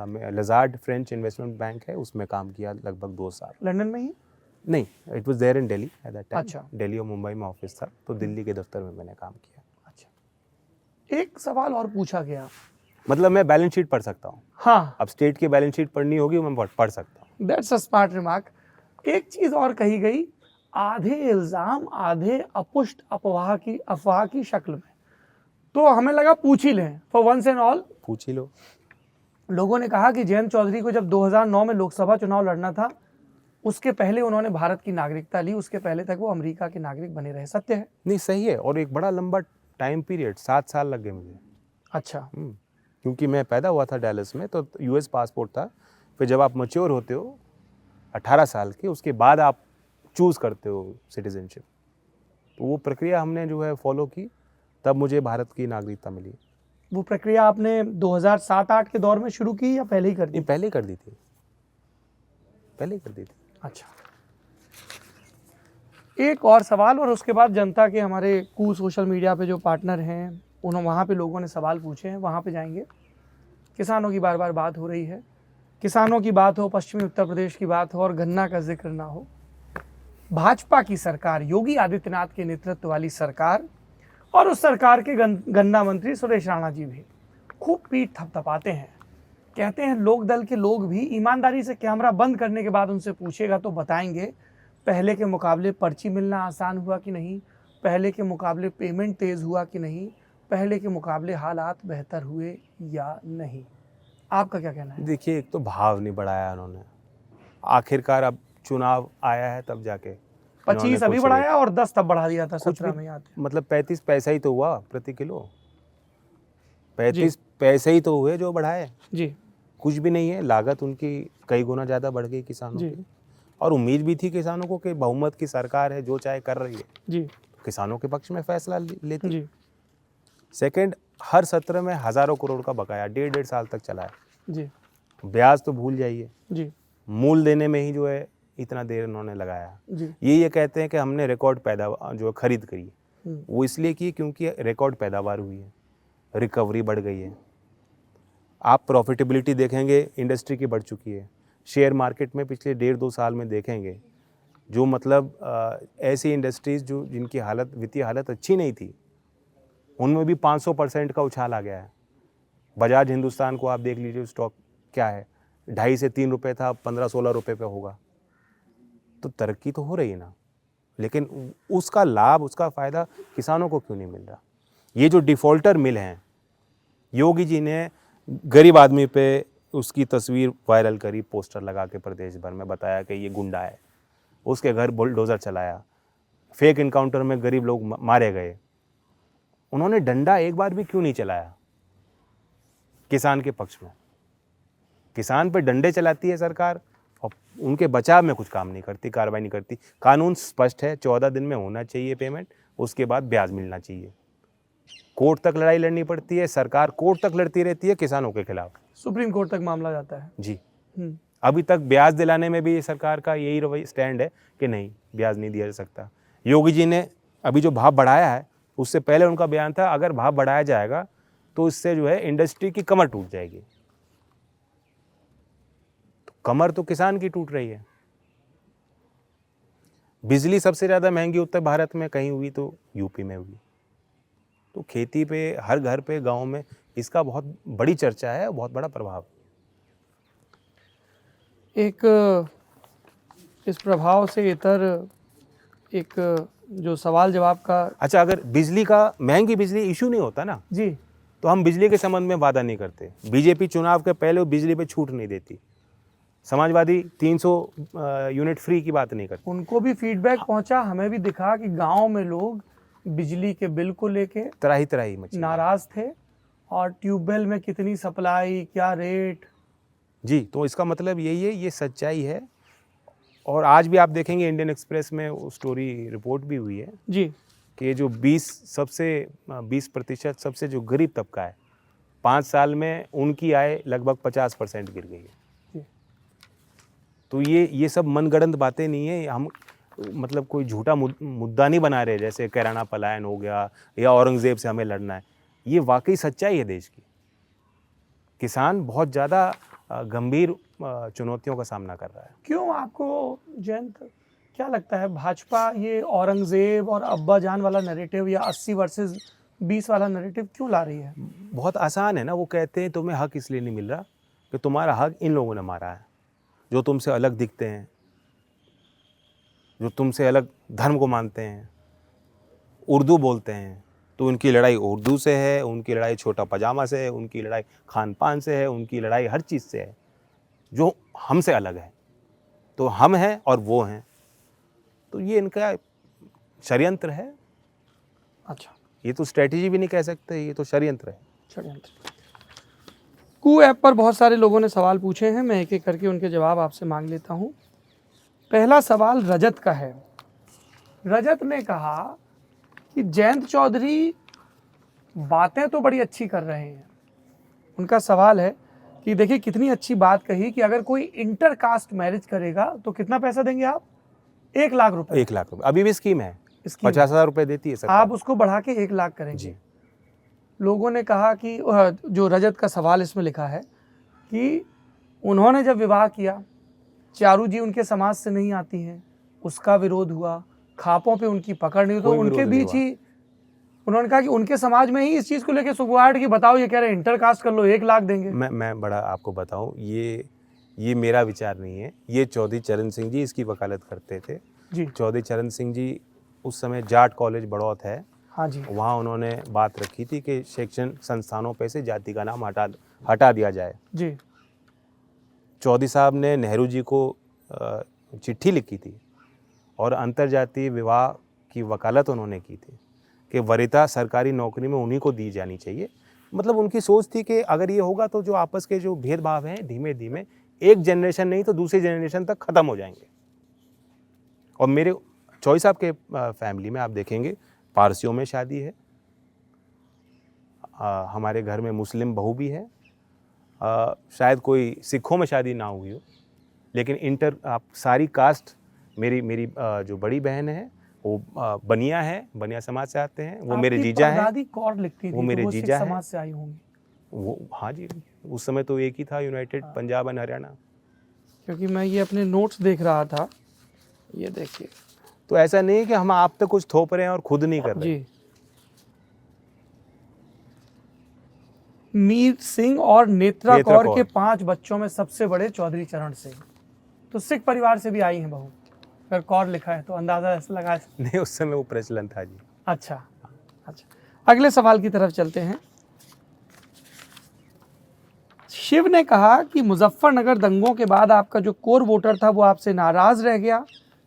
में लजार्ड फ्रेंच इन्वेस्टमेंट बैंक है उसमें काम किया लगभग 2 साल। लंदन में ही? नहीं, it was there in Delhi at that time. अच्छा। दिल्ली और मुंबई में ऑफिस था, तो दिल्ली के दफ्तर में मैंने काम किया। अच्छा, एक सवाल और पूछा गया। मतलब मैं बैलेंस शीट पढ़ सकता हूँ। हाँ, अब स्टेट की बैलेंस शीट पढ़नी होगी, मैं पढ़ सकता हूँ। That's a smart remark. एक चीज और कही गई, आधे इल्जाम आधे अपुष्ट अफवाह की शक्ल में, तो हमें लगा पूछ ही लें फॉर वंस एंड ऑल। पूछ ही लो। लोगों ने कहा कि जयंत चौधरी को जब 2009 में लोकसभा चुनाव लड़ना था, उसके पहले उन्होंने भारत की नागरिकता ली, उसके पहले तक वो अमेरिका के नागरिक बने रहे। सत्य है? नहीं, सही है। और एक बड़ा लंबा टाइम पीरियड, 7 साल लग गए मुझे। अच्छा। क्योंकि मैं पैदा हुआ था डैलस में, तो यूएस पासपोर्ट था। फिर जब आप मैच्योर होते हो 18 साल के, उसके बाद आप चूज़ करते हो सिटीजनशिप। तो वो प्रक्रिया हमने जो है फॉलो की, तब मुझे भारत की नागरिकता मिली। वो प्रक्रिया आपने 2007-8 के दौर में शुरू की या पहले ही कर दी? नहीं, पहले कर दी थी, पहले कर दी थी। अच्छा, एक और सवाल, और उसके बाद जनता के हमारे कू सोशल मीडिया पे जो पार्टनर हैं उन्होंने वहाँ पे लोगों ने सवाल पूछे हैं, वहाँ पे जाएंगे। किसानों की बार बार बात हो रही है, किसानों की बात हो, पश्चिमी उत्तर प्रदेश की बात हो और गन्ना का जिक्र ना हो। भाजपा की सरकार, योगी आदित्यनाथ के नेतृत्व वाली सरकार, और उस सरकार के गन्ना मंत्री सुरेश राणा जी भी खूब पीठ थपथपाते हैं। कहते हैं लोक दल के लोग भी ईमानदारी से कैमरा बंद करने के बाद उनसे पूछेगा तो बताएंगे पहले के मुकाबले पर्ची मिलना आसान हुआ कि नहीं, पहले के मुकाबले पेमेंट तेज़ हुआ कि नहीं, पहले के मुकाबले हालात बेहतर हुए या नहीं। आपका क्या कहना है? देखिए, एक तो भाव नहीं बढ़ाया उन्होंने। आखिरकार अब चुनाव आया है तब जाके 25 अभी बढ़ाया और 10 तब बढ़ा दिया था, 17 में याद है। मतलब 35 पैसा ही तो हुआ प्रति किलो। 35 पैसे ही तो हुए जो बढ़ाए। जी कुछ भी नहीं है। लागत उनकी कई गुना ज़्यादा बढ़ गई किसानों की। और उम्मीद भी थी किसानों को कि बहुमत की सरकार है, जो चाहे कर रही है, जी किसानों के पक्ष में फैसला लेती। जी सेकंड, हर सत्र में हज़ारों करोड़ का बकाया 1.5 साल तक चला है। जी ब्याज तो भूल जाइए, जी मूल देने में ही जो है इतना देर उन्होंने लगाया। जी ये कहते हैं कि हमने रिकॉर्ड पैदावार जो है खरीद करी, वो इसलिए की क्योंकि रिकॉर्ड पैदावार हुई है, रिकवरी बढ़ गई है। आप प्रॉफिटेबिलिटी देखेंगे, इंडस्ट्री की बढ़ चुकी है। शेयर मार्केट में पिछले 1.5-2 साल में देखेंगे, जो मतलब ऐसी इंडस्ट्रीज़ जो जिनकी हालत, वित्तीय हालत अच्छी नहीं थी, उनमें भी 500% का उछाल आ गया है। बजाज हिंदुस्तान को आप देख लीजिए, स्टॉक क्या है, 2.5 से 3 रुपये था, 15-16 रुपये पे होगा। तो तरक्की तो हो रही है ना, लेकिन उसका लाभ, उसका फ़ायदा किसानों को क्यों नहीं मिल रहा? ये जो डिफ़ॉल्टर मिल हैं, योगी जी ने गरीब आदमी पे उसकी तस्वीर वायरल करी, पोस्टर लगा के प्रदेश भर में, बताया कि ये गुंडा है, उसके घर बुलडोज़र चलाया, फेक इनकाउंटर में गरीब लोग मारे गए। उन्होंने डंडा एक बार भी क्यों नहीं चलाया किसान के पक्ष में? किसान पे डंडे चलाती है सरकार और उनके बचाव में कुछ काम नहीं करती, कार्रवाई नहीं करती। कानून स्पष्ट है, 14 दिन में होना चाहिए पेमेंट, उसके बाद ब्याज मिलना चाहिए। कोर्ट तक लड़ाई लड़नी पड़ती है, सरकार कोर्ट तक लड़ती रहती है किसानों के खिलाफ, सुप्रीम कोर्ट तक मामला जाता है जी। अभी तक ब्याज दिलाने में भी सरकार का यही रवैया स्टैंड है कि नहीं, ब्याज नहीं दिया जा सकता। योगी जी ने अभी जो भाव बढ़ाया है, उससे पहले उनका बयान था अगर भाव बढ़ाया जाएगा तो इससे जो है इंडस्ट्री की कमर टूट जाएगी। तो कमर तो किसान की टूट रही है। बिजली सबसे ज़्यादा महंगी उत्तर भारत में कहीं हुई तो यूपी में हुई। तो खेती पे, हर घर पे, गांव में इसका बहुत बड़ी चर्चा है, बहुत बड़ा प्रभाव। एक इस प्रभाव से इतर एक जो सवाल जवाब का, अच्छा, अगर बिजली का, महंगी बिजली इशू नहीं होता ना, जी, तो हम बिजली के संबंध में वादा नहीं करते। बीजेपी चुनाव के पहले वो बिजली पे छूट नहीं देती। समाजवादी 300 यूनिट फ्री की बात नहीं करते। उनको भी फीडबैक पहुंचा, हमें भी दिखा कि गांव में लोग बिजली के बिल को लेके तराही तराही मची। नाराज थे, और ट्यूबवेल में कितनी सप्लाई, क्या रेट। जी, तो इसका मतलब यही है, ये सच्चाई है। और आज भी आप देखेंगे इंडियन एक्सप्रेस में वो स्टोरी रिपोर्ट भी हुई है जी, कि ये जो 20% सबसे जो गरीब तबका है, 5 साल में उनकी आय लगभग 50% गिर गई है। जी। तो ये सब मनगढ़ंत बातें नहीं है। हम मतलब कोई झूठा मुद्दा नहीं बना रहे, जैसे कैराना पलायन हो गया या औरंगजेब से हमें लड़ना है। ये वाकई सच्चाई है देश की। किसान बहुत ज़्यादा गंभीर चुनौतियों का सामना कर रहा है। क्यों आपको जयंत क्या लगता है, भाजपा ये औरंगजेब और अब्बा जान वाला नैरेटिव या 80 वर्सेस 20 वाला नैरेटिव क्यों ला रही है? बहुत आसान है ना, वो कहते हैं तुम्हें हक इसलिए नहीं मिल रहा कि तुम्हारा हक इन लोगों ने मारा है, जो तुमसे अलग दिखते हैं, जो तुमसे अलग धर्म को मानते हैं, उर्दू बोलते हैं। तो उनकी लड़ाई उर्दू से है, उनकी लड़ाई छोटा पजामा से है, उनकी लड़ाई खान पान से है, उनकी लड़ाई हर चीज़ से है जो हमसे अलग है। तो हम हैं और वो हैं, तो ये इनका षड्यंत्र है। अच्छा, ये तो स्ट्रेटजी भी नहीं कह सकते, ये तो षड्यंत्र है। षड्यंत्र। कू ऐप पर बहुत सारे लोगों ने सवाल पूछे हैं, मैं एक एक करके उनके जवाब आपसे मांग लेता हूँ। पहला सवाल रजत का है। रजत ने कहा कि जयंत चौधरी बातें तो बड़ी अच्छी कर रहे हैं। उनका सवाल है कि देखिए कितनी अच्छी बात कही कि अगर कोई इंटर कास्ट मैरिज करेगा तो कितना पैसा देंगे आप? 1 लाख रुपए। 1 लाख रुपए अभी भी स्कीम है, स्कीम 50,000 रुपए देती है सरकार। आप उसको बढ़ा के 1 लाख करेंगे। जी। लोगों ने कहा कि जो रजत का सवाल इसमें लिखा है कि उन्होंने जब विवाह किया, चारू जी उनके समाज से नहीं आती हैं, उसका विरोध हुआ, खापों पे उनकी पकड़ नहीं हुई, तो कोई उनके विरोध नहीं बीच ही उन्होंने कहा कि उनके समाज में ही इस चीज़ को लेकर सुगवाहट की, बताओ ये कह रहे हैं इंटर कास्ट कर लो 1 लाख देंगे। मैं बड़ा आपको बताऊं, ये मेरा विचार नहीं है, ये चौधरी चरण सिंह जी इसकी वकालत करते थे। जी, चौधरी चरण सिंह जी उस समय जाट कॉलेज बड़ौत है, हाँ जी, वहाँ उन्होंने बात रखी थी कि शैक्षणिक संस्थानों पे से जाति का नाम हटा दिया जाए। जी, चौधरी साहब ने नेहरू जी को चिट्ठी लिखी थी और अंतर्जातीय विवाह की वकालत उन्होंने की थी कि वरीयता सरकारी नौकरी में उन्हीं को दी जानी चाहिए। मतलब उनकी सोच थी कि अगर ये होगा तो जो आपस के जो भेदभाव हैं धीमे धीमे एक जनरेशन नहीं तो दूसरी जनरेशन तक ख़त्म हो जाएंगे। और मेरे चौधरी साहब के फैमिली में आप देखेंगे पारसियों में शादी है, हमारे घर में मुस्लिम बहू भी है, शायद कोई सिखों में शादी ना हुई हो, लेकिन आप सारी कास्ट, मेरी जो बड़ी बहन है वो बनिया है, बनिया समाज से आते हैं, वो मेरे जीजा हैं। दादी कौर लिखती थी, वो मेरे तो जीजा सिख हैं। समाज से आई होंगी। वो हाँ जी, उस समय तो एक ही था, यूनाइटेड पंजाब एंड हरियाणा। क्योंकि मैं ये अपने नोट्स देख रहा था, ये देखिए। तो ऐसा नहीं कि हम आप पे कुछ थोप रहे हैं और खुद नहीं कर रहे। जी, मीर सिंह और नेत्रा कौर के 5 बच्चों में सबसे बड़े चौधरी चरण सिंह, तो सिख परिवार से भी आई हैं बहू। अगर कौर लिखा है तो अंदाजा ऐसा लगा। नहीं, उस समय वो प्रचलन था जी। अच्छा, अगले सवाल की तरफ चलते हैं। शिव ने कहा कि मुजफ्फरनगर दंगों के बाद आपका जो कोर वोटर था वो आपसे नाराज रह गया।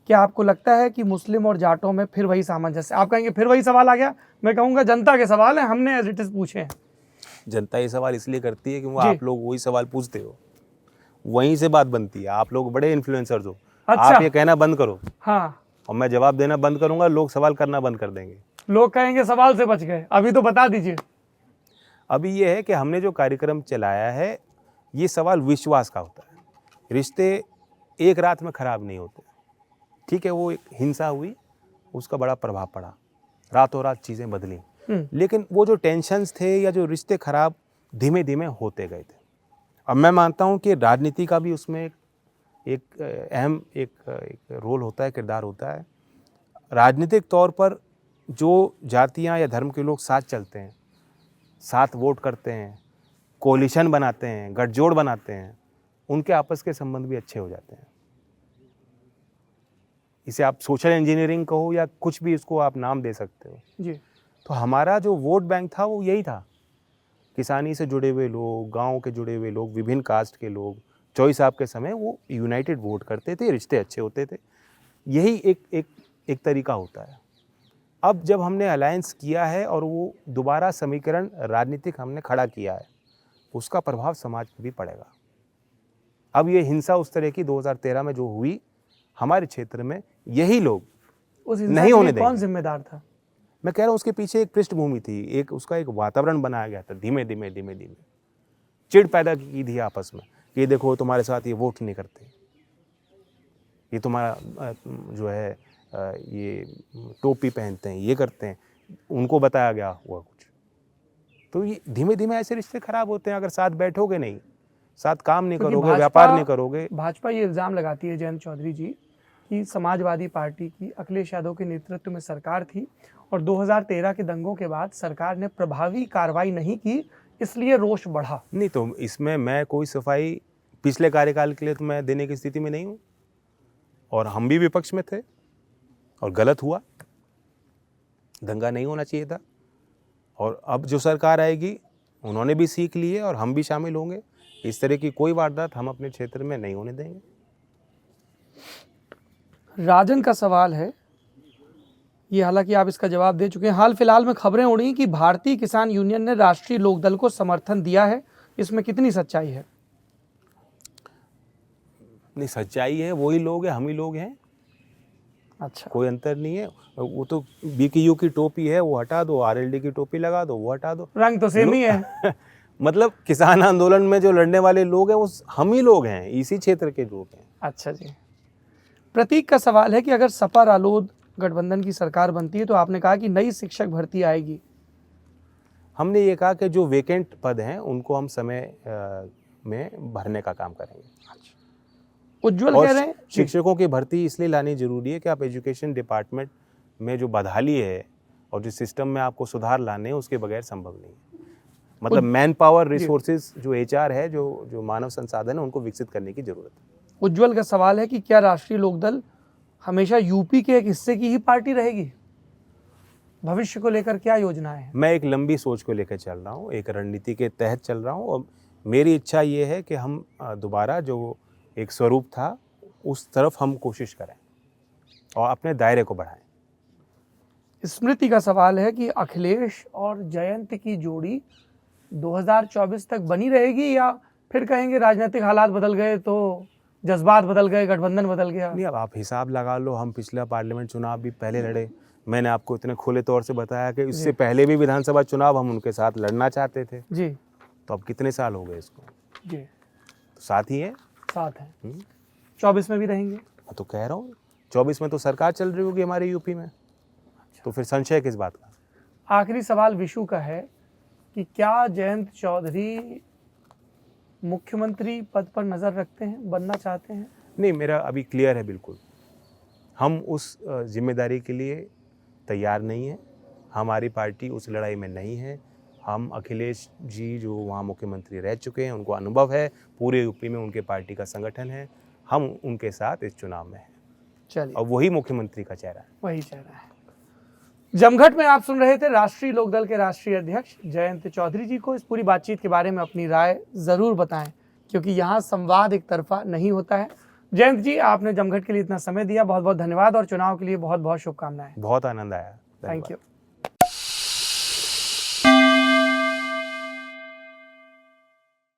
क्या आपको लगता है कि मुस्लिम और जाटों में फिर वही सामंजस्य? आप कहेंगे फिर वही सवाल आ गया। मैं कहूँगा जनता के सवाल है, हमने एज इट इज पूछे हैं। जनता ये सवाल इसलिए करती है क्योंकि आप लोग वही सवाल पूछते हो, वहीं से बात बनती है। आप लोग बड़े इन्फ्लुएंसर्स हो। अच्छा। आप ये कहना बंद करो, हाँ, और मैं जवाब देना बंद करूंगा, लोग सवाल करना बंद कर देंगे। लोग कहेंगे सवाल से बच गए। अभी तो बता दीजिए। अभी ये है कि हमने जो कार्यक्रम चलाया है, ये सवाल विश्वास का होता है। रिश्ते एक रात में खराब नहीं होते। ठीक है, वो एक हिंसा हुई, उसका बड़ा प्रभाव पड़ा, रातों रात चीज़ें बदली, लेकिन वो जो टेंशन्स थे या जो रिश्ते खराब धीमे धीमे होते गए थे। अब मैं मानता हूँ कि राजनीति का भी उसमें एक अहम एक रोल होता है, किरदार होता है। राजनीतिक तौर पर जो जातियां या धर्म के लोग साथ चलते हैं, साथ वोट करते हैं, कोलिशन बनाते हैं, गठजोड़ बनाते हैं, उनके आपस के संबंध भी अच्छे हो जाते हैं। इसे आप सोशल इंजीनियरिंग कहो या कुछ भी इसको आप नाम दे सकते हो जी। तो हमारा जो वोट बैंक था वो यही था। किसानी से जुड़े हुए लोग, गांव के जुड़े हुए लोग, विभिन्न कास्ट के लोग चौई साहब के समय वो यूनाइटेड वोट करते थे, रिश्ते अच्छे होते थे। यही एक तरीका होता है। अब जब हमने अलायंस किया है और वो दोबारा समीकरण राजनीतिक हमने खड़ा किया है, उसका प्रभाव समाज पर भी पड़ेगा। अब ये हिंसा उस तरह की 2013 में जो हुई हमारे क्षेत्र में, यही लोग उस हिंसा नहीं के होने लिए कौन देंगे। जिम्मेदार था? मैं कह रहा हूँ उसके पीछे एक पृष्ठभूमि थी, उसका एक वातावरण बनाया गया था। धीमे धीमे चिढ़ पैदा की थी आपस में कि ये देखो तुम्हारे साथ ये वोट नहीं करते, ये तुम्हारा जो है ये टोपी पहनते हैं, ये करते हैं, उनको बताया गया हुआ कुछ। तो ये धीमे धीमे ऐसे रिश्ते खराब होते हैं अगर साथ बैठोगे नहीं, साथ काम नहीं करोगे, व्यापार नहीं करोगे। भाजपा ये इल्जाम लगाती है जयंत चौधरी जी कि समाजवादी पार्टी की अखिलेश यादव के नेतृत्व में सरकार थी और 2013 के दंगों के बाद सरकार ने प्रभावी कार्रवाई नहीं की, इसलिए रोष बढ़ा। नहीं तो इसमें मैं कोई सफाई पिछले कार्यकाल के लिए तो मैं देने की स्थिति में नहीं हूँ, और हम भी विपक्ष में थे और गलत हुआ, दंगा नहीं होना चाहिए था। और अब जो सरकार आएगी उन्होंने भी सीख ली है और हम भी शामिल होंगे। इस तरह की कोई वारदात हम अपने क्षेत्र में नहीं होने देंगे। राजन का सवाल है, ये हालांकि आप इसका जवाब दे चुके हैं। हाल फिलहाल में खबरें उड़ी कि भारतीय किसान यूनियन ने राष्ट्रीय लोकदल को समर्थन दिया है, इसमें कितनी सच्चाई है? नहीं, सच्चाई है, वही लोग हैं, हम ही लोग हैं। अच्छा, कोई अंतर नहीं है। वो तो बीकेयू की टोपी है वो हटा दो, आरएलडी की टोपी लगा दो वो हटा दो, रंग तो सेम ही है। मतलब किसान आंदोलन में जो लड़ने वाले लोग हैं वो हम ही लोग हैं, इसी क्षेत्र के लोग हैं। अच्छा जी। प्रतीक का सवाल है कि अगर सपा रालोद गठबंधन की सरकार बनती है तो आपने कहा कि नई शिक्षक भर्ती आएगी। हमने ये कहा कि जो वेकेंट पद हैं उनको हम समय में भरने का काम करेंगे। उज्जवल और कह रहे हैं शिक्षकों की भर्ती इसलिए लानी जरूरी है कि आप एजुकेशन डिपार्टमेंट में जो बदहाली है और जो सिस्टम में आपको सुधार लाने हैं उसके बगैर संभव नहीं है। मतलब मैन पावर रिसोर्सेज जो एचआर है, जो मानव संसाधन है, उनको विकसित करने की जरूरत है। उज्जवल का सवाल है कि क्या राष्ट्रीय लोकदल हमेशा यूपी के एक हिस्से की ही पार्टी रहेगी? भविष्य को लेकर क्या योजनाएं हैं? मैं एक लंबी सोच को लेकर चल रहा हूँ, एक रणनीति के तहत चल रहा हूँ, और मेरी इच्छा ये है कि हम दोबारा जो एक स्वरूप था उस तरफ हम कोशिश करें और अपने दायरे को बढ़ाएं। स्मृति का सवाल है कि अखिलेश और जयंत की जोड़ी 2024 तक बनी रहेगी या फिर कहेंगे राजनीतिक हालात बदल गए तो जज्बात बदल गए, गठबंधन बदल गया? नहीं, अब आप हिसाब लगा लो, हम पिछला पार्लियामेंट चुनाव भी पहले लड़े। मैंने आपको इतने खुले तौर से बताया कि इससे पहले भी विधानसभा चुनाव हम उनके साथ लड़ना चाहते थे जी। तो अब कितने साल हो गए इसको? जी, तो साथ ही है, साथ हैं। 24 में भी रहेंगे? तो कह रहा हूँ 24 में तो सरकार चल रही होगी हमारे यूपी में, तो फिर संशय किस बात का? आखिरी सवाल विशु का है कि क्या जयंत चौधरी मुख्यमंत्री पद पर नजर रखते हैं, बनना चाहते हैं? नहीं, मेरा अभी क्लियर है बिल्कुल। हम उस जिम्मेदारी के लिए तैयार नहीं है, हमारी पार्टी उस लड़ाई में नहीं है। हम अखिलेश जी जो वहाँ मुख्यमंत्री रह चुके हैं, उनको अनुभव है, पूरे यूपी में उनके पार्टी का संगठन है, हम उनके साथ इस चुनाव में हैं। चलिए, और वही मुख्यमंत्री का चेहरा है। वही चेहरा है। जमघट में आप सुन रहे थे राष्ट्रीय लोकदल के राष्ट्रीय अध्यक्ष जयंत चौधरी जी को। इस पूरी बातचीत के बारे में अपनी राय जरूर बताएं, क्योंकि यहाँ संवाद एक तरफा नहीं होता है। जयंत जी, आपने जमघट के लिए इतना समय दिया, बहुत बहुत धन्यवाद और चुनाव के लिए बहुत बहुत शुभकामनाएं। बहुत आनंद आया। Thank you.